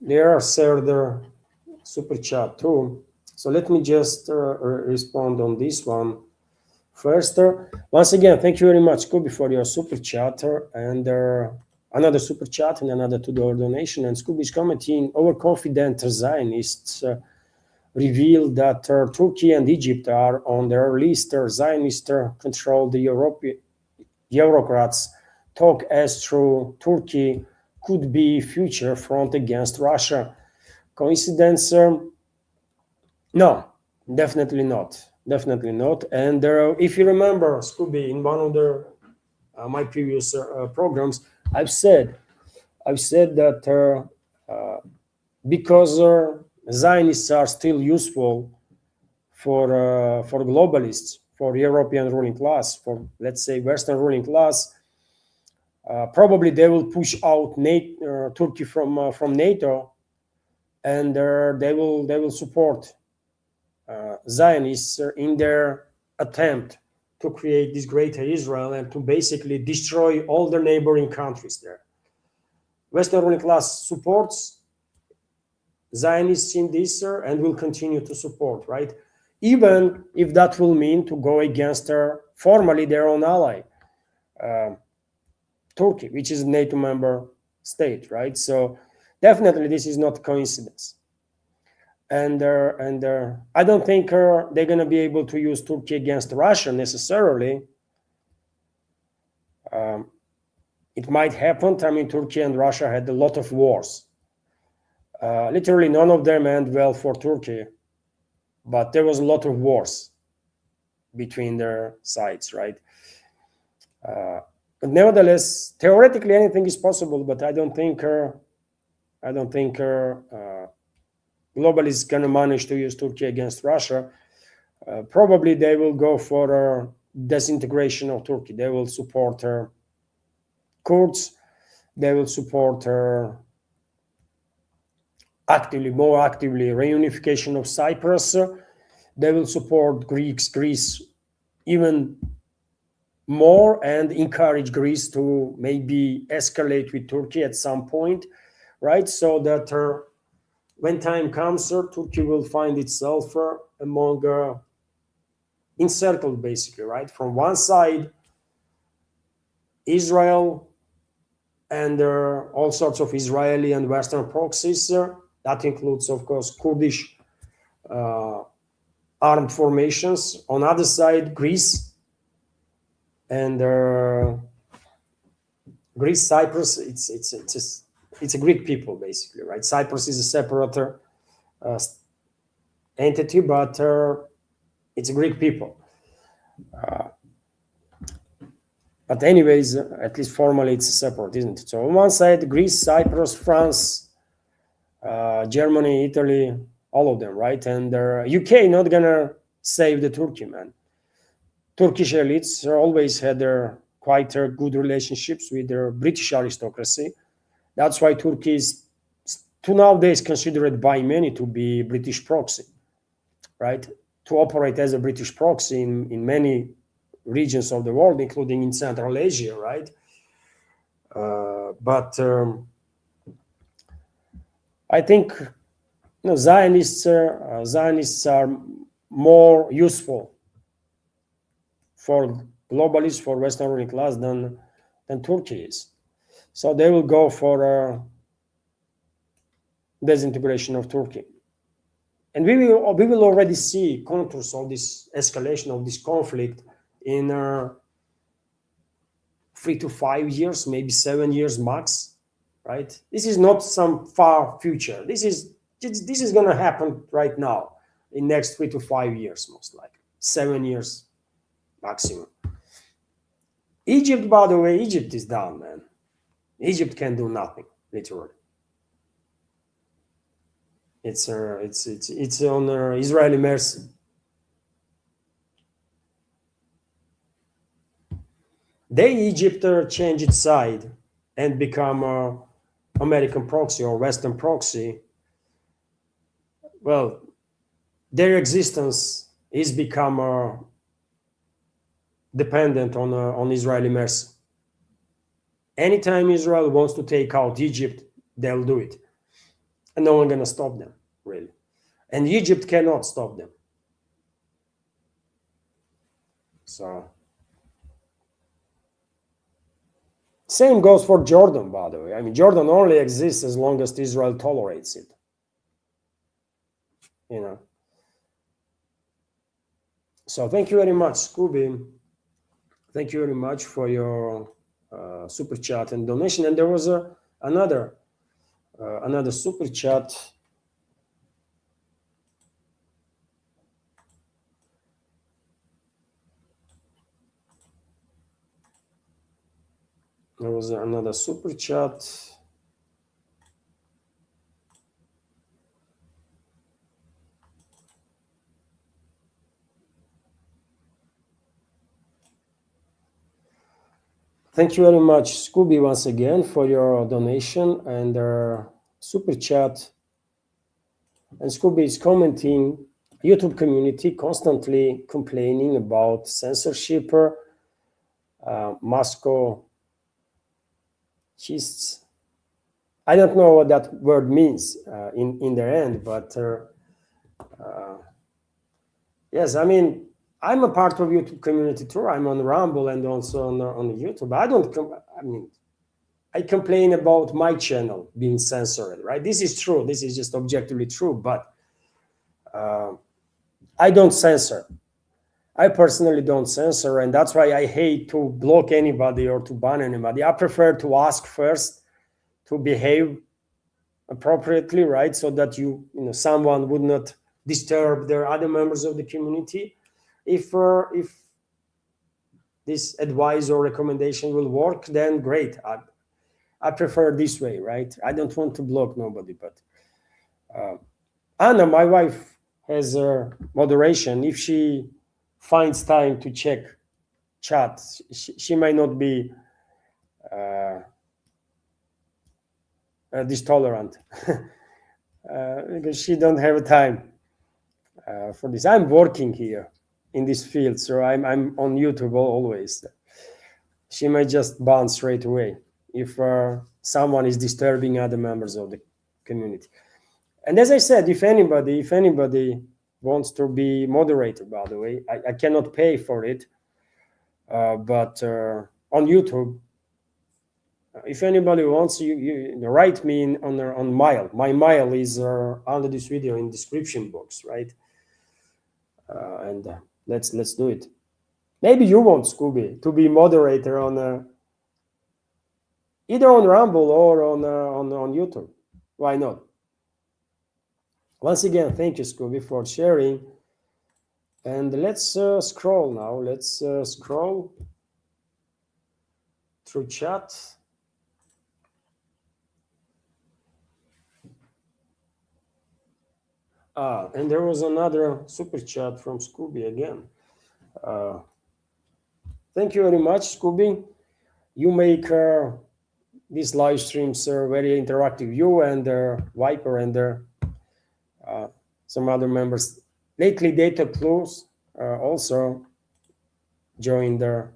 There are third super chat too. So let me just respond on this one first. Once again, thank you very much, Scooby, for your super chat and another super chat and another $2 donation. And Scooby's commenting, overconfident Zionists revealed that Turkey and Egypt are on their list. Zionist-controlled Eurocrats talk as through Turkey could be future front against Russia. Coincidence? No, definitely not. Definitely not. And if you remember, Scooby, in one of my previous programs, I've said that because Zionists are still useful for globalists, for European ruling class, for let's say Western ruling class, probably they will push out Turkey from NATO, and they will support Zionists in their attempt to create this greater Israel and to basically destroy all the neighboring countries there. Western ruling class supports Zionists in this and will continue to support, right? Even if that will mean to go against formally their own ally, Turkey, which is a NATO member state, right? So definitely this is not coincidence. And I don't think they're going to be able to use Turkey against Russia necessarily. It might happen. I mean, Turkey and Russia had a lot of wars. Literally none of them end well for Turkey, but there was a lot of wars between their sides, right? But nevertheless, theoretically anything is possible, but I don't think global is going to manage to use Turkey against Russia. Probably they will go for disintegration of Turkey. They will support Kurds. They will support more actively reunification of Cyprus. They will support Greece even more and encourage Greece to maybe escalate with Turkey at some point, right? So that when time comes, Turkey will find itself among encircled, basically, right? From one side, Israel and all sorts of Israeli and Western proxies. That includes, of course, Kurdish armed formations. On the other side, Greece and Greece, Cyprus. It's a Greek people, basically, right? Cyprus is a separate entity, but it's a Greek people. But anyways, at least formally, it's separate, isn't it? So on one side, Greece, Cyprus, France, Germany, Italy, all of them, right? And UK not gonna save the Turkey, man. Turkish elites always had quite good relationships with their British aristocracy. That's why Turkey is to nowadays considered by many to be British proxy, right? To operate as a British proxy in many regions of the world, including in Central Asia, right? But I think Zionists are more useful for globalists, for Western ruling class than Turkey is. So they will go for disintegration of Turkey. And we will already see contours of this escalation of this conflict in 3 to 5 years, maybe 7 years max, right? This is not some far future. This is going to happen right now in next 3 to 5 years, most likely 7 years maximum. Egypt, by the way, Egypt is down, man. Egypt can do nothing, literally. It's on Israeli mercy. Egypt change its side and become American proxy or Western proxy. Well, their existence is become dependent on Israeli mercy. Anytime Israel wants to take out Egypt, they'll do it. And no one's going to stop them, really. And Egypt cannot stop them. So, same goes for Jordan, by the way. I mean, Jordan only exists as long as Israel tolerates it. You know. So thank you very much, Scooby. Thank you very much for your super chat and donation. And there was another super chat. There was another super chat. Thank you very much, Scooby, once again for your donation and super chat. And Scooby is commenting, YouTube community constantly complaining about censorship, Moscow chists. I don't know what that word means in the end, but yes, I mean, I'm a part of YouTube community too. I'm on Rumble and also on YouTube. I complain about my channel being censored, right? This is true. This is just objectively true, but I don't censor. I personally don't censor, and that's why I hate to block anybody or to ban anybody. I prefer to ask first, to behave appropriately, right? So that someone would not disturb their other members of the community. If this advice or recommendation will work, then great. I prefer this way, right? I don't want to block nobody, but Anna, my wife, has moderation. If she finds time to check chat, she might not be distolerant because she don't have time for this. I'm working here in this field, so I'm on YouTube always. She might just bounce straight away if someone is disturbing other members of the community. And as I said, if anybody wants to be moderator, by the way, I cannot pay for it, but on YouTube, if anybody wants, you write me on mail. My mail is under this video in description box, right? And let's do it. Maybe you want, Scooby, to be moderator on either on Rumble or on YouTube. Why not? Once again, thank you, Scooby, for sharing. And let's scroll now. Let's scroll through chat. And there was another super chat from Scooby again. Thank you very much, Scooby. You make these live streams very interactive. You and Viper and some other members. Lately, Data Clues also joined their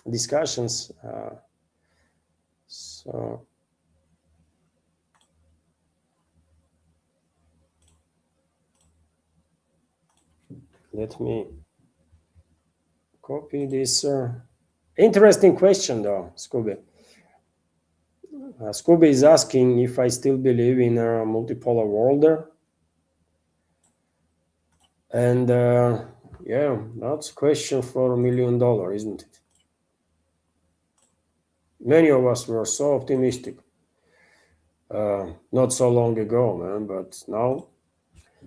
discussions. So let me copy this. Interesting question, though, Scooby. Scooby is asking if I still believe in a multipolar world. And yeah, that's a question for $1 million, isn't it? Many of us were so optimistic not so long ago, man, but now.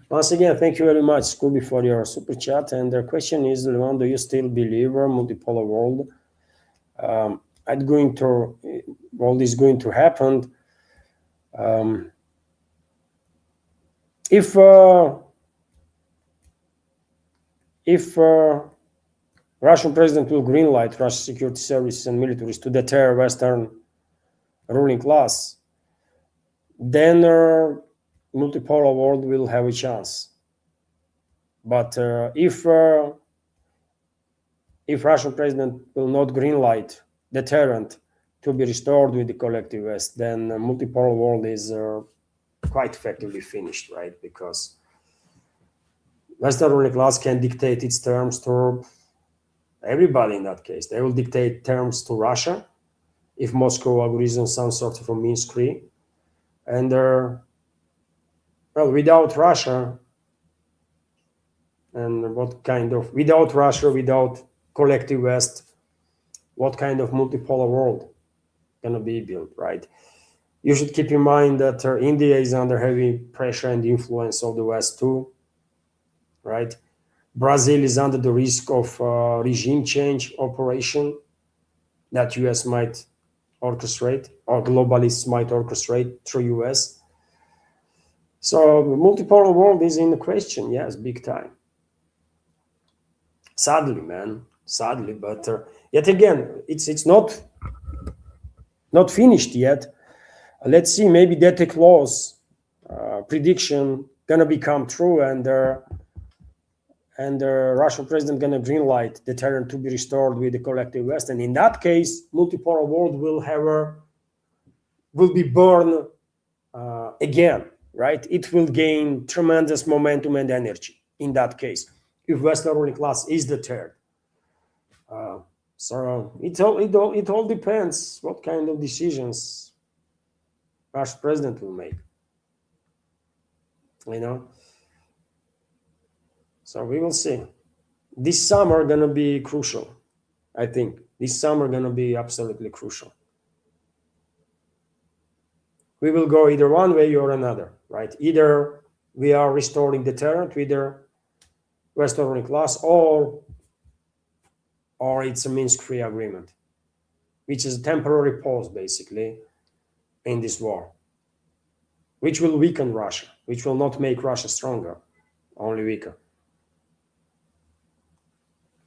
Once again, thank you very much, Scooby, for your super chat. And the question is, Leon, do you still believe a multipolar world? World is going to happen. If Russian president will greenlight Russian security services and militaries to deter Western ruling class, then multipolar world will have a chance. But if Russian president will not greenlight deterrent to be restored with the collective West, then multipolar world is quite effectively finished, right? Because Western ruling class can dictate its terms to everybody in that case. They will dictate terms to Russia if Moscow agrees on some sort of a Minsk III. And well, without Russia, and without Russia, without collective West, what kind of multipolar world gonna be built, right? You should keep in mind that India is under heavy pressure and influence of the West too, right? Brazil is under the risk of regime change operation that US might orchestrate, or globalists might orchestrate through US. So the multipolar world is in the question, yes, big time. Sadly, man, sadly, but yet again, it's not finished yet. Let's see, maybe that clause prediction gonna become true, and the Russian president gonna greenlight deterrent to be restored with the collective West, and in that case, multipolar world will be born again, right? It will gain tremendous momentum and energy in that case, if Western ruling class is deterred. So it all depends what kind of decisions Russian president will make, you know. So we will see. This summer gonna be crucial. I think this summer gonna be absolutely crucial. We will go either one way or another, right? Either we are restoring deterrent with the Western ruling class, or it's a Minsk III agreement, which is a temporary pause, basically, in this war, which will weaken Russia, which will not make Russia stronger, only weaker.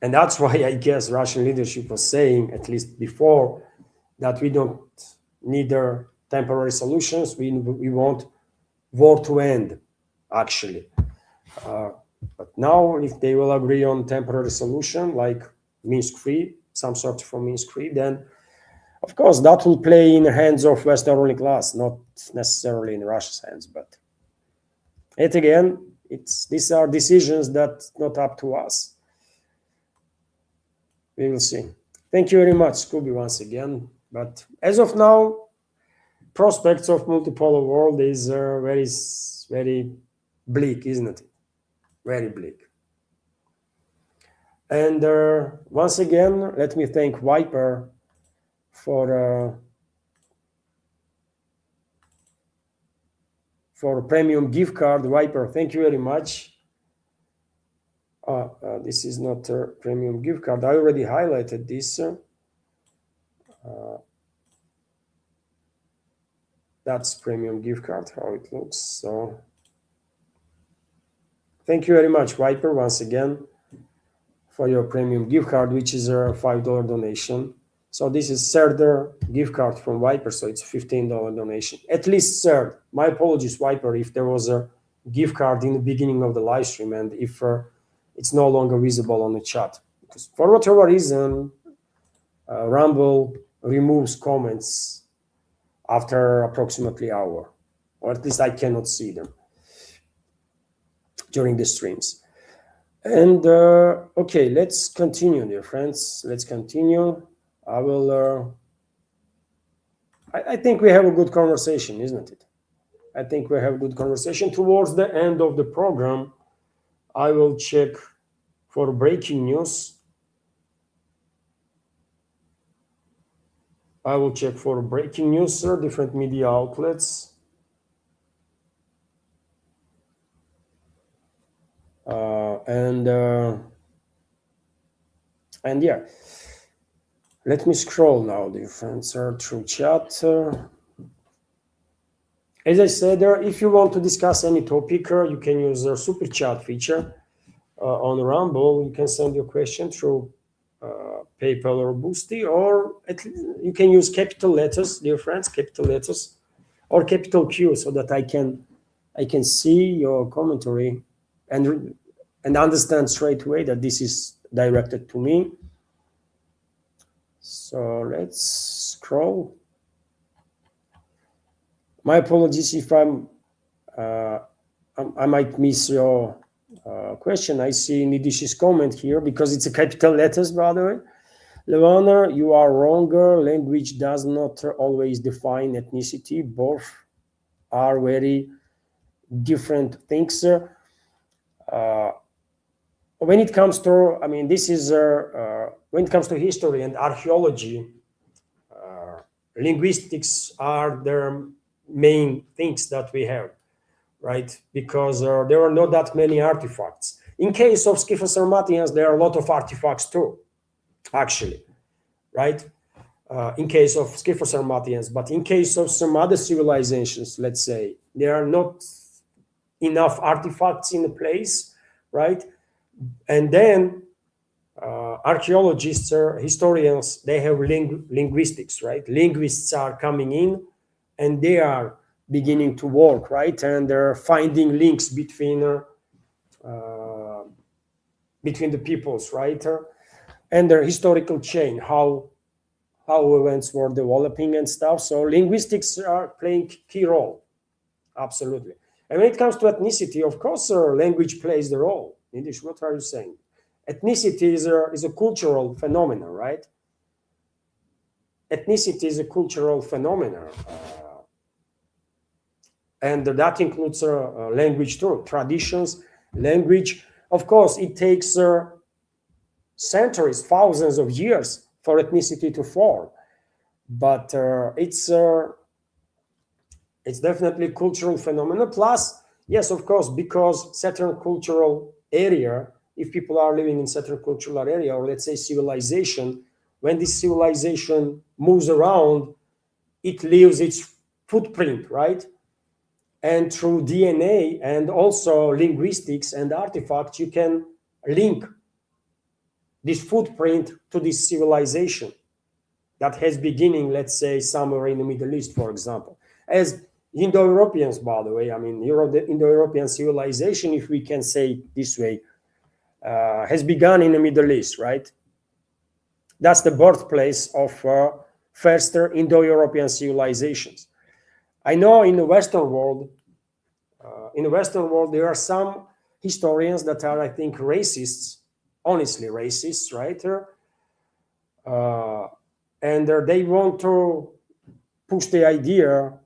And that's why I guess Russian leadership was saying, at least before, that we don't need their temporary solutions. We want war to end, actually. But now, if they will agree on temporary solution, like Minsk III, some sort of Minsk III, then, of course, that will play in the hands of Western ruling class, not necessarily in Russia's hands. But yet again, these are decisions that not up to us. We will see. Thank you very much, Scooby, once again. But as of now, prospects of multipolar world is very bleak, isn't it? Very bleak. And once again, let me thank Viper for a premium gift card. Viper, thank you very much. This is not a premium gift card. I already highlighted this. That's premium gift card, how it looks. So thank you very much, Viper, once again, for your premium gift card, which is a $5 donation. So this is third gift card from Viper, so it's a $15 donation. At least third. My apologies, Viper, if there was a gift card in the beginning of the live stream and if it's no longer visible on the chat. Because for whatever reason, Rumble removes comments after approximately an hour, or at least I cannot see them during the streams. And okay, let's continue, dear friends. Let's continue. I will. I think we have a good conversation, isn't it? I think we have a good conversation. Towards the end of the program, I will check for breaking news. I will check for breaking news, sir, different media outlets. And yeah, let me scroll now, dear friends, through chat. As I said, if you want to discuss any topic, you can use the super chat feature on Rumble. You can send your question through PayPal or Boosty, or you can use capital letters, dear friends, capital letters, or capital Q, so that I can see your commentary and understand straight away that this is directed to me. So let's scroll. My apologies if I might miss your question. I see Nidish's comment here because it's a capital letters, by the way. Levana, you are wronger. Language does not always define ethnicity. Both are very different things. When it comes to, I mean, this is when it comes to history and archaeology, linguistics are the main things that we have, right? Because there are not that many artifacts. In case of Scytho-Sarmatians, there are a lot of artifacts too, actually, right? In case of Scytho-Sarmatians, but in case of some other civilizations, let's say, there are not enough artifacts in the place, right? And then archaeologists or historians, they have linguistics, right? Linguists are coming in and they are beginning to work, right? And they're finding links between the peoples, right? And their historical chain, how events were developing and stuff. So linguistics are playing key role, absolutely. And when it comes to ethnicity, of course, language plays the role. Nidish, what are you saying? Ethnicity is a cultural phenomenon, right? Ethnicity is a cultural phenomenon. And that includes language too, traditions, language. Of course, it takes centuries, thousands of years for ethnicity to form. But it's definitely a cultural phenomenon. Plus, yes, of course, because certain cultural area, if people are living in certain cultural area, or let's say civilization, when this civilization moves around, it leaves its footprint, right? And through DNA and also linguistics and artifacts, you can link this footprint to this civilization that has beginning, let's say, somewhere in the Middle East, for example. As Indo-Europeans, by the way, I mean, the Indo-European civilization, if we can say this way, has begun in the Middle East, right? That's the birthplace of first Indo-European civilizations. I know in the Western world, there are some historians that are, I think, racists, honestly racists, right? And they want to push the idea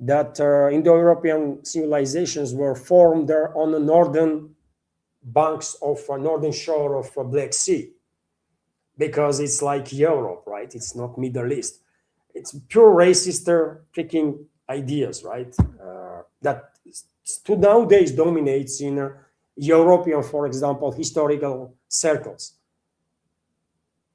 that Indo-European civilizations were formed on the northern banks of northern shore of Black Sea, because it's like Europe, right? It's not Middle East. It's pure racist freaking ideas, right? That to nowadays dominates in European, for example, historical circles.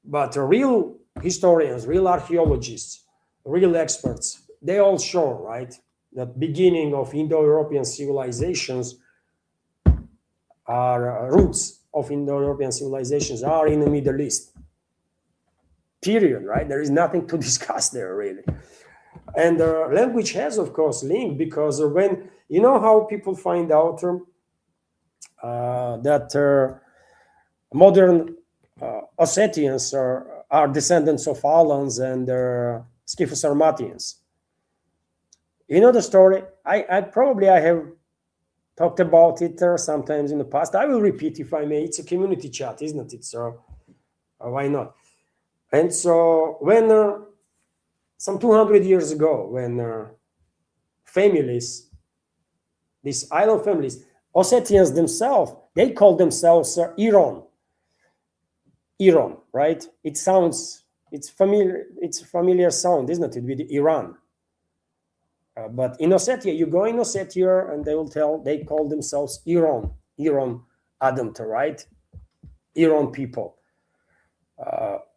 But real historians, real archaeologists, real experts, they all show, right, that beginning of Indo-European civilizations are roots of Indo-European civilizations are in the Middle East. Period, right? There is nothing to discuss there, really. And language has, of course, link, because when, you know how people find out that modern Ossetians are descendants of Alans and Scytho-Sarmatians. You know the story? I have talked about it sometimes in the past. I will repeat if I may. It's a community chat, isn't it? So why not? And so when some 200 years ago, when families, these island families, Ossetians themselves, they call themselves Iran. Iran, right? It sounds, it's a familiar sound, isn't it, with Iran? But in Ossetia, you go in Ossetia and they call themselves Iran Adamta, right? Iran people.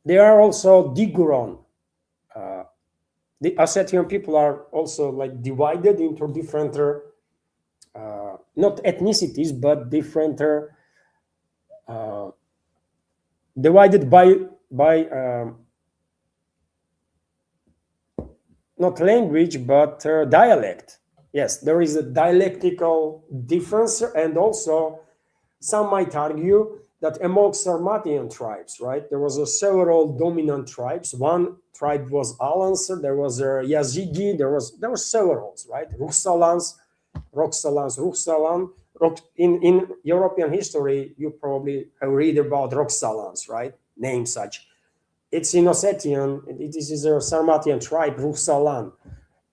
They are also Diguron. The Ossetian people are also like divided into different, not ethnicities, but different, divided by not language, but dialect. Yes, there is a dialectical difference, and also some might argue that amongst Sarmatian tribes, right, there was several dominant tribes. One tribe was Alans, there was Yazigi, there was several, right? Ruxalans. In European history, you probably have read about Roxalans, right? Name such. It's in Ossetian. This is a Sarmatian tribe, Ruxalan.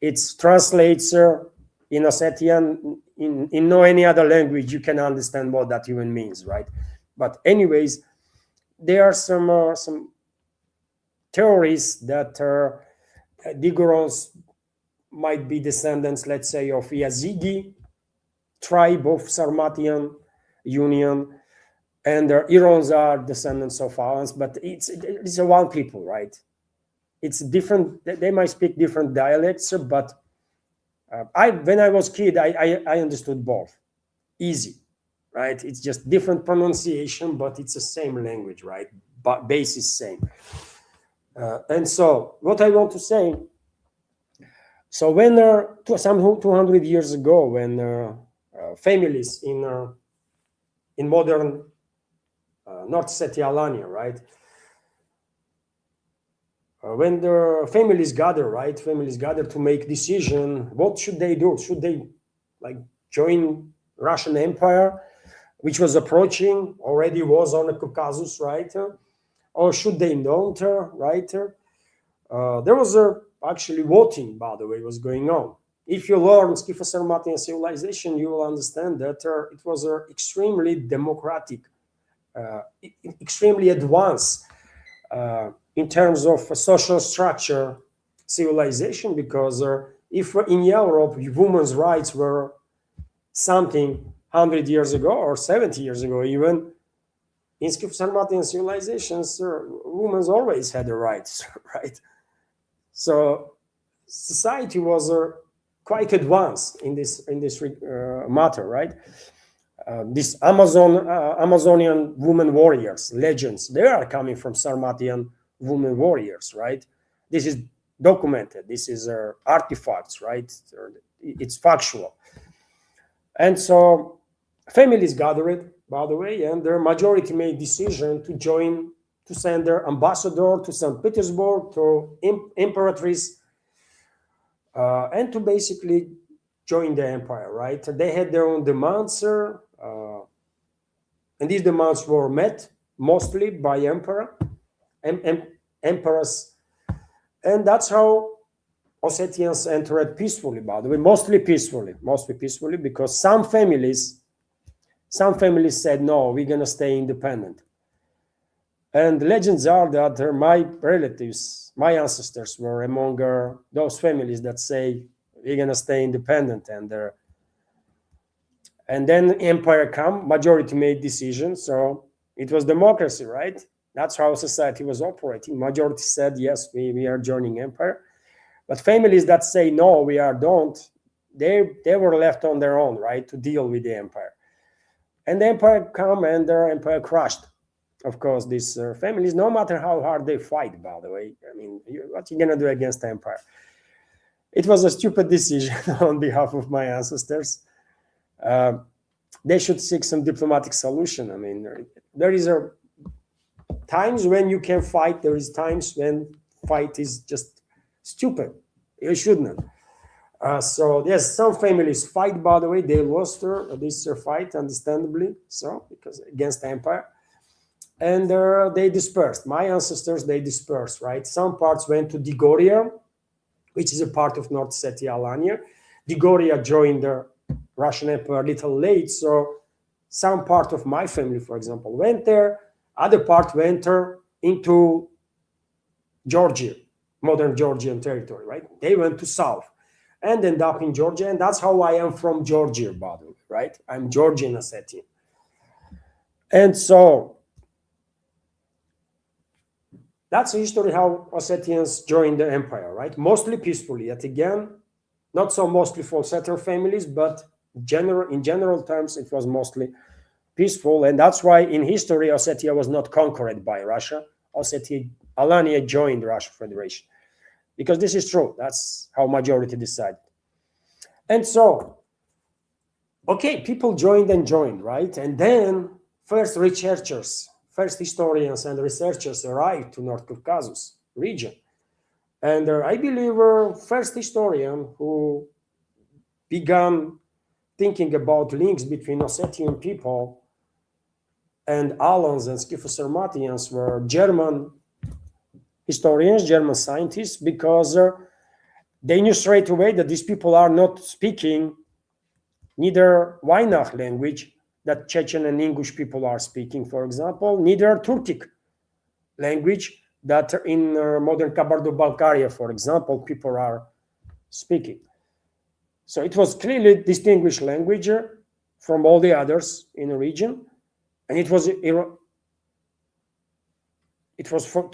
It translates in Ossetian in no any other language you can understand what that even means, right? But anyways, there are some theories that Digorons might be descendants, let's say, of Yazigi tribe of Sarmatian Union, and Irans are descendants of Alans, but it's a one people, right? It's different. They might speak different dialects, but when I was kid, I understood both. Easy, right? It's just different pronunciation, but it's the same language, right? But base is same. And so what I want to say, so when some 200 years ago, when families in modern North Ossetia, Alania, right? When the families gather, right? Families gather to make decision. What should they do? Should they like join Russian Empire, which was approaching, already was on the Caucasus, right? Or should they not, right? There was actually voting, by the way, was going on. If you learn Scytho-Sarmatian civilization, you will understand that it was extremely democratic, extremely advanced in terms of social structure civilization, because if in Europe women's rights were something 100 years ago or 70 years ago even, in Scytho-Sarmatian civilizations, women always had the rights, right? So society was quite advanced in this matter, right? These Amazonian women warriors, legends, they are coming from Sarmatian women warriors, right? This is documented. This is artifacts, right? It's factual. And so families gathered, by the way, and their majority made decision to send their ambassador to St. Petersburg, to Imperatrice, and to basically join the empire, right? They had their own demands, and these demands were met mostly by emperor and emperors, and that's how Ossetians entered peacefully, by the way, mostly peacefully, because some families said, no, we're gonna stay independent. And legends are that my relatives, my ancestors were among those families that say we're gonna stay independent, and then empire come, majority made decisions, so it was democracy, right? That's how society was operating. Majority said yes, we are joining empire, but families that say no, we don't, they were left on their own, right, to deal with the empire. And the empire come and their empire crushed. Of course, these families, no matter how hard they fight, by the way, I mean, what you gonna do against the empire? It was a stupid decision on behalf of my ancestors. They should seek some diplomatic solution. I mean, there is times when you can fight. There is times when fight is just stupid. You shouldn't. So yes, some families fight. By the way, they lost this fight, understandably, so because against the empire, and they dispersed. My ancestors, they dispersed. Right, some parts went to Digoria, which is a part of North Ossetia, Alania. Digoria joined the Russian Empire a little late, so some part of my family, for example, went there. Other part went into Georgia, modern Georgian territory, right? They went to south and ended up in Georgia, and that's how I am from Georgia, by the way, right? I'm Georgian Ossetian. And so that's the history how Ossetians joined the empire, right? Mostly peacefully. Yet again, not so mostly for settler families, but in general terms, it was mostly peaceful. And that's why in history, Ossetia was not conquered by Russia. Ossetia, Alania joined the Russian Federation. Because this is true. That's how majority decided. And so, okay, people joined, right? And then first researchers, first historians and researchers arrived to North Caucasus region. And I believe first historian who began thinking about links between Ossetian people and Alans and Scytho-Sarmatians were German historians, German scientists, because they knew straight away that these people are not speaking neither Vaynach language that Chechen and Ingush people are speaking, for example, neither Turkic language that in modern Kabardo-Balkaria, for example, people are speaking. So it was clearly distinguished language from all the others in the region, and it was for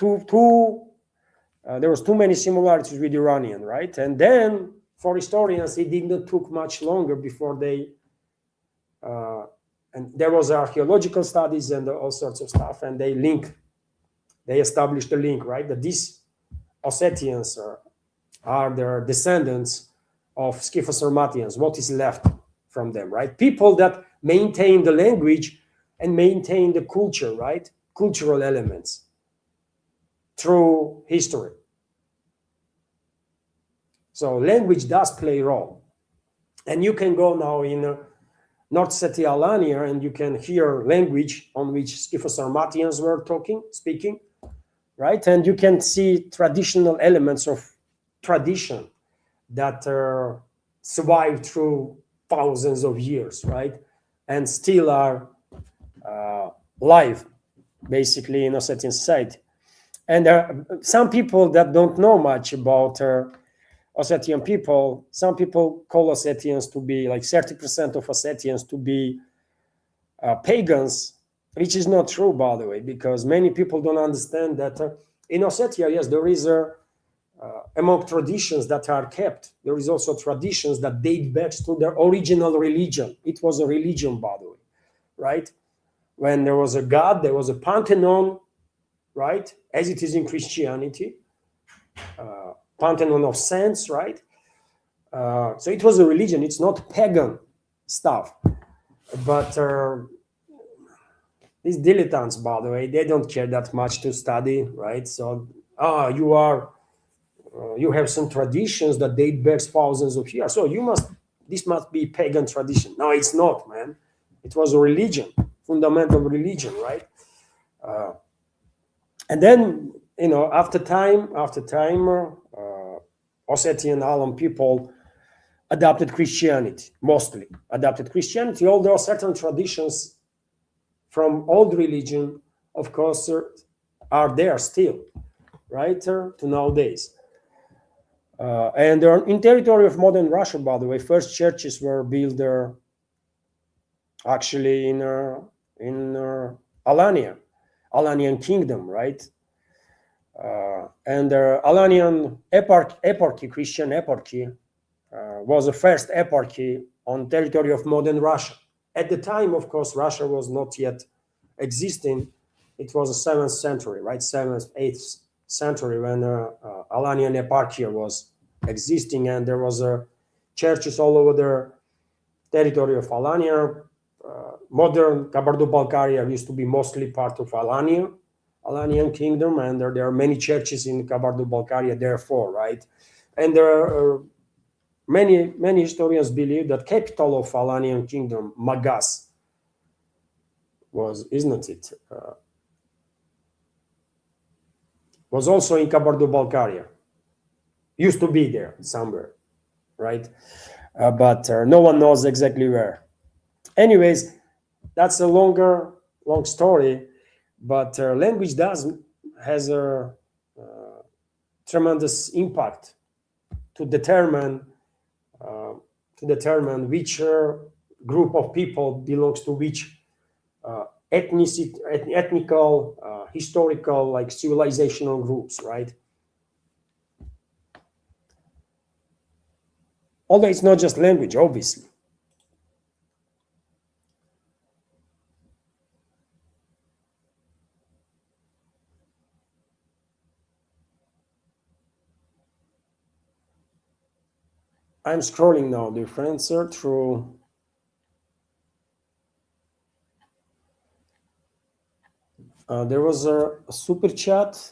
there was too many similarities with Iranian, right? And then for historians, it did not took much longer before they and there was archaeological studies and all sorts of stuff, and they established a link, right? That these Ossetians are their descendants of Scytho-Sarmatians, what is left from them, right? People that maintain the language and maintain the culture, right? Cultural elements through history. So language does play a role. And you can go now in North Ossetia, Alania, and you can hear language on which Scytho-Sarmatians were speaking, right? And you can see traditional elements of tradition that survived through thousands of years, right? And still are live, basically, in Ossetian society. And there are some people that don't know much about Ossetian people. Some people call Ossetians to be like 30% of Ossetians to be pagans, which is not true, by the way, because many people don't understand that in Ossetia, yes, there is among traditions that are kept, there is also traditions that date back to their original religion. It was a religion, by the way, right? When there was a god, there was a pantheon, right? As it is in Christianity, pantheon of saints, right? So it was a religion. It's not pagan stuff. But these dilettantes, by the way, they don't care that much to study, right? So, you have some traditions that date back thousands of years. So this must be pagan tradition. No, it's not, man. It was a religion, fundamental religion, right? And then, after time, Ossetian Alan people adopted Christianity, mostly adopted Christianity, although certain traditions from old religion, of course, are there still, right, to nowadays. And in territory of modern Russia, by the way, first churches were built there, actually in Alanian kingdom, right? And the Alanian eparchy, Christian eparchy, was the first eparchy on territory of modern Russia. At the time, of course, Russia was not yet existing. It was the 7th century, right? 7th, 8th century when Alanian eparchy was existing, and there was churches all over the territory of Alania. Modern Kabardo-Balkaria used to be mostly part of Alanian kingdom, and there are many churches in Kabardo-Balkaria, therefore, right? And there are many historians believe that capital of Alanian kingdom, Magas, was, isn't it, was also in Kabardo-Balkaria. Used to be there somewhere, right? But no one knows exactly where. Anyways, that's a long story, but language has a tremendous impact to determine which group of people belongs to which ethnical, historical, like civilizational groups, right? Although it's not just language, obviously. I'm scrolling now, dear friends, through. There was a super chat.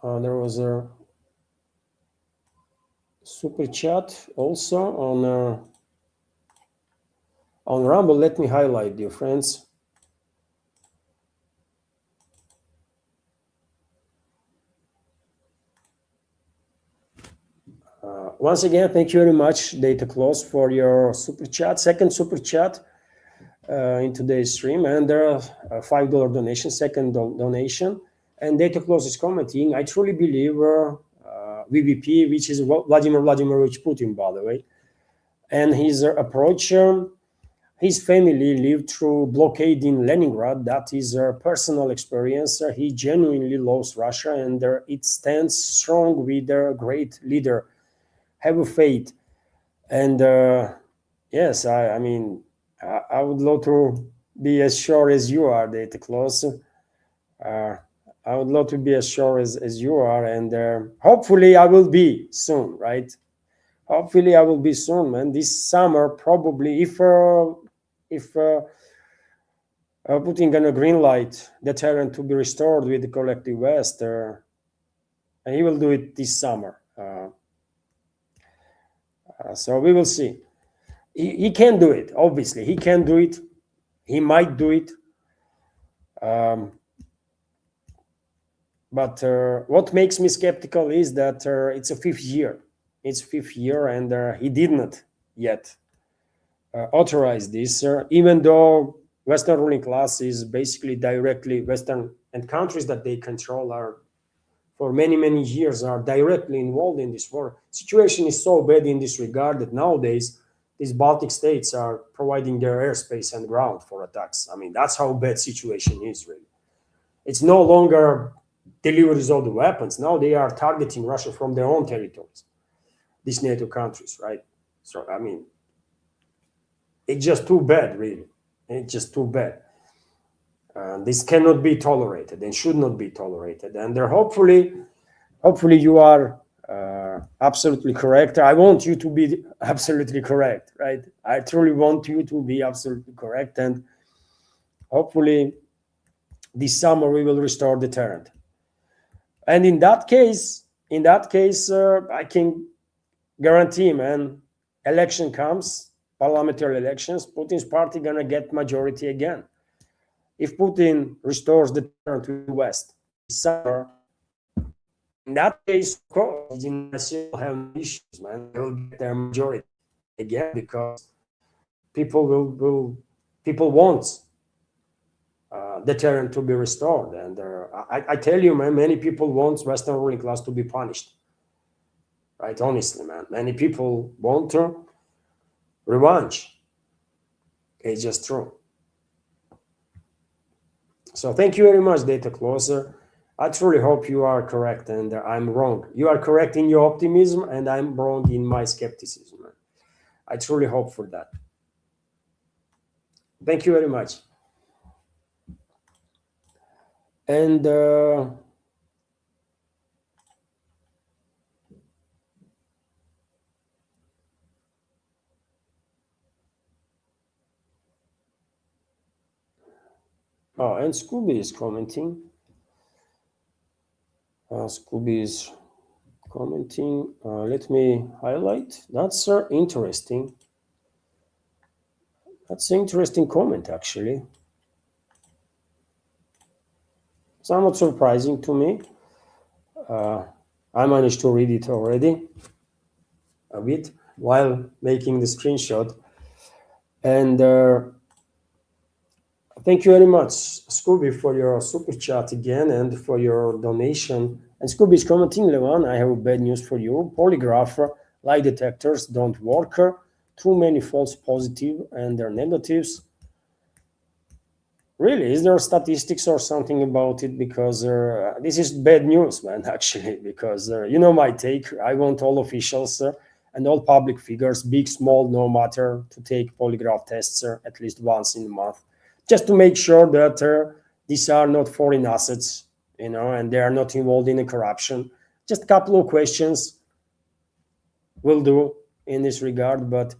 There was a super chat also on Rumble. Let me highlight, dear friends. Once again, thank you very much, Data Close, for your super chat. Second super chat in today's stream, and there are $5 donation, second donation. And Data Close is commenting, I truly believe VVP, which is Vladimir Vladimirovich Putin, by the way, and his approach. His family lived through blockade in Leningrad. That is a personal experience. He genuinely loves Russia, and it stands strong with a great leader. Have faith. And yes, I mean, I would love to be as sure as you are, Data Close. I would love to be as sure as you are, and hopefully I will be soon, right? Hopefully I will be soon, man. This summer, probably, if Putin gonna green light the terrain to be restored with the collective West, and he will do it this summer. So we will see. He can do it. Obviously, he can do it. He might do it. But what makes me skeptical is that it's a fifth year. It's fifth year, and he did not yet authorize this, even though Western ruling class is basically directly Western, and countries that they control are for many years are directly involved in this war. Situation is so bad in this regard that nowadays these Baltic states are providing their airspace and ground for attacks. I mean, that's how bad situation is, really. It's no longer deliveries of the weapons. Now they are targeting Russia from their own territories, these NATO countries, right? So, I mean, it's just too bad, really. It's just too bad. This cannot be tolerated and should not be tolerated. And hopefully you are absolutely correct. I want you to be absolutely correct, right? I truly want you to be absolutely correct. And hopefully this summer we will restore the deterrent. And in that case, I can guarantee, man, election comes, parliamentary elections, Putin's party gonna get majority again. If Putin restores the deterrent to the West this summer, in that case, of course, the United States will have issues, man. They will get their majority again because people want deterrent to be restored. And I tell you, man, many people want Western ruling class to be punished. Right? Honestly, man, many people want revenge. It's just true. So thank you very much, Data Closer. I truly hope you are correct and I'm wrong. You are correct in your optimism and I'm wrong in my skepticism. I truly hope for that. Thank you very much. And and Scooby is commenting. Scooby is Commenting. Let me highlight. That's interesting. That's an interesting comment, actually. Somewhat surprising to me. I managed to read it already a bit while making the screenshot. And thank you very much, Scooby, for your super chat again and for your donation. And Scooby is commenting, Levan, I have bad news for you. Polygraph lie detectors don't work. Too many false positive and their negatives. Really, is there statistics or something about it? Because this is bad news, man, actually, because you know my take. I want all officials and all public figures, big, small, no matter, to take polygraph tests at least once in a month, just to make sure that these are not foreign assets, you know, and they are not involved in a corruption. Just a couple of questions will do in this regard, but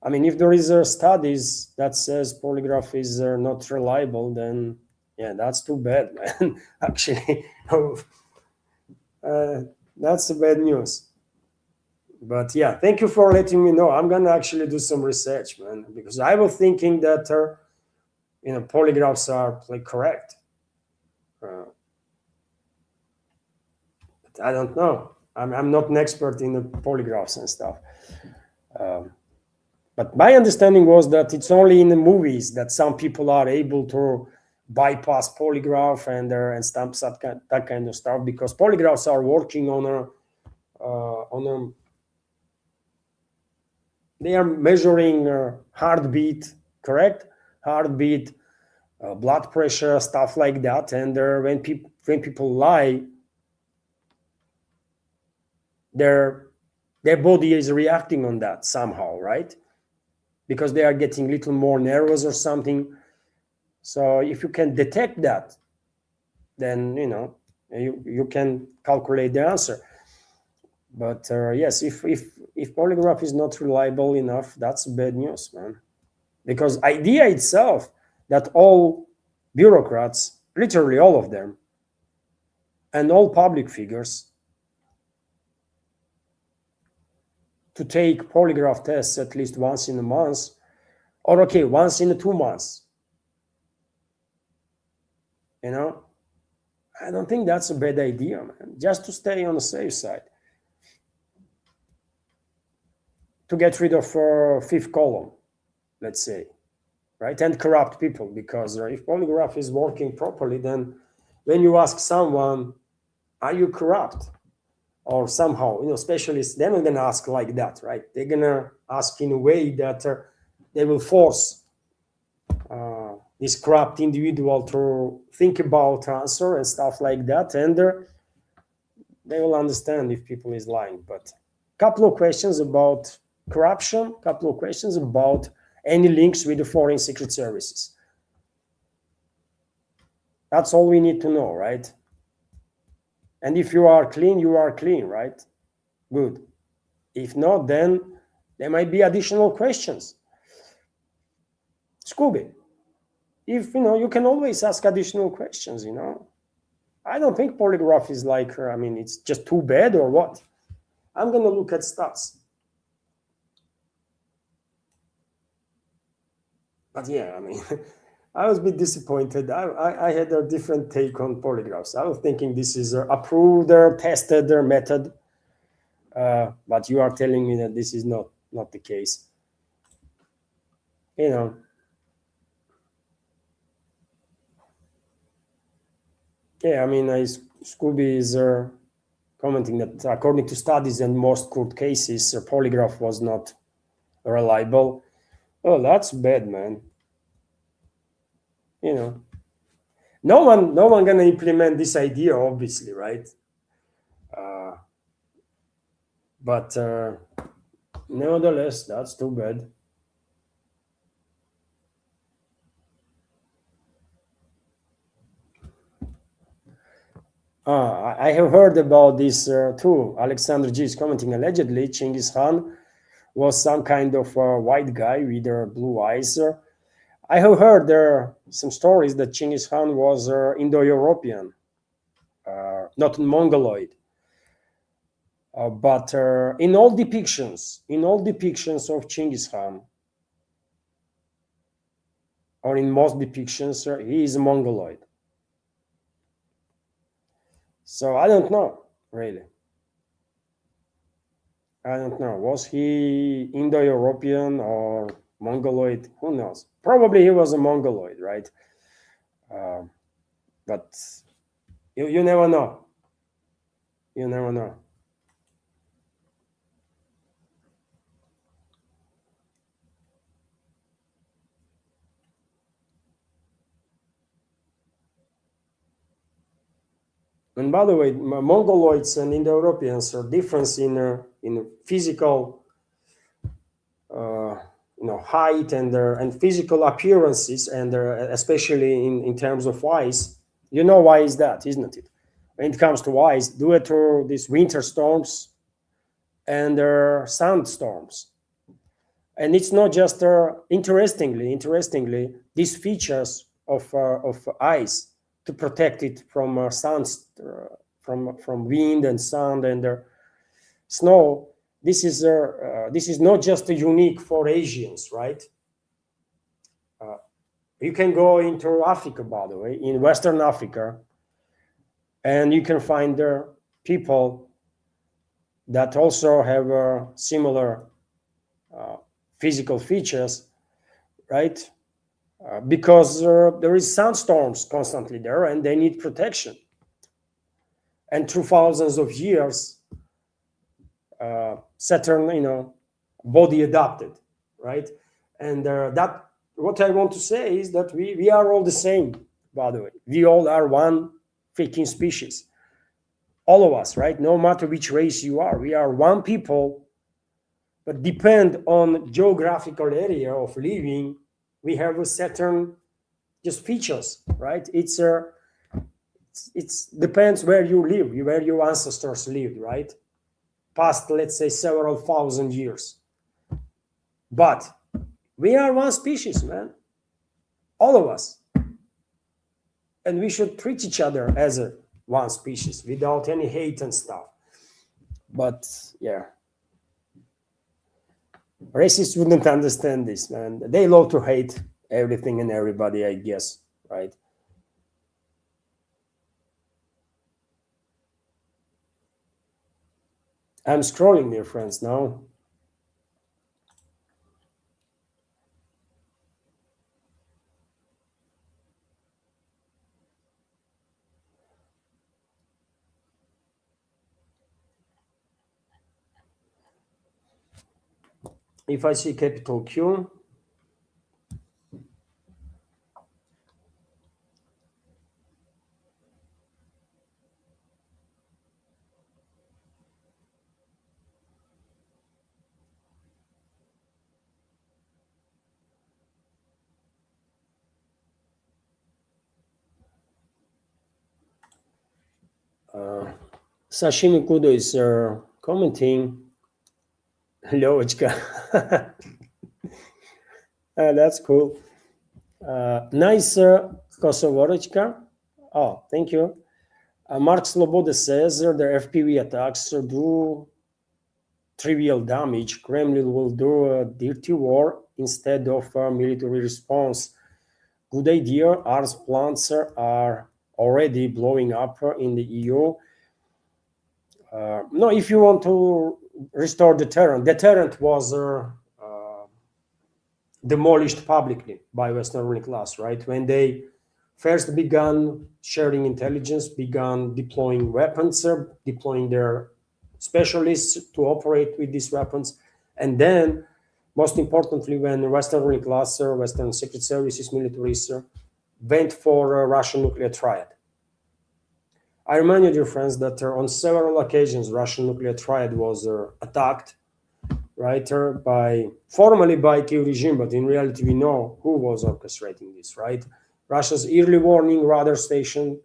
I mean, if there is studies that says polygraph is not reliable, then yeah, that's too bad, man. Actually, uh, that's the bad news. But yeah, thank you for letting me know. I'm gonna actually do some research, man, because I was thinking that you know, polygraphs are like correct. But I don't know. I'm not an expert in the polygraphs and stuff. But my understanding was that it's only in the movies that some people are able to bypass polygraph and stamp that kind of stuff, because polygraphs are working on a they are measuring heartbeat, correct? Heartbeat, blood pressure, stuff like that. And when people lie, their body is reacting on that somehow, right? Because they are getting a little more nervous or something. So if you can detect that, then you know you can calculate the answer. But yes, if polygraph is not reliable enough, that's bad news, man. Because idea itself that all bureaucrats, literally all of them, and all public figures to take polygraph tests at least once in a month, or okay, once in 2 months, you know, I don't think that's a bad idea, man. Just to stay on the safe side, to get rid of fifth column, let's say, right, and corrupt people. Because if polygraph is working properly, then when you ask someone, "Are you corrupt?" or somehow, you know, specialists, they're not gonna ask like that, right? They're gonna ask in a way that they will force this corrupt individual to think about answer and stuff like that, and they will understand if people is lying. But couple of questions about corruption, couple of questions about any links with the foreign secret services. That's all we need to know, right? And if you are clean, you are clean, right? Good. If not, then there might be additional questions. Scooby, if you know, you can always ask additional questions, you know. I don't think polygraph is like, I mean, it's just too bad or what. I'm gonna look at stats. But yeah, I mean, I was a bit disappointed. I had a different take on polygraphs. I was thinking this is approved or tested or method, but you are telling me that this is not the case. You know, yeah, I mean, Scooby is commenting that according to studies and most court cases, a polygraph was not reliable. Oh, that's bad, man. You know, no one gonna implement this idea, obviously, right? But nevertheless, that's too bad. I have heard about this too. Alexander G is commenting, allegedly Chinggis Khan was some kind of white guy with blue eyes. I have heard there are some stories that Chinggis Khan was Indo-European, not Mongoloid. But in all depictions of Genghis Khan, or in most depictions, he is Mongoloid. So I don't know, really. I don't know. Was he Indo-European or Mongoloid? Who knows? Probably he was a Mongoloid, right? But you never know. You never know. And by the way, Mongoloids and Indo-Europeans are different in physical, height and physical appearances, and especially in terms of ice. You know why is that, isn't it? When it comes to ice, due to these winter storms and sandstorms. And it's not just interestingly, these features of ice to protect it from from wind and sun and snow. This is not just unique for Asians, right? You can go into Africa, by the way, in Western Africa, and you can find there people that also have similar physical features, right? Because there is sandstorms constantly there, and they need protection. And through thousands of years, Saturn, body adapted, right? And that what I want to say is that we are all the same. By the way, we all are one freaking species, all of us, right? No matter which race you are, we are one people. But depend on geographical area of living, we have a certain just features, right? It's depends where you live, where your ancestors lived, right? Past, let's say, several thousand years. But we are one species, man. All of us. And we should treat each other as one species without any hate and stuff. But yeah. Racists wouldn't understand this, man. They love to hate everything and everybody, I guess, right? I'm scrolling, dear friends, now. If I see capital Q, Sashimi Kudo is commenting. Ljovićka. That's cool. Nice, Kosovorićka. Oh, thank you. Mark Sloboda says the FPV attacks do trivial damage. Kremlin will do a dirty war instead of a military response. Good idea. Arms plants are already blowing up in the EU. No, if you want to restore deterrent was demolished publicly by Western ruling class, right? When they first began sharing intelligence, began deploying weapons, deploying their specialists to operate with these weapons, and then, most importantly, when Western ruling class, Western secret services, militaries went for a Russian nuclear triad. I remind you, dear friends, that on several occasions, Russian nuclear triad was attacked, right, formally by Kiev regime, but in reality, we know who was orchestrating this, right? Russia's early warning radar station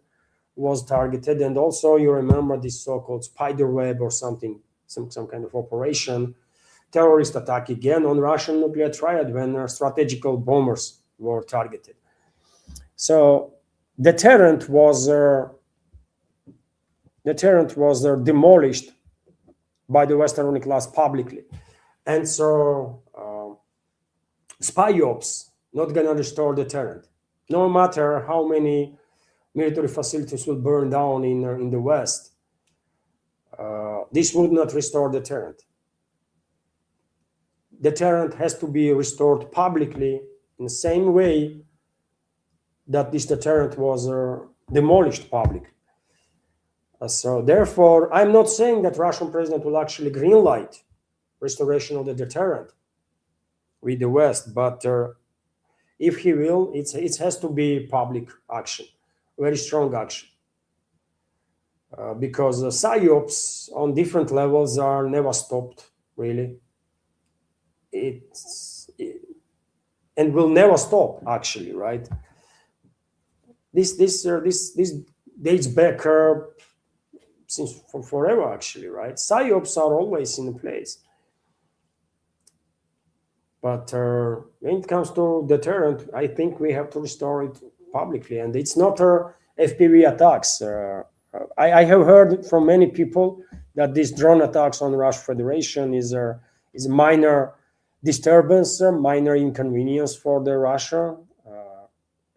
was targeted, and also you remember this so-called spider web or something, some kind of operation, terrorist attack again on Russian nuclear triad when strategical bombers were targeted. So deterrent was demolished by the Western ruling class publicly. And so spy ops not going to restore deterrent. No matter how many military facilities will burn down in the West, this would not restore deterrent. Deterrent has to be restored publicly in the same way that this deterrent was demolished publicly. So therefore, I'm not saying that Russian president will actually greenlight restoration of the deterrent with the West, but if he will, it has to be public action, very strong action. Because psyops on different levels are never stopped, really. And will never stop, actually, right? This dates back since forever, actually, right? Psyops are always in place. But when it comes to deterrent, I think we have to restore it publicly. And it's not FPV attacks. I have heard from many people that these drone attacks on the Russian Federation is a minor disturbance, minor inconvenience for the Russia.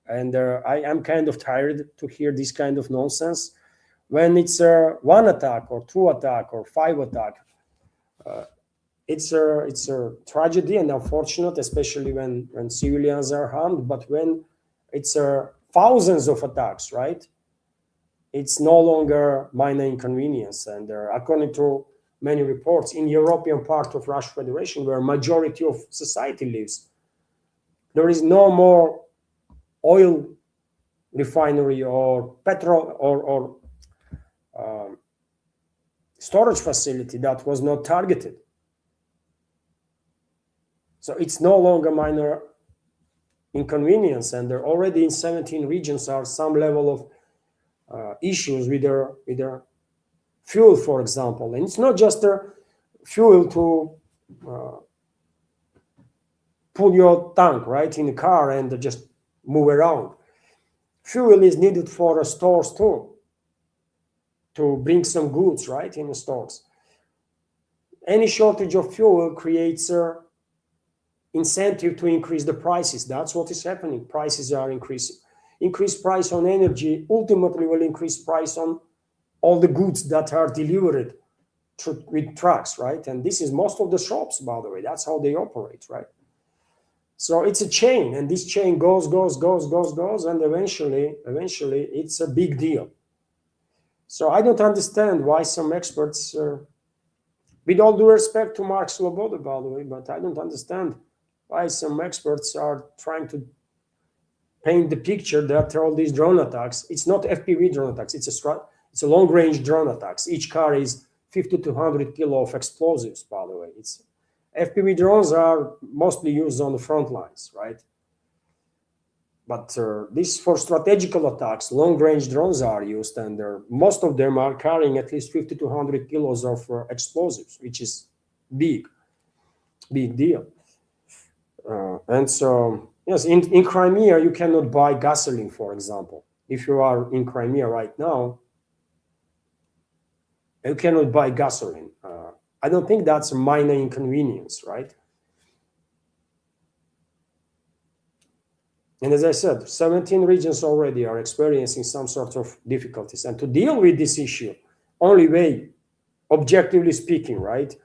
And I am kind of tired to hear this kind of nonsense. When it's one attack or two attack or five attack, it's a tragedy and unfortunate, especially when civilians are harmed. But when it's thousands of attacks, right? It's no longer minor inconvenience. And according to many reports, in European part of Russian Federation, where majority of society lives, there is no more oil refinery or petrol or storage facility that was not targeted. So it's no longer minor inconvenience, and there already in 17 regions are some level of issues with their fuel, for example. And it's not just a fuel to pull your tank right in the car and just move around. Fuel is needed for stores too, to bring some goods right in the stores. Any shortage of fuel creates incentive to increase the prices. That's what is happening. Prices are increasing. Increased price on energy ultimately will increase price on all the goods that are delivered with trucks, right? And this is most of the shops, by the way. That's how they operate, right? So it's a chain, and this chain goes, and eventually it's a big deal. So I don't understand why some experts, with all due respect to Mark Sloboda, by the way, but I don't understand why some experts are trying to paint the picture that all these drone attacks, it's not FPV drone attacks, it's a long-range drone attacks. Each car is 50 to 100 kilo of explosives, by the way. FPV drones are mostly used on the front lines, right? But this for strategical attacks, long-range drones are used, and most of them are carrying at least 50 to 100 kilos of explosives, which is big deal. And so, yes, in Crimea, you cannot buy gasoline, for example. If you are in Crimea right now, you cannot buy gasoline. I don't think that's a minor inconvenience, right? And as I said, 17 regions already are experiencing some sort of difficulties. And to deal with this issue, only way, objectively speaking, right?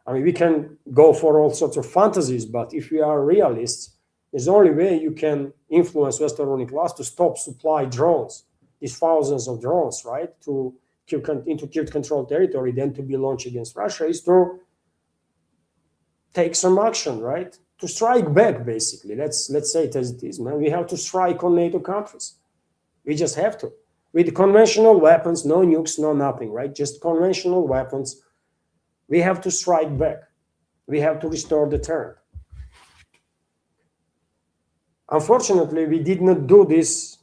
I mean, we can go for all sorts of fantasies, but if we are realists, there's only way you can influence Western ruling class to stop supply drones, these thousands of drones, right, into Kyiv-controlled territory, then to be launched against Russia, is to take some action, right? To strike back, basically. Let's say it as it is, man. We have to strike on NATO countries. We just have to. With conventional weapons, no nukes, no nothing, right? Just conventional weapons. We have to strike back. We have to restore deterrent. Unfortunately, we did not do this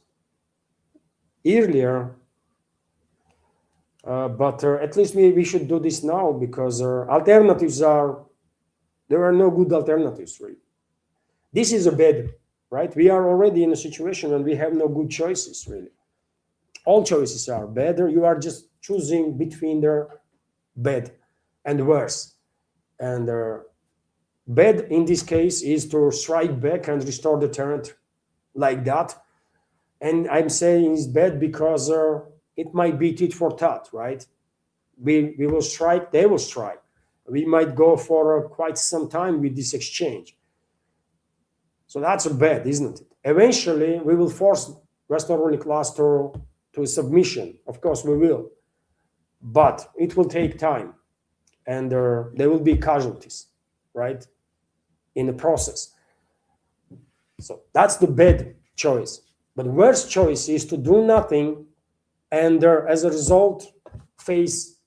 earlier, but at least we should do this now, because alternatives there are no good alternatives, really. This is a bad, right? We are already in a situation when we have no good choices, really. All choices are better. You are just choosing between their bad. and worse. And bad in this case is to strike back and restore deterrent like that. And I'm saying it's bad because it might be tit for tat, right? We will strike, they will strike. We might go for quite some time with this exchange. So that's bad, isn't it? Eventually, we will force Western ruling class to submission. Of course, we will. But it will take time. And there will be casualties, right, in the process. So that's the bad choice. But the worst choice is to do nothing and as a result face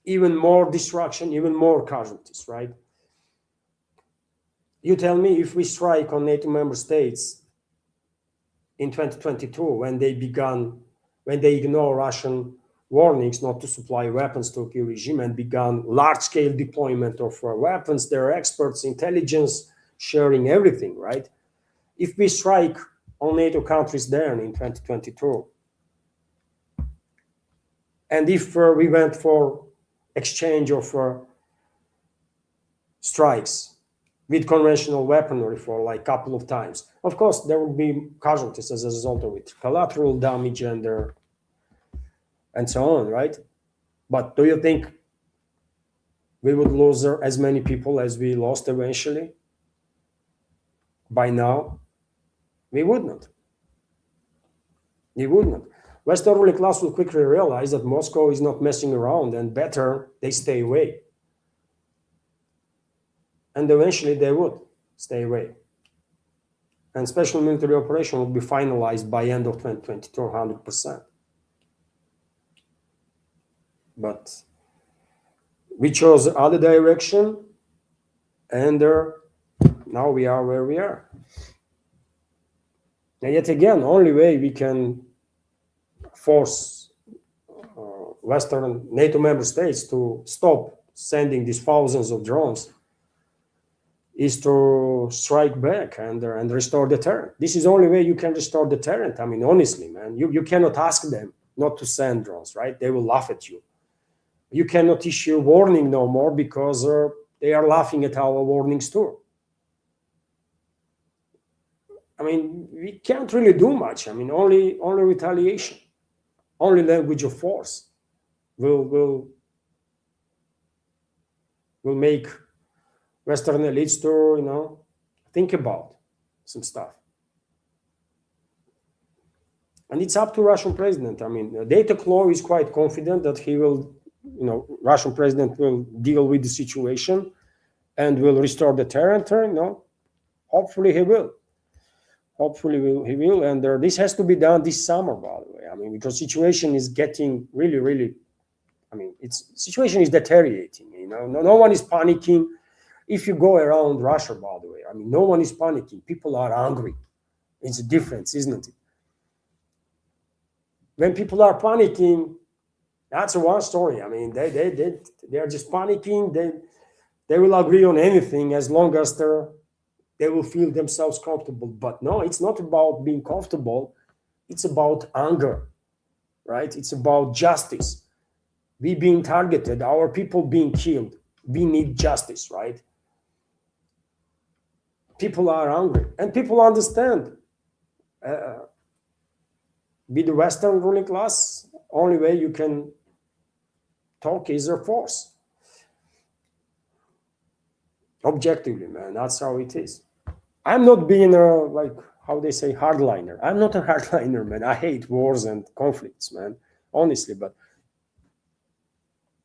even more destruction, even more casualties, right? You tell me, if we strike on NATO member states in 2022 when they ignore Russian warnings not to supply weapons to Kyiv regime and began large-scale deployment of weapons, there are experts, intelligence, sharing everything, right? If we strike on NATO countries then in 2022, and if we went for exchange of strikes with conventional weaponry for like a couple of times, of course, there will be casualties as a result of it, collateral damage and so on, right? But do you think we would lose as many people as we lost eventually? By now, we would not. We would not. Western ruling class will quickly realize that Moscow is not messing around and better they stay away. And eventually they would stay away. And special military operation will be finalized by end of 2022, 100%. But we chose other direction, and now we are where we are. And yet again, only way we can force Western NATO member states to stop sending these thousands of drones is to strike back and restore deterrent. This is the only way you can restore deterrent. I mean, honestly, man, you cannot ask them not to send drones, right? They will laugh at you. You cannot issue a warning no more because they are laughing at our warnings too. I mean, we can't really do much. I mean, only retaliation, only language of force will make Western elites to, think about some stuff. And it's up to Russian president. I mean, Data Claw is quite confident that he will, Russian president will deal with the situation and will restore the deterrent. Hopefully he will. Hopefully he will. And this has to be done this summer, by the way. I mean, because situation is getting really, really, situation is deteriorating. No one is panicking. If you go around Russia, by the way, I mean, no one is panicking. People are angry. It's a difference, isn't it? When people are panicking, that's one story. I mean, they are just panicking. They will agree on anything as long as they will feel themselves comfortable. But no, it's not about being comfortable. It's about anger, right? It's about justice. We being targeted, our people being killed. We need justice, right? People are angry, and people understand. With the Western ruling class, only way you can talk is their force. Objectively, man, that's how it is. I'm not being how they say, hardliner. I'm not a hardliner, man. I hate wars and conflicts, man, honestly. But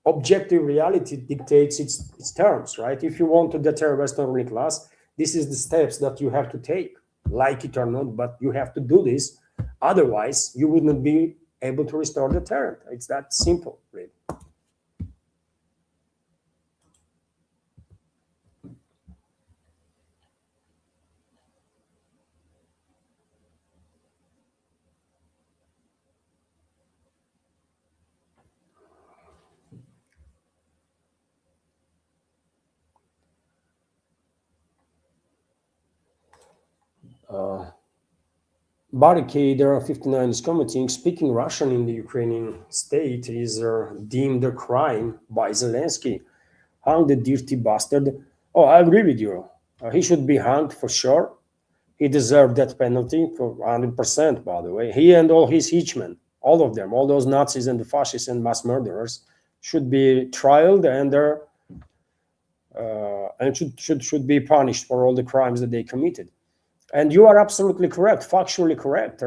objective reality dictates its terms, right? If you want to deter Western ruling class, this is the steps that you have to take, like it or not, but you have to do this. Otherwise, you would not be able to restore the deterrent. It's that simple, really. Barricade 59 is commenting, speaking Russian in the Ukrainian state is deemed a crime by Zelensky. Hung the dirty bastard. Oh, I agree with you. He should be hanged for sure. He deserved that penalty for 100%, by the way. He and all his hitchmen, all of them, all those Nazis and the fascists and mass murderers should be trialed and should be punished for all the crimes that they committed. And you are absolutely correct, factually correct.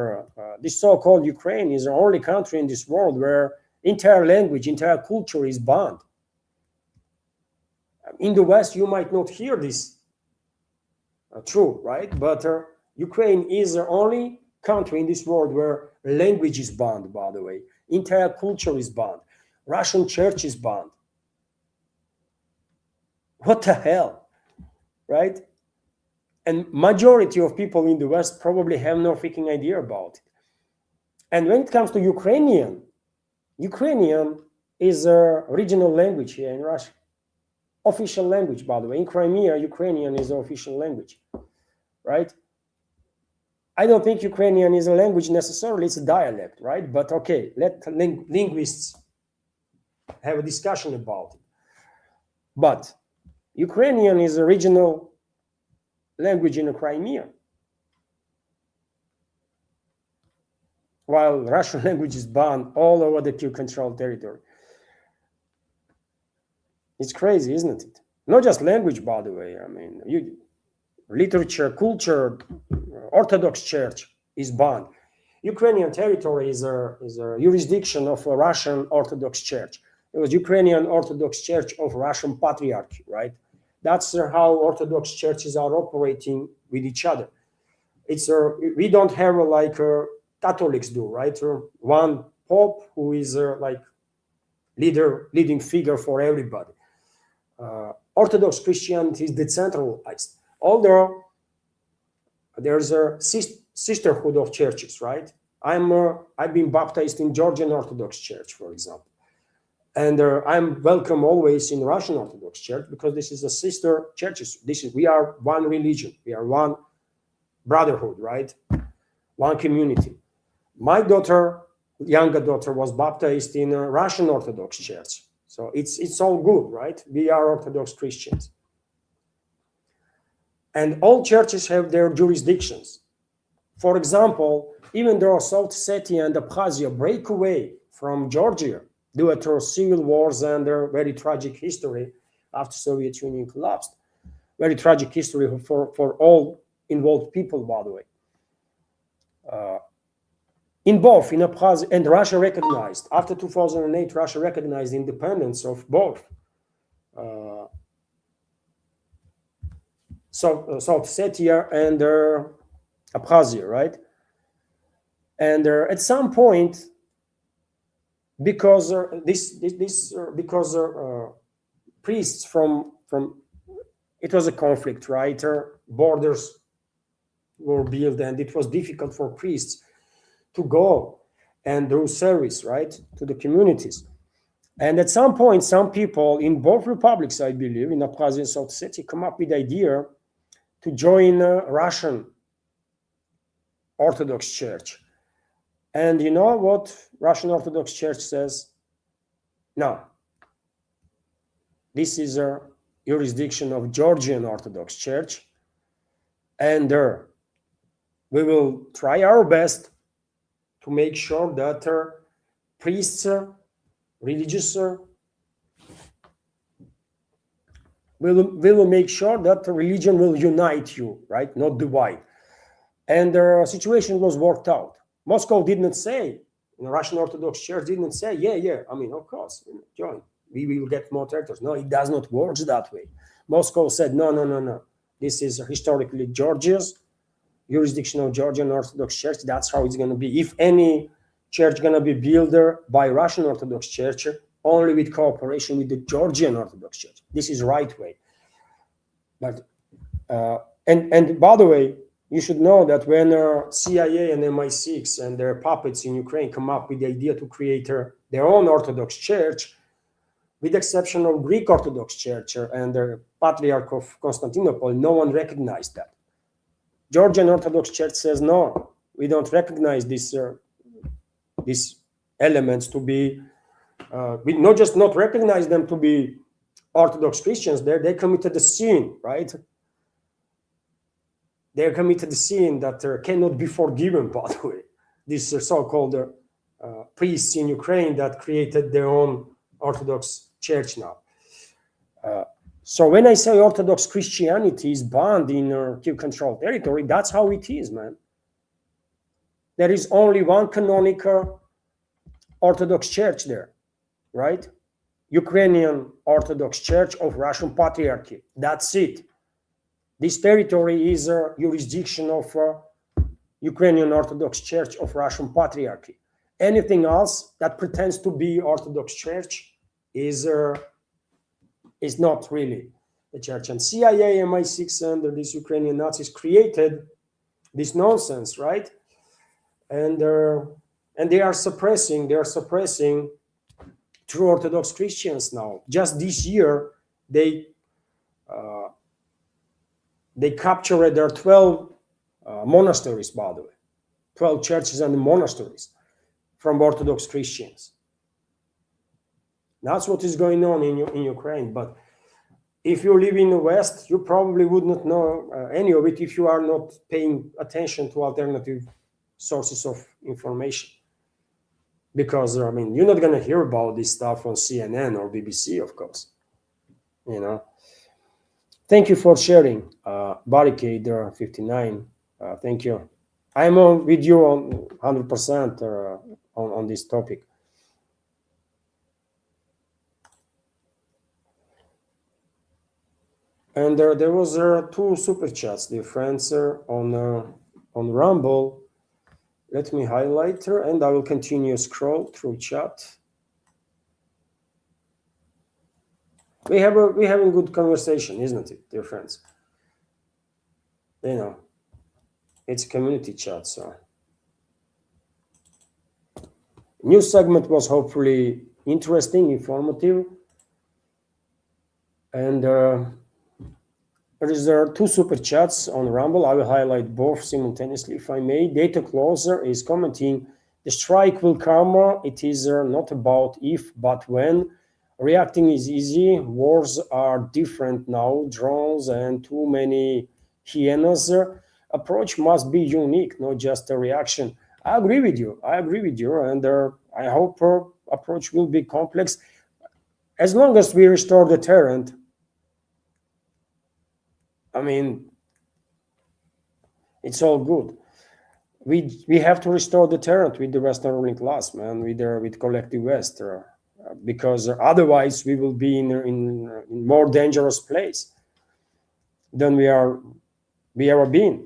This so-called Ukraine is the only country in this world where entire language, entire culture is banned. In the West, you might not hear this true, right? But Ukraine is the only country in this world where language is banned, by the way. Entire culture is banned. Russian church is banned. What the hell, right? And majority of people in the West probably have no freaking idea about it. And when it comes to Ukrainian is a regional language here in Russia. Official language, by the way. In Crimea, Ukrainian is the official language, right? I don't think Ukrainian is a language necessarily, it's a dialect, right? But okay, let linguists have a discussion about it. But Ukrainian is a regional language in Crimea, while Russian language is banned all over the Kiev-controlled territory. It's crazy, isn't it? Not just language, by the way. I mean, literature, culture, Orthodox Church is banned. Ukrainian territory is a jurisdiction of a Russian Orthodox Church. It was Ukrainian Orthodox Church of Russian Patriarchy, right? That's how Orthodox churches are operating with each other. It's we don't have like Catholics do, right? One pope who is like leading figure for everybody. Orthodox Christianity is decentralized, although there's a sisterhood of churches, right? I've been baptized in Georgian Orthodox Church, for example. And I'm welcome always in Russian Orthodox Church because this is a sister churches. We are one religion. We are one brotherhood, right? One community. My daughter, younger daughter, was baptized in a Russian Orthodox Church. So it's all good, right? We are Orthodox Christians. And all churches have their jurisdictions. For example, even though South Ossetia and Abkhazia break away from Georgia, due to civil wars and their very tragic history after Soviet Union collapsed. Very tragic history for all involved people, by the way. In both, in Abkhazia, and Russia recognized, after 2008, Russia recognized the independence of both South Ossetia and Abkhazia, right? And at some point, because priests from it was a conflict, right? Borders were built, and it was difficult for priests to go and do service, right, to the communities. And at some point, some people in both republics, I believe, in Abkhazia and South Ossetia, come up with the idea to join Russian Orthodox Church. And you know what Russian Orthodox Church says? No. This is a jurisdiction of Georgian Orthodox Church. And we will try our best to make sure that priests, religious, we will make sure that the religion will unite you, right? Not divide. And the situation was worked out. Moscow didn't say, the Russian Orthodox Church didn't say, yeah, I mean, of course, join. We will get more territories. No, it does not work that way. Moscow said, no. This is historically Georgia's jurisdiction of Georgian Orthodox Church. That's how it's going to be. If any church going to be built by Russian Orthodox Church, only with cooperation with the Georgian Orthodox Church. This is right way. But and by the way, you should know that when CIA and MI6 and their puppets in Ukraine come up with the idea to create their own Orthodox Church, with the exception of Greek Orthodox Church and the Patriarch of Constantinople, no one recognized that. Georgian Orthodox Church says, no, We don't recognize these elements to be. We not just not recognize them to be Orthodox Christians. They committed a sin, right? They committed a sin that cannot be forgiven. By the way, these so-called priests in Ukraine that created their own Orthodox Church now. So when I say Orthodox Christianity is banned in Kiev-controlled territory, that's how it is, man. There is only one canonical Orthodox Church there, right? Ukrainian Orthodox Church of Russian Patriarchy. That's it. This territory is a jurisdiction of Ukrainian Orthodox Church of Russian Patriarchy. Anything else that pretends to be Orthodox Church is not really the church. And CIA, MI6, and these Ukrainian Nazis created this nonsense, right? And they are suppressing true Orthodox Christians now. Just this year, they captured their 12 monasteries, by the way, 12 churches and monasteries from Orthodox Christians. That's what is going on in Ukraine. But if you live in the West, you probably would not know any of it if you are not paying attention to alternative sources of information. Because, I mean, you're not going to hear about this stuff on CNN or BBC, of course. You know. Thank you for sharing, Barricade 59. Thank you. I'm with you on 100% on this topic. And there was 2 super chats, dear friends, on Rumble. Let me highlight her, and I will continue scroll through chat. We have a good conversation, isn't it, dear friends? You know, it's community chat, so. New segment was hopefully interesting, informative, and there is 2 super chats on Rumble. I will highlight both simultaneously, if I may. Data Closer is commenting, the strike will come. It is not about if, but when. Reacting is easy. Wars are different now. Drones and too many hyenas. Approach must be unique, not just a reaction. I agree with you. And I hope approach will be complex. As long as we restore the deterrent, I mean, it's all good. We have to restore the deterrent with the Western ruling class, man, with collective West, because otherwise we will be in more dangerous place than we ever been,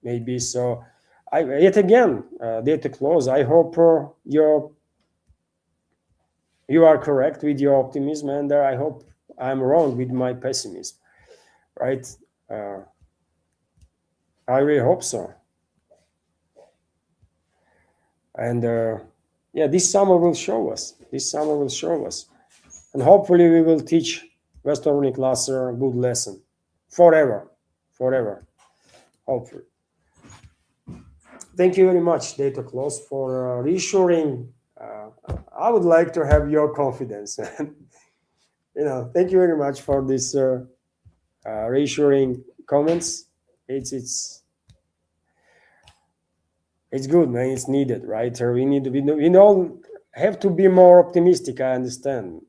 maybe. So, yet again, Data Close. I hope you are correct with your optimism, and I hope I'm wrong with my pessimism, right? I really hope so. And yeah, this summer will show us. And hopefully we will teach Western ruling class a good lesson. Forever. Hopefully. Thank you very much, Data Close, for reassuring. I would like to have your confidence. You know, thank you very much for this reassuring comments. It's good, man. It's needed, right? We all have to be more optimistic. I understand.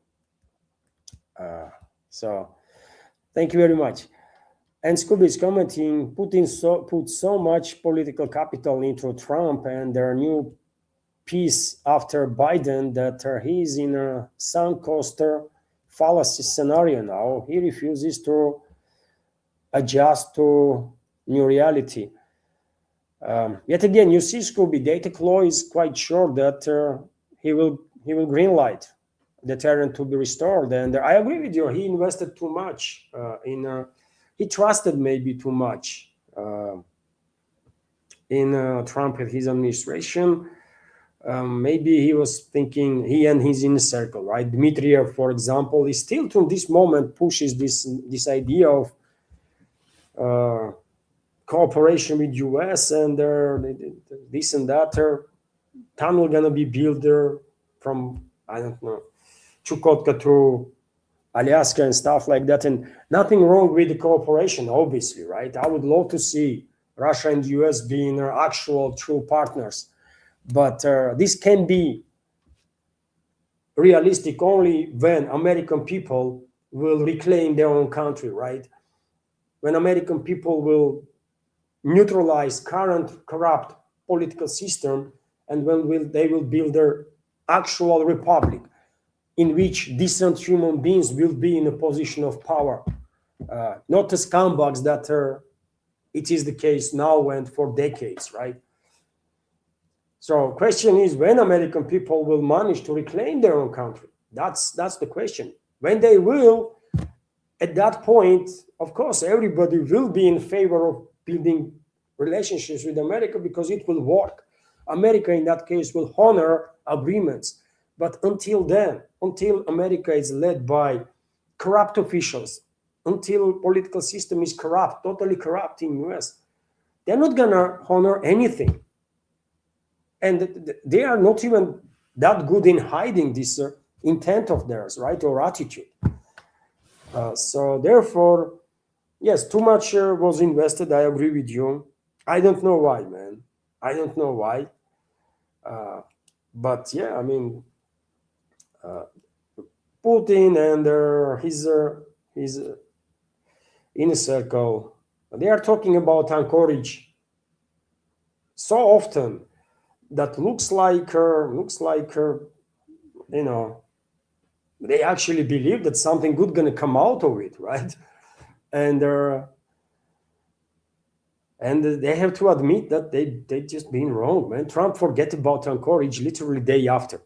So, thank you very much. And Scooby is commenting, Putin put so much political capital into Trump and their new peace after Biden that he's in a sunk cost fallacy scenario now. He refuses to adjust to new reality. Yet again, you see, Scooby, Data Claw is quite sure that he will greenlight the deterrent to be restored. And I agree with you. He invested too much he trusted maybe too much in Trump and his administration. Maybe he was thinking, he and his inner circle, right? Dmitriev, for example, is still to this moment pushes this idea of cooperation with US and this and that tunnel gonna be built there from, I don't know, Chukotka to Alaska and stuff like that. And nothing wrong with the cooperation, obviously, right? I would love to see Russia and US being actual true partners. But this can be realistic only when American people will reclaim their own country, right? When American people will neutralize current corrupt political system, and when they will build their actual republic in which decent human beings will be in a position of power, not the scumbags that it is the case now and for decades, right? So question is, when American people will manage to reclaim their own country? That's the question. When they will, at that point, of course, everybody will be in favor of building relationships with America because it will work. America, in that case, will honor agreements. But until then, until America is led by corrupt officials, until political system is corrupt, totally corrupt in US, they're not gonna honor anything. And they are not even that good in hiding this intent of theirs, right, or attitude. So therefore, yes, too much was invested. I agree with you. I don't know why, man. I don't know why. But yeah, I mean, Putin and his inner circle, they are talking about anchorage so often that looks like you know, they actually believe that something good gonna come out of it, right? And they have to admit that they just been wrong, man. Trump forget about anchorage literally day after,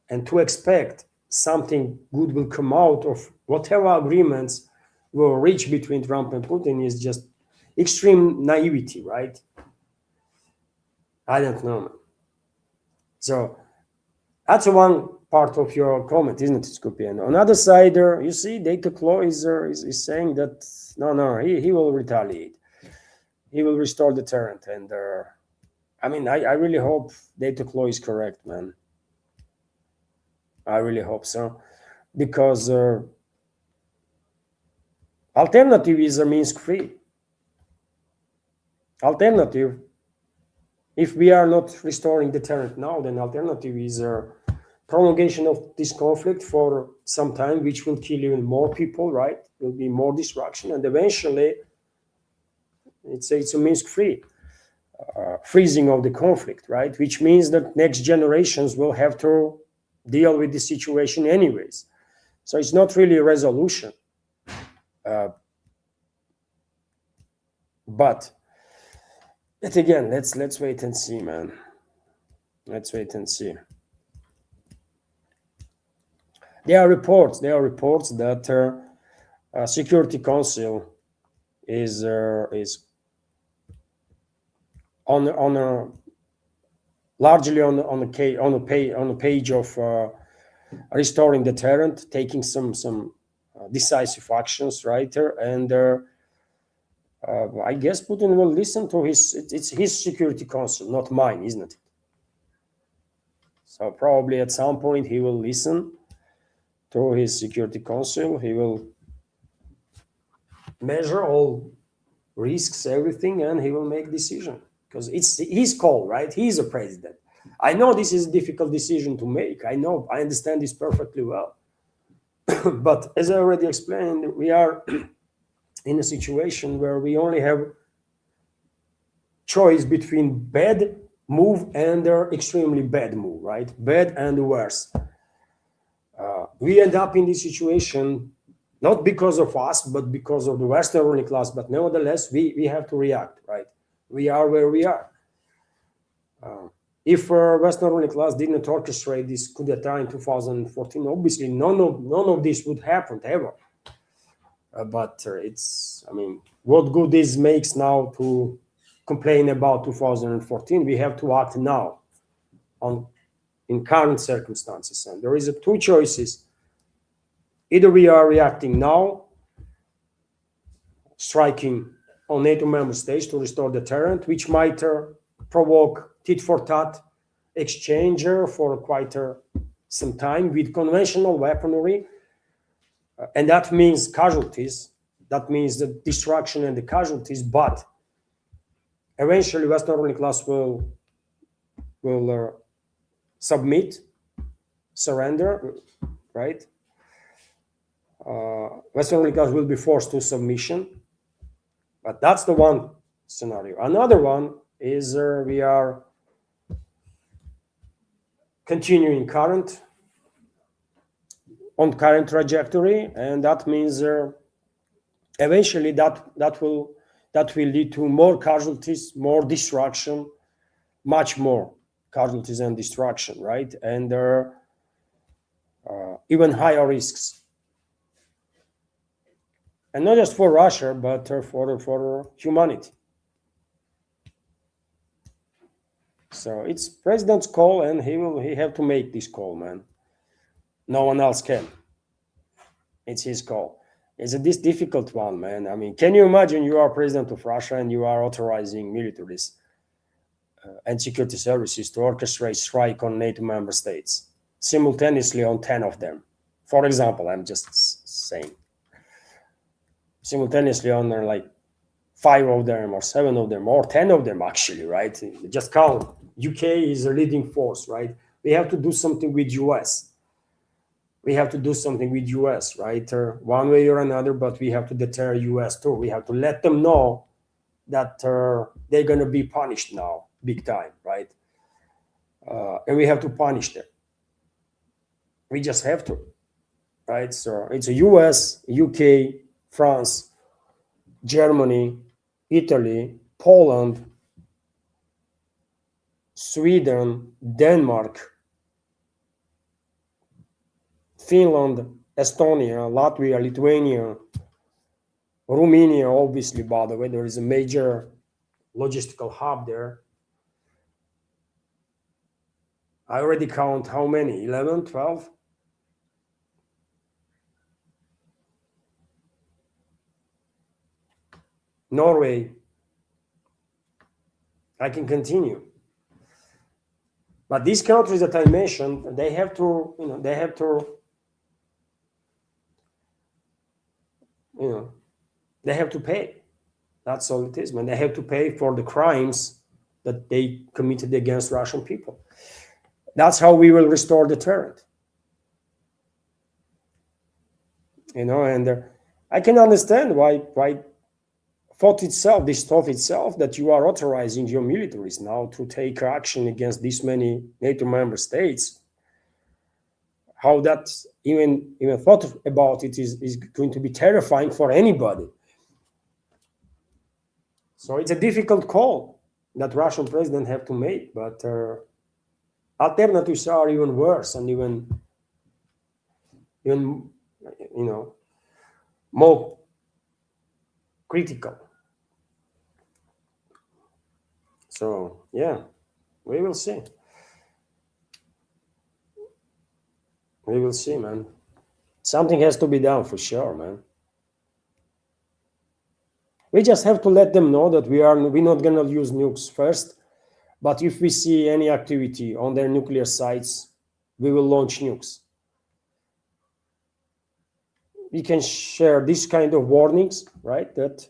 and to expect something good will come out of whatever agreements will reach between Trump and Putin is just extreme naivety, right? I don't know, man. So that's one part of your comment, isn't it, Scoopy? And on the other side, you see, Data Claw is saying that no, he will retaliate. He will restore deterrent. And I mean, I really hope Data Claw is correct, man. I really hope so, because alternative is a Minsk-free. Alternative, if we are not restoring deterrent now, then alternative is a prolongation of this conflict for some time, which will kill even more people, right? Will be more destruction, and eventually it's a Minsk-free freezing of the conflict, right? Which means that next generations will have to deal with the situation anyways. So it's not really a resolution. But again, let's wait and see, man. Let's wait and see. There are reports that Security Council is largely on a page of restoring deterrent, taking some decisive actions, right? And I guess Putin will listen to it's his Security Council, not mine, isn't it? So probably at some point he will listen to his Security Council. He will measure all risks, everything, and he will make decision, because it's his call, right? He's a president. I know this is a difficult decision to make. I understand this perfectly well. But as I already explained, we are in a situation where we only have choice between bad move and extremely bad move, right? Bad and worse. We end up in this situation not because of us, but because of the Western ruling class. But nevertheless, we have to react, right? We are where we are. If Western ruling class didn't orchestrate this coup d'etat in 2014, obviously none of this would happen ever. But it's, I mean, what good is makes now to complain about 2014? We have to act now in current circumstances, and there is two choices. Either we are reacting now, striking on NATO member states to restore deterrent, which might provoke tit-for-tat exchange for quite some time with conventional weaponry. And that means casualties. That means the destruction and the casualties. But eventually, Western ruling class will submit, surrender, right? Western ruling class will be forced to submission. But that's the one scenario. Another one is we are continuing on current trajectory, and that means eventually that will lead to more casualties, more destruction, much more casualties and destruction, right? And even higher risks, and not just for Russia, but for humanity. So it's president's call, and he have to make this call, man. No one else can. It's his call. It's this difficult one, man. I mean, can you imagine you are president of Russia and you are authorizing militaries and security services to orchestrate strike on NATO member states simultaneously on 10 of them? For example, I'm just saying, simultaneously on like 5 of them or 7 of them or 10 of them, actually, right? Just count. UK is a leading force, right? We have to do something with US. We have to do something with US, right? One way or another, but we have to deter US too. We have to let them know that they're going to be punished now, big time, right? And we have to punish them. We just have to, right? So it's a US, UK, France, Germany, Italy, Poland, Sweden, Denmark, Finland, Estonia, Latvia, Lithuania, Romania, obviously, by the way, there is a major logistical hub there. I already count how many, 11, 12? Norway. I can continue. But these countries that I mentioned, they have to, they have to pay. That's all it is, man. They have to pay for the crimes that they committed against Russian people. That's how we will restore deterrent. And I can understand why this thought itself that you are authorizing your militaries now to take action against this many NATO member states. How that even thought about it is going to be terrifying for anybody. So it's a difficult call that Russian president have to make, but alternatives are even worse and even more critical. So yeah, we will see. We will see, man. Something has to be done for sure, man. We just have to let them know that we're not going to use nukes first, but if we see any activity on their nuclear sites, we will launch nukes. We can share this kind of warnings, right? That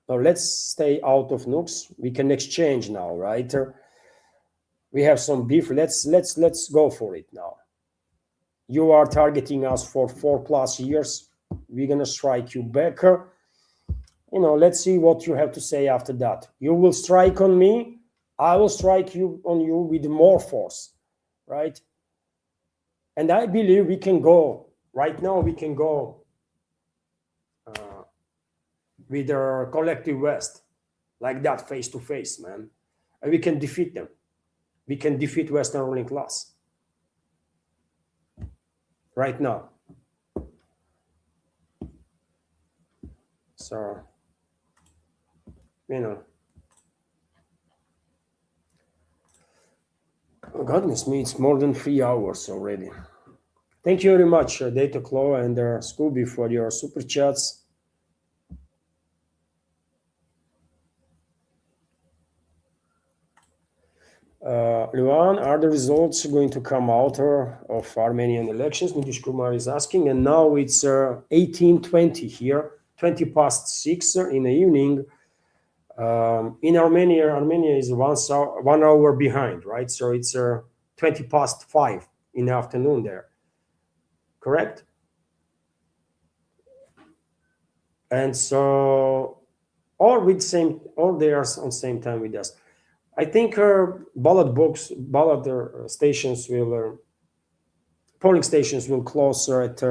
let's stay out of nukes. We can exchange now, right? We have some beef. Let's go for it now. You are targeting us for 4+ years. We're gonna strike you back. Let's see what you have to say after that. You will strike on me. I will strike on you with more force, right? And I believe we can go right now. We can go with our collective West, like that, face to face, man, and we can defeat them. We can defeat Western ruling class right now. So, oh, goodness me, it's more than 3 hours already. Thank you very much, Data Claw and Scooby, for your super chats. Luan, are the results going to come out of Armenian elections? Nitish Kumar is asking. And now it's 18:20 here, 20 past 6 in the evening. In Armenia, Armenia is 1 hour behind, right? So it's 20 past 5 in the afternoon there. Correct? And so, or they are on same time with us. I think ballot stations will, polling stations will close at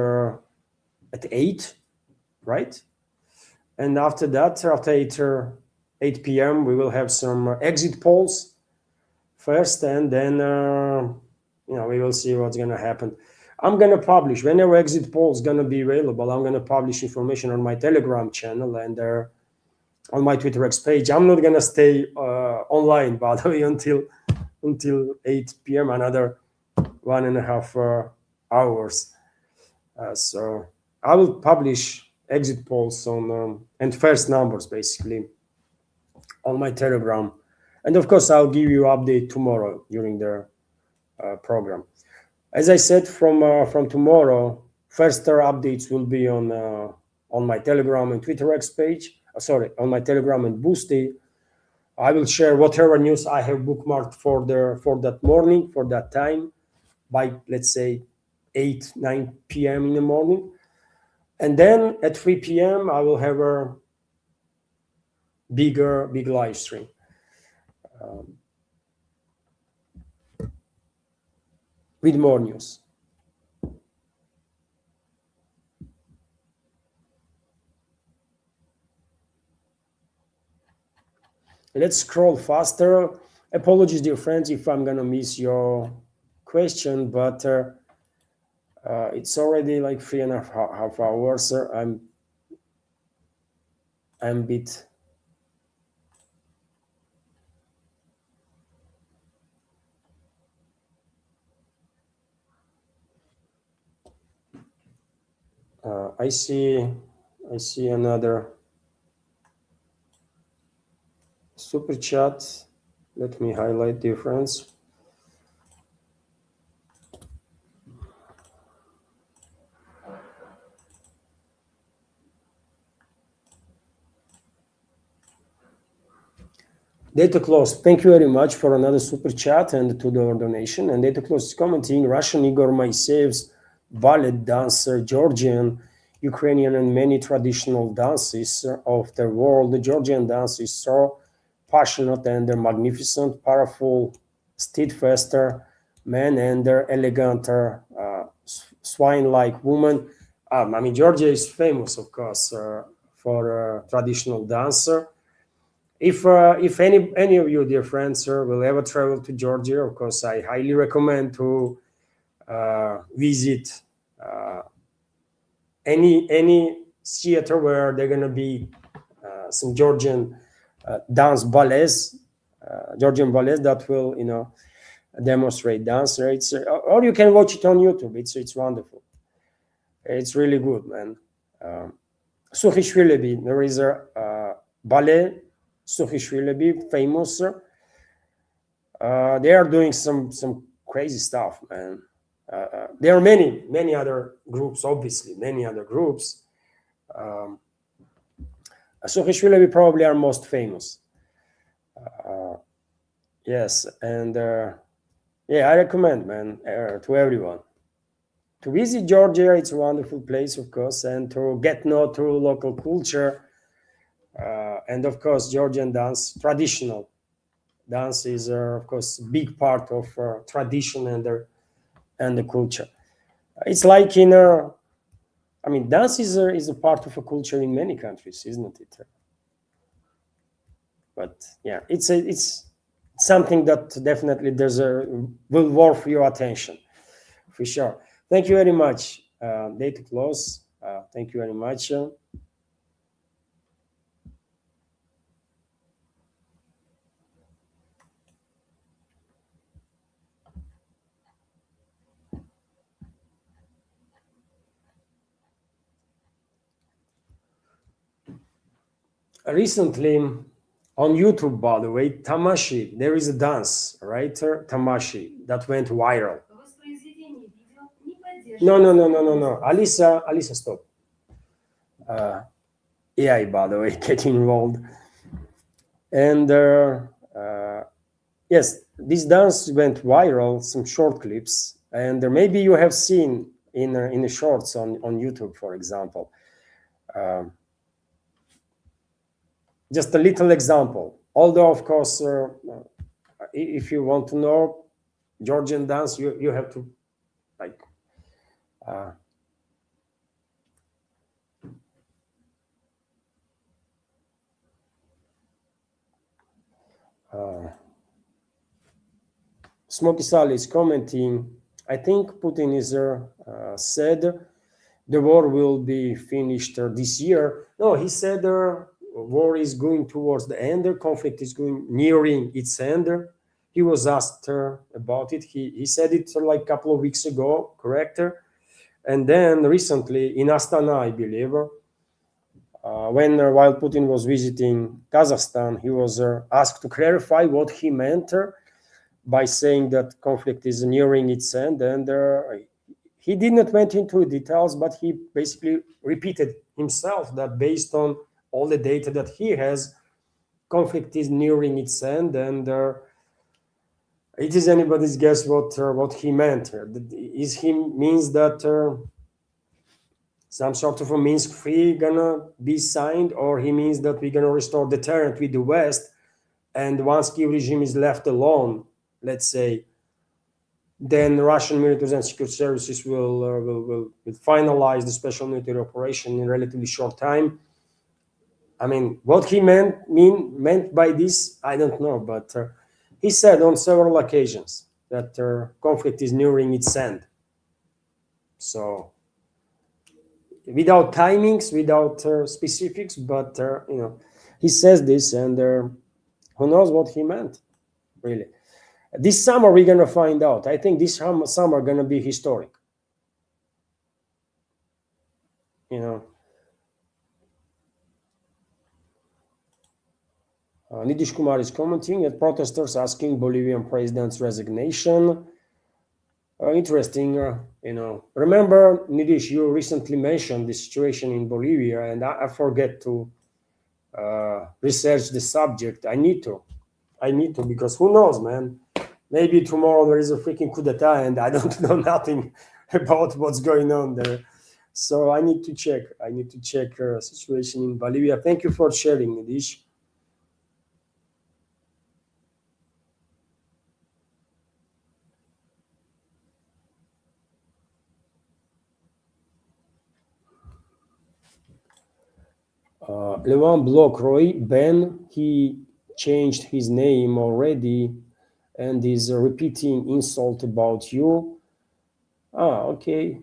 8, right? And after that, after 8 p.m., we will have some exit polls first, and then we will see what's gonna happen. I'm gonna publish whenever exit poll is gonna be available. I'm gonna publish information on my Telegram channel and on my Twitter X page. I'm not gonna stay online, by the way, until 8 p.m. Another 1.5 hours. So I will publish exit polls on and first numbers basically on my Telegram, and of course I'll give you update tomorrow during the program. As I said, from tomorrow, first updates will be on my Telegram and Twitter X page. Sorry, on my Telegram and Boosty. I will share whatever news I have bookmarked for that morning, for that time, by let's say 8-9 p.m. in the morning, and then at 3 p.m. I will have a big live stream. With more news. Let's scroll faster. Apologies, dear friends, if I'm gonna miss your question, but it's already like 3.5 hours. I'm a bit. I see another super chat. Let me highlight difference. Data Close, thank you very much for another super chat and to the donation. And Data Close is commenting, Russian Igor Moiseyev's ballet dancer, Georgian, Ukrainian, and many traditional dances of the world. The Georgian dance is so passionate and magnificent, powerful, steadfast man and elegant swine-like woman. Georgia is famous, of course, for traditional dancer. If any of you, dear friends, will ever travel to Georgia, of course, I highly recommend to visit any theater where they're gonna be some Georgian dance ballets, Georgian ballets that will demonstrate dance. Or you can watch it on YouTube. It's wonderful. It's really good, man. Sukhishvili, there is a ballet. Sukhishvili, famous. They are doing some crazy stuff, man. There are many other groups, obviously, many other groups. Sukhishvili probably are most famous. Yes, and yeah, I recommend, man, to everyone to visit Georgia. It's a wonderful place, of course, and to get know through local culture. And of course, Georgian dance, traditional dance, is of course a big part of tradition and the culture. It's like dance is a part of a culture in many countries, isn't it? But yeah, it's something that definitely will worth your attention, for sure. Thank you very much. Day to close. Thank you very much. Recently, On YouTube, by the way, Tamashi, there is a dance, right? Tamashi, that went viral. No, no, no, no, no, no. Alisa, stop. AI, by the way, get involved. And yes, this dance went viral, some short clips, and maybe you have seen in the shorts on YouTube, for example. Just a little example. Although, of course, if you want to know Georgian dance, you have to like Smoky Sally is commenting. I think Putin is said the war will be finished this year. No, he said war is going towards the end. The conflict is going nearing its end. He was asked about it. He said it like a couple of weeks ago, correct? And then recently in Astana, I believe, when while Putin was visiting Kazakhstan, he was asked to clarify what he meant by saying that conflict is nearing its end, and he did not went into details, but he basically repeated himself that based on all the data that he has, conflict is nearing its end, and it is anybody's guess what he meant. Is he means that some sort of a Minsk free gonna be signed, or he means that we're gonna restore deterrent with the West, and once Kiev regime is left alone, let's say, then Russian military and security services will finalize the special military operation in a relatively short time. I mean, what he meant by this, I don't know, but he said on several occasions that conflict is nearing its end. So, without timings, without specifics, but he says this, and who knows what he meant, really. This summer, we're going to find out. I think this summer going to be historic. Nitish Kumar is commenting at protesters asking Bolivian president's resignation. Interesting, Remember, Nitish, you recently mentioned the situation in Bolivia, and I forget to research the subject. I need to, because who knows, man? Maybe tomorrow there is a freaking coup d'etat and I don't know nothing about what's going on there. So I need to check. Situation in Bolivia. Thank you for sharing, Nidish. Levan Block Roy Ben, he changed his name already and is repeating insult about you. Okay.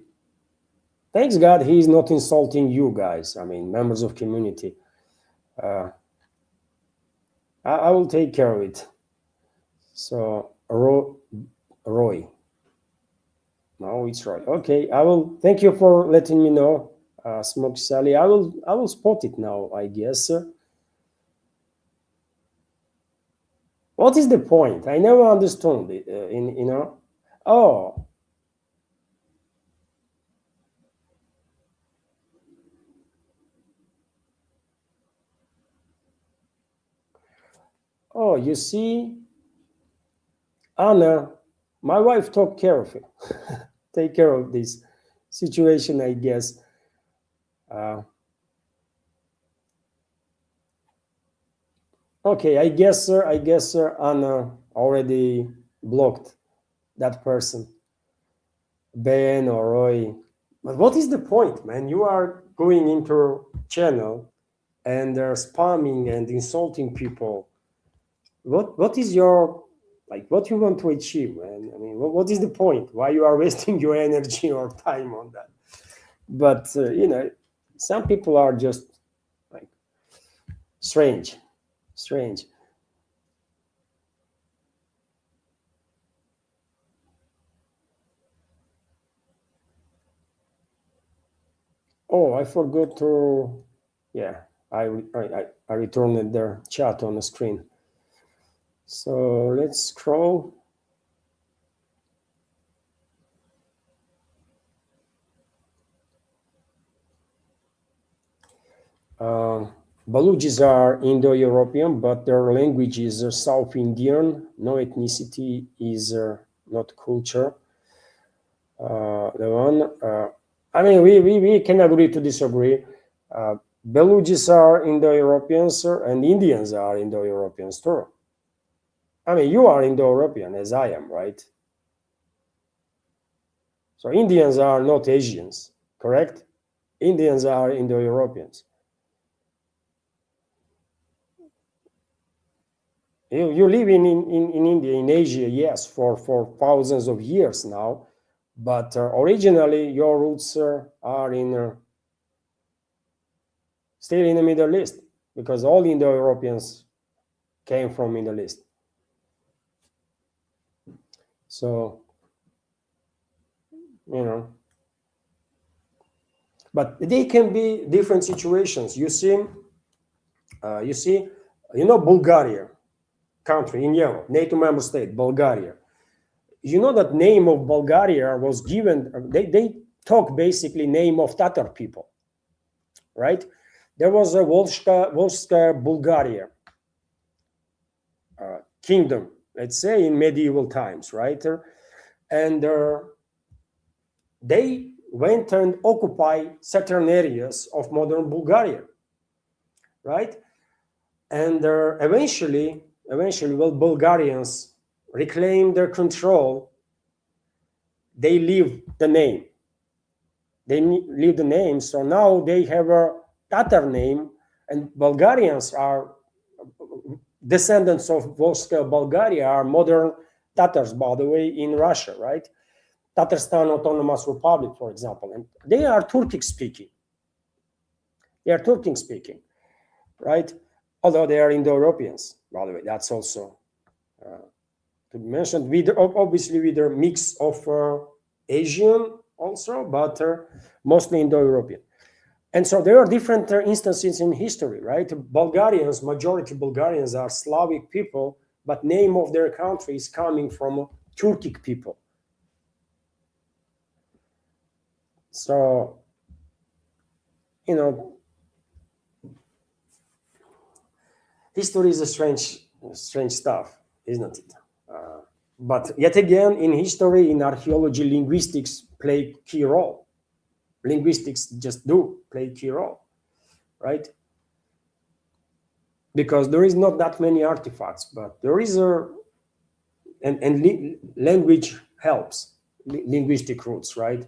Thanks God he's not insulting you guys. I mean, members of community. I will take care of it. So Roy. No, it's Roy. Okay, I will. Thank you for letting me know, Smoke Sally. I will spot it now, I guess. What is the point? I never understood it. Oh. Oh, you see, Anna, my wife took care of it. Take care of this situation, I guess. Okay, I guess, sir, Anna already blocked that person, Ben or Roy. But what is the point, man? You are going into channel and they're spamming and insulting people. What is your what you want to achieve, man? I mean, what is the point? Why you are wasting your energy or time on that? But some people are just like strange. Oh, I forgot to, yeah. I returned their chat on the screen. So let's scroll. Balujis are Indo-European, but their language is South Indian. No ethnicity is not culture. The one, I mean, we can agree to disagree. Balujis are Indo-Europeans and Indians are Indo-Europeans too. I mean, you are Indo-European as I am, right? So Indians are not Asians, correct? Indians are Indo-Europeans. You live in India, in Asia, yes, for thousands of years now, but originally your roots are in still in the Middle East, because all Indo-Europeans came from Middle East. So, you know, but they can be different situations. You see, Bulgaria, country in Europe, NATO member state, Bulgaria. You know that name of Bulgaria was given, they talk basically name of Tatar people, right? There was a Volska Bulgaria kingdom, let's say in medieval times, right? And they went and occupied certain areas of modern Bulgaria, right? And eventually, well, Bulgarians reclaim their control. They leave the name. So now they have a Tatar name, and Bulgarians are descendants of Volska Bulgaria, are modern Tatars, by the way, in Russia, right? Tatarstan Autonomous Republic, for example, and they are Turkic speaking. Right? Although they are Indo-Europeans, by the way, that's also to be mentioned, obviously with a mix of Asian also, but mostly Indo-European. And so there are different instances in history, right? Majority Bulgarians are Slavic people, but name of their country is coming from Turkic people. So, you know, history is a strange stuff, isn't it? But yet again, in history, in archaeology, linguistics play key role. Linguistics just do play key role, right? Because there is not that many artifacts, but there is language helps, linguistic roots, right?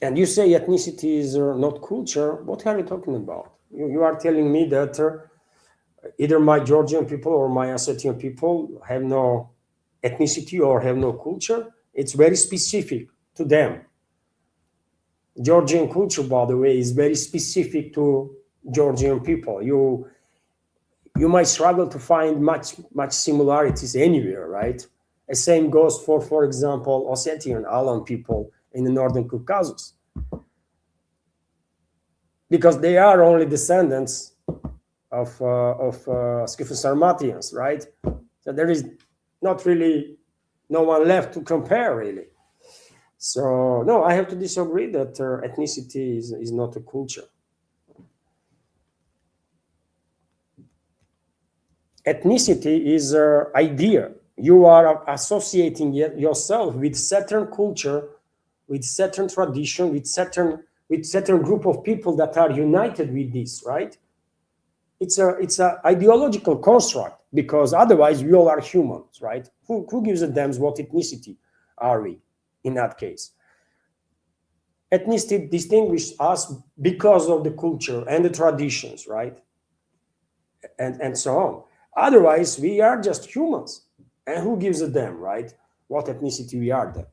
And you say ethnicity is not culture. What are you talking about? You are telling me that either my Georgian people or my Ossetian people have no ethnicity or have no culture. It's very specific to them. Georgian culture, by the way, is very specific to Georgian people. You might struggle to find much similarities anywhere, right? The same goes for example, Ossetian Alan people in the Northern Caucasus, because they are only descendants of Scytho-Sarmatians, right? So there is not really no one left to compare, really. So no, I have to disagree that ethnicity is not a culture. Ethnicity is an idea. You are associating yourself with certain culture, with certain tradition, with certain group of people that are united with this, right? It's a ideological construct, because otherwise we all are humans, right? Who gives a damn what ethnicity are we in that case? Ethnicity distinguishes us because of the culture and the traditions, right? And so on. Otherwise, we are just humans. And who gives a damn, right? What ethnicity we are then.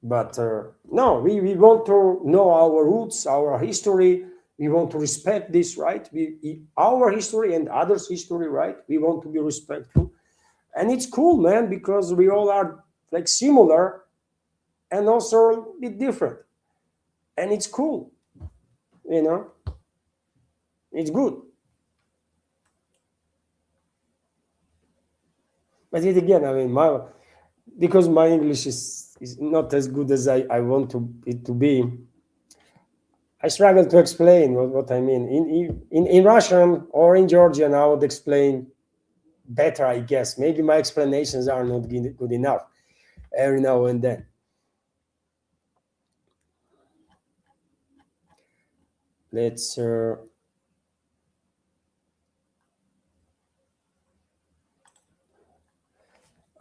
But no, we want to know our roots, our history. We want to respect this, right? Our history and others' history, right? We want to be respectful. And it's cool, man, because we all are like similar and also a bit different. And it's cool, you know, it's good. But yet again, I mean, because my English is not as good as I want it to be, I struggle to explain what I mean. In Russian or in Georgian, I would explain better, I guess. Maybe my explanations are not good enough every now and then. Let's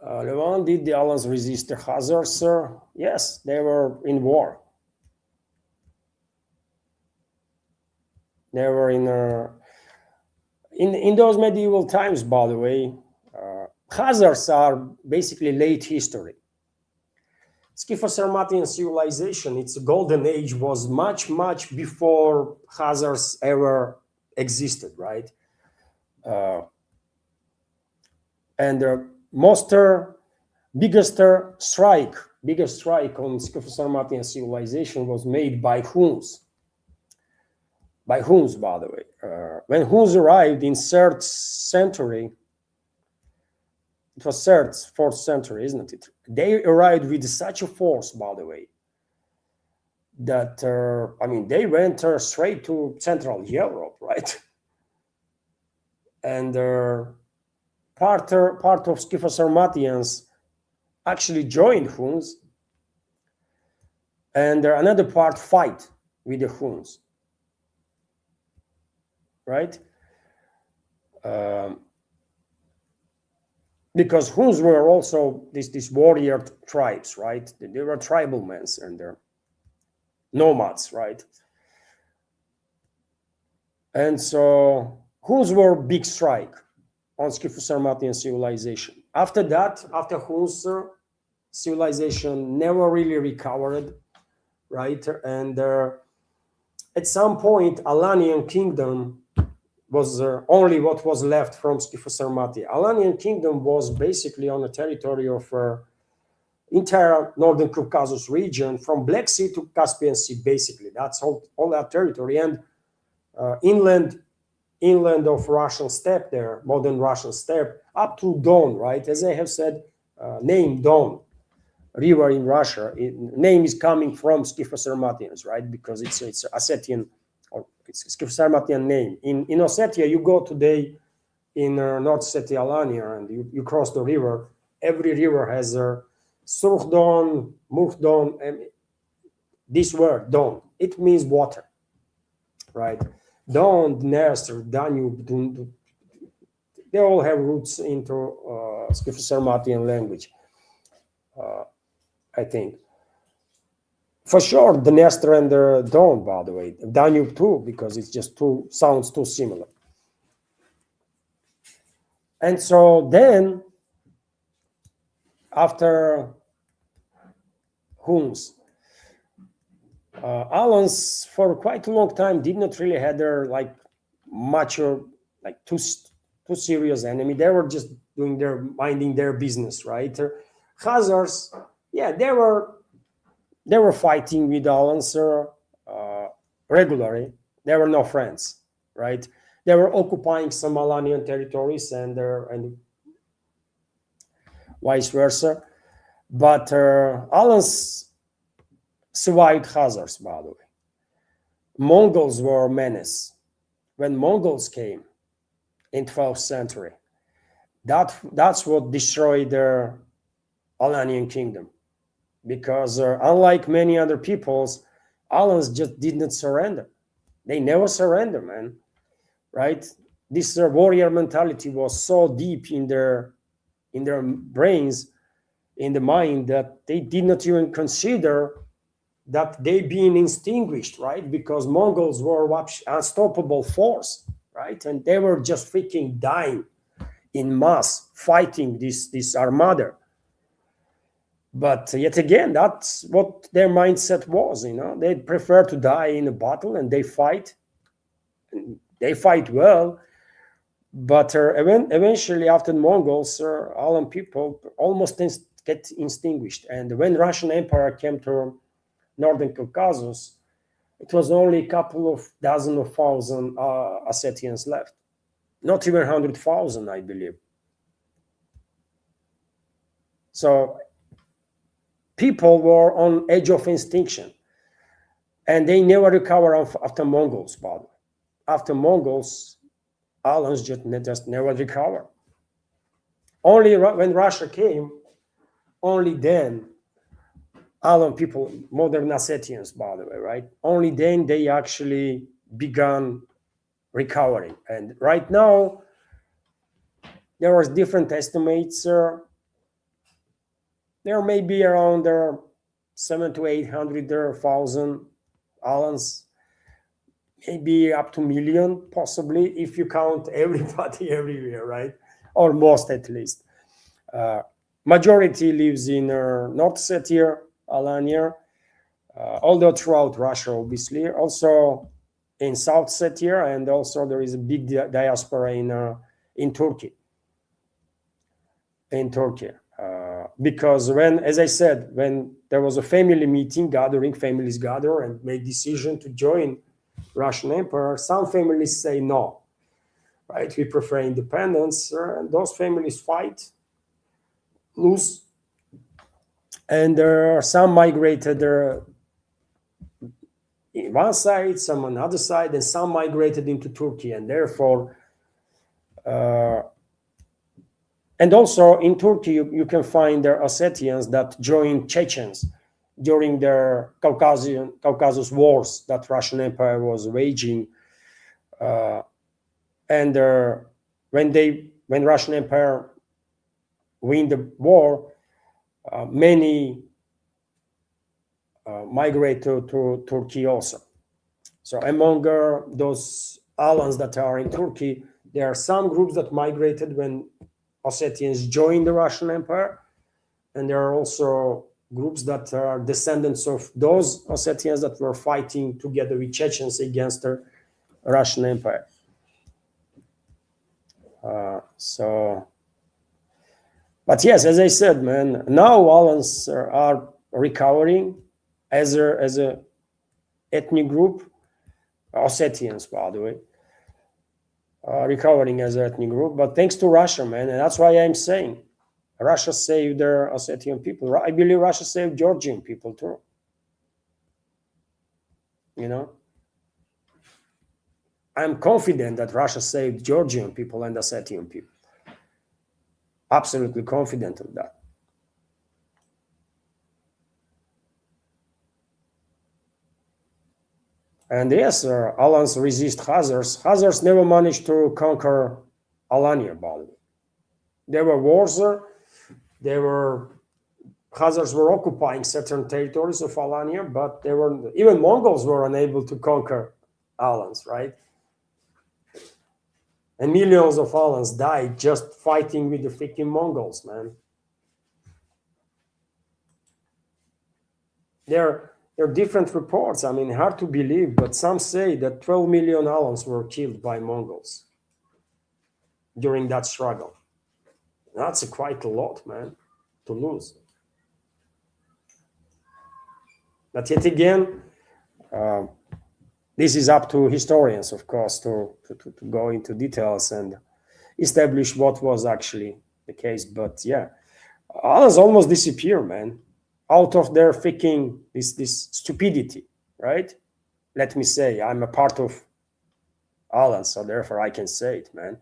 Roland, did the Allies resist the Khazars? Yes, they were in war. They were in those medieval times, by the way. Khazars are basically late history. Scytho-Sarmatian civilization, its golden age was much, much before Khazars ever existed, right? And the biggest strike on Scytho-Sarmatian civilization was made by Huns. By Huns, by the way. When Huns arrived in 3rd century, it was 3rd, 4th century, isn't it? They arrived with such a force, by the way, that, I mean, they went straight to Central Europe, right? And part of Scytho-Sarmatians actually joined Huns, and another part fight with the Huns, right? Because Huns were also these warrior tribes, right? They were tribal men and they're nomads, right? And so Huns were big strike on Scytho-Sarmatian civilization. After that, after Huns, civilization never really recovered, right? And at some point, Alanian kingdom was only what was left from Scytho-Sarmatia. Alanian kingdom was basically on the territory of entire Northern Caucasus region, from Black Sea to Caspian Sea, basically. That's all that territory. And inland of Russian steppe there, modern Russian steppe, up to Don, right? As I have said, name Don, river in Russia. Name is coming from Scytho-Sarmatians, right? Because it's Ossetian, or it's Scytho-Sarmatian name. In Ossetia, you go today in North Ossetia, Alania, and you cross the river. Every river has a Surdon, Mukhdon, and this word, Don. It means water, right? Don, Dnestr, Danube, they all have roots into Scytho-Sarmatian language, I think. For sure, Dnestr and Don, by the way. Danube too, because it's just sounds too similar. And so then, after Huns, Alans for quite a long time did not really have their much or too serious enemy. They were just minding their business, right? Khazars, yeah, they were fighting with Alans regularly. They were no friends, right? They were occupying some Alanian territories and vice versa. But Alans survived Khazars, by the way. Mongols were a menace. When Mongols came in 12th century, that's what destroyed their Alanian kingdom. Because unlike many other peoples, Alans just did not surrender. They never surrender, man, right? This warrior mentality was so deep in their brains, in the mind, that they did not even consider that they being extinguished, right? Because Mongols were unstoppable force, right? And they were just freaking dying in mass fighting this armada. But yet again, that's what their mindset was, you know. They prefer to die in a battle, and they fight. They fight well. But eventually, after the Mongols, Alan people almost get extinguished. And when Russian Empire came to Northern Caucasus, it was only a couple of dozen of thousand Ossetians left. Not even 100,000, I believe. So people were on edge of extinction. And they never recover after Mongols, by the way. After Mongols, Alans just never recover. Only when Russia came, only then, Alan people, modern Ossetians, by the way, right? Only then they actually began recovering. And right now, there are different estimates. There may be around 700 to 800,000 Alans, maybe up to 1 million, possibly, if you count everybody everywhere, right? Or most, at least. Majority lives in North Ossetia, Alania, although throughout Russia, obviously. Also in South Ossetia, and also there is a big diaspora in Turkey. Because when, as I said, when there was a family meeting gathering, families gather and make decision to join Russian Empire, some families say no, right? We prefer independence, and those families fight, lose, and some migrated in one side, some on the other side, and some migrated into Turkey, and therefore, and also in Turkey, you can find there Ossetians that joined Chechens during the Caucasus wars that Russian Empire was waging, and when Russian Empire win the war, many migrate to Turkey also. So among those Alans that are in Turkey, there are some groups that migrated when Ossetians joined the Russian Empire, and there are also groups that are descendants of those Ossetians that were fighting together with Chechens against the Russian Empire. But yes, as I said, man, now Alans are recovering as a ethnic group, Ossetians, by the way, recovering as an ethnic group. But thanks to Russia, man, and that's why I'm saying Russia saved their Ossetian people. I believe Russia saved Georgian people too. You know, I'm confident that Russia saved Georgian people and Ossetian people. Absolutely confident of that. And yes, Alans resist Khazars. Khazars never managed to conquer Alania, by the way. There were wars there. Khazars were occupying certain territories of Alania, but even Mongols were unable to conquer Alans, right? And millions of Alans died just fighting with the freaking Mongols, man. There are different reports. I mean, hard to believe, but some say that 12 million Alans were killed by Mongols during that struggle. That's quite a lot, man, to lose. But yet again, this is up to historians, of course, to go into details and establish what was actually the case. But yeah, Alans almost disappear, man, out of their freaking this stupidity, right? Let me say, I'm a part of Alans, so therefore I can say it, man.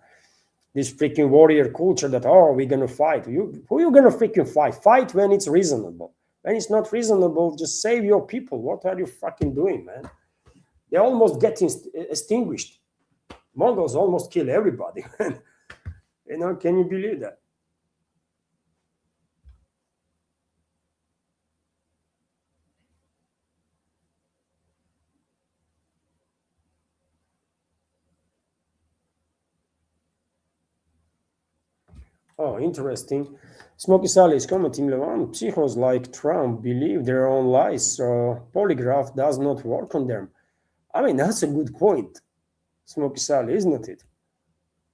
This freaking warrior culture that, oh, we're gonna fight. Who are you gonna freaking fight? Fight when it's reasonable. When it's not reasonable, just save your people. What are you fucking doing, man? They almost get extinguished. Mongols almost kill everybody. You know, can you believe that? Oh, interesting. Smokey Sally is commenting, Levan, psychos like Trump believe their own lies, so polygraph does not work on them. I mean, that's a good point, Smokey Sally, isn't it?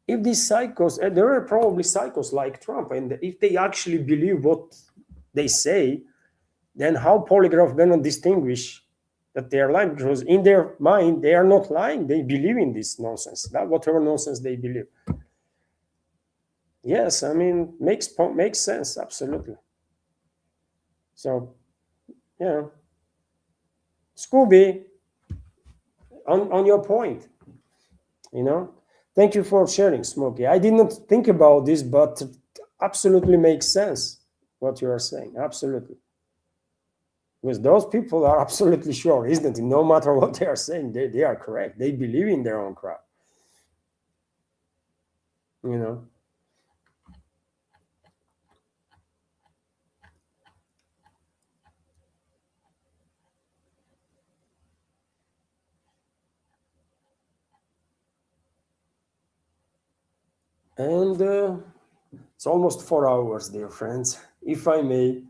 If these psychos, there are probably psychos like Trump, and if they actually believe what they say, then how polygraph gonna distinguish that they are lying? Because in their mind, they are not lying. They believe in this nonsense, that whatever nonsense they believe. Yes, I mean, makes sense, absolutely. So, yeah, Scooby, on your point, thank you for sharing, Smokey. I did not think about this, but it absolutely makes sense what you are saying, absolutely. Because those people are absolutely sure, isn't it? No matter what they are saying, they are correct. They believe in their own crap. And it's almost 4 hours, dear friends. If I may,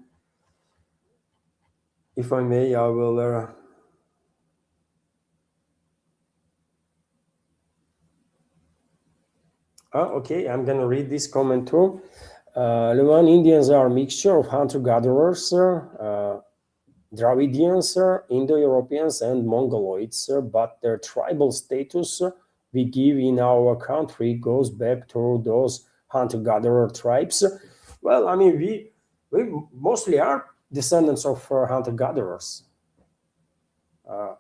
I will. Okay, I'm gonna read this comment too. Levan Indians are a mixture of hunter-gatherers, Dravidians, Indo-Europeans, and Mongoloids, but their tribal status we give in our country goes back to those hunter-gatherer tribes. Well, I mean, we mostly are descendants of hunter-gatherers. I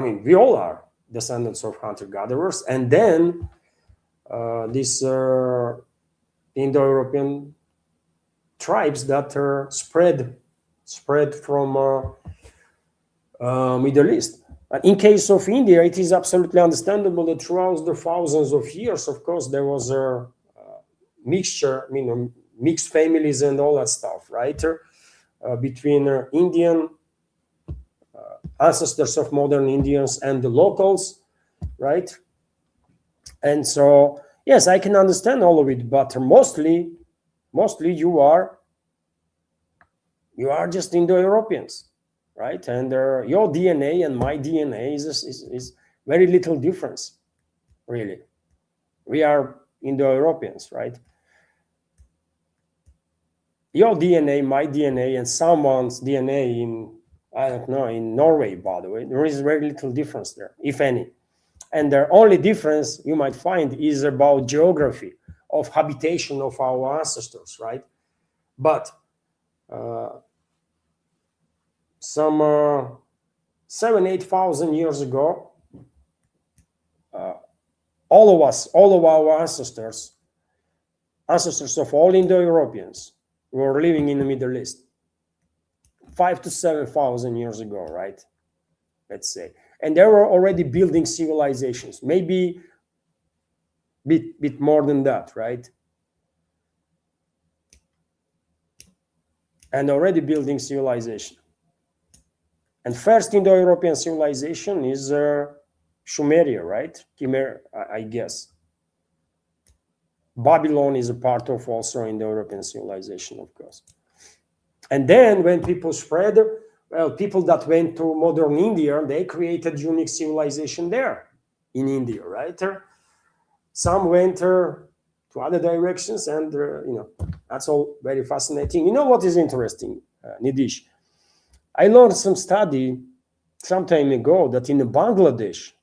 mean, we all are descendants of hunter-gatherers, and then these Indo-European tribes that are spread from Middle East. In case of India, it is absolutely understandable that throughout the thousands of years, of course, there was a mixture, mixed families and all that stuff, right? Between Indian ancestors of modern Indians and the locals, right? And so, yes, I can understand all of it, but mostly you are just Indo-Europeans, right? And your DNA and my DNA is very little difference, really. We are Indo-Europeans, right? Your DNA, my DNA, and someone's DNA in Norway, by the way, there is very little difference there, if any. And the only difference you might find is about geography of habitation of our ancestors, right? But some 7,000-8,000 years ago, all of our ancestors of all Indo-Europeans were living in the Middle East. 5,000 to 7,000 years ago, right? Let's say. And they were already building civilizations, maybe bit more than that, right? And already building civilization. And first Indo-European civilization is Sumeria, right? Khmer, I guess. Babylon is a part of also Indo-European civilization, of course. And then when people spread, well, people that went to modern India, they created unique civilization there in India, right? Some went to other directions, and that's all very fascinating. You know what is interesting, Nidish? I learned some study some time ago that in Bangladesh,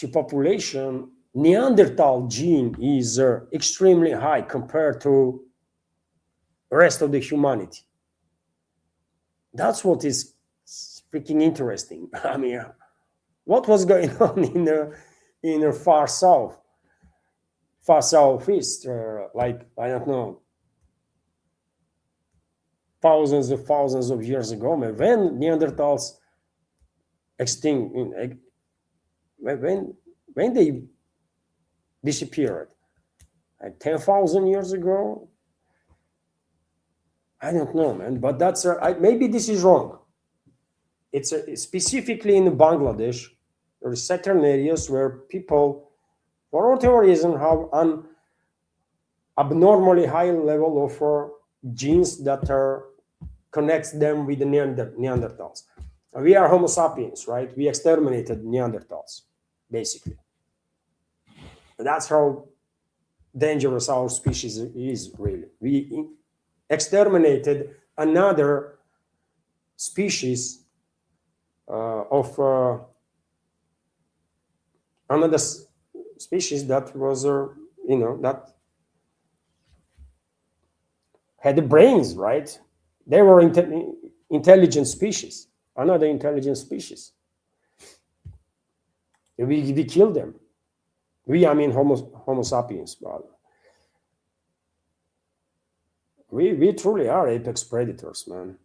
the population Neanderthal gene is extremely high compared to the rest of the humanity. That's what is freaking interesting. I mean, what was going on in the far southeast, like, I don't know, thousands of years ago, when Neanderthals extinct, when they disappeared, like 10,000 years ago. I don't know, man, but that's maybe this is wrong. It's specifically in Bangladesh, there are certain areas where people, for whatever reason, have an abnormally high level of genes that connects them with the Neanderthals. We are Homo sapiens, right? We exterminated Neanderthals, basically. That's how dangerous our species is really. We exterminated another species of another species that was, that had brains, right? They were intelligent species, another intelligent species. We killed them. I mean Homo sapiens, but we truly are apex predators, man.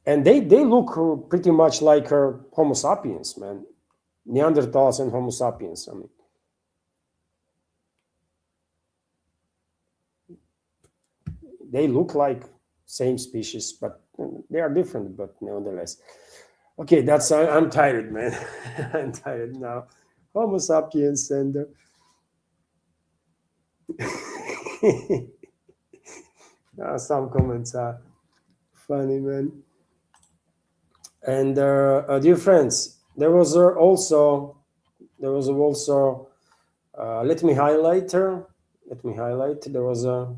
And they look pretty much like Homo sapiens, man. Neanderthals and Homo sapiens. I mean, they look like same species, but they are different. But nevertheless, okay. I'm tired, man. I'm tired now. Homo sapiens and some comments are funny, man. And dear friends, there was also let me highlight there was a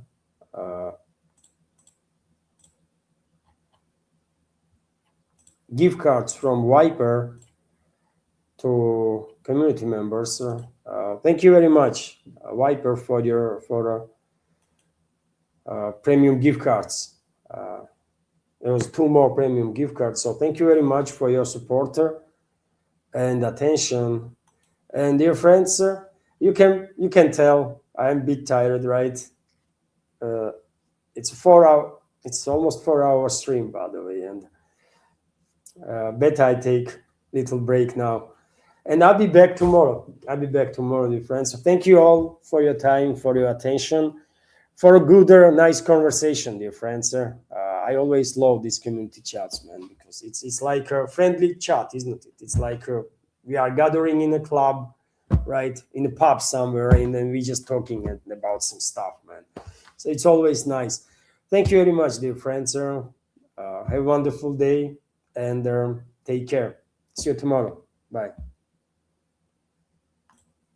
gift cards from Viper to community members. Thank you very much, Viper, for your premium gift cards. There was 2 more premium gift cards. So thank you very much for your support and attention. And dear friends, you can tell I'm a bit tired, right? It's almost 4-hour stream, by the way, and better I take little break now. And I'll be back tomorrow. Dear friends. So thank you all for your time, for your attention, for a good, nice conversation, dear friends. I always love these community chats, man, because it's like a friendly chat, isn't it? It's like we are gathering in a club, right, in a pub somewhere, and then we just talking about some stuff, man. So it's always nice. Thank you very much, dear friends. Have a wonderful day, and take care. See you tomorrow. Bye.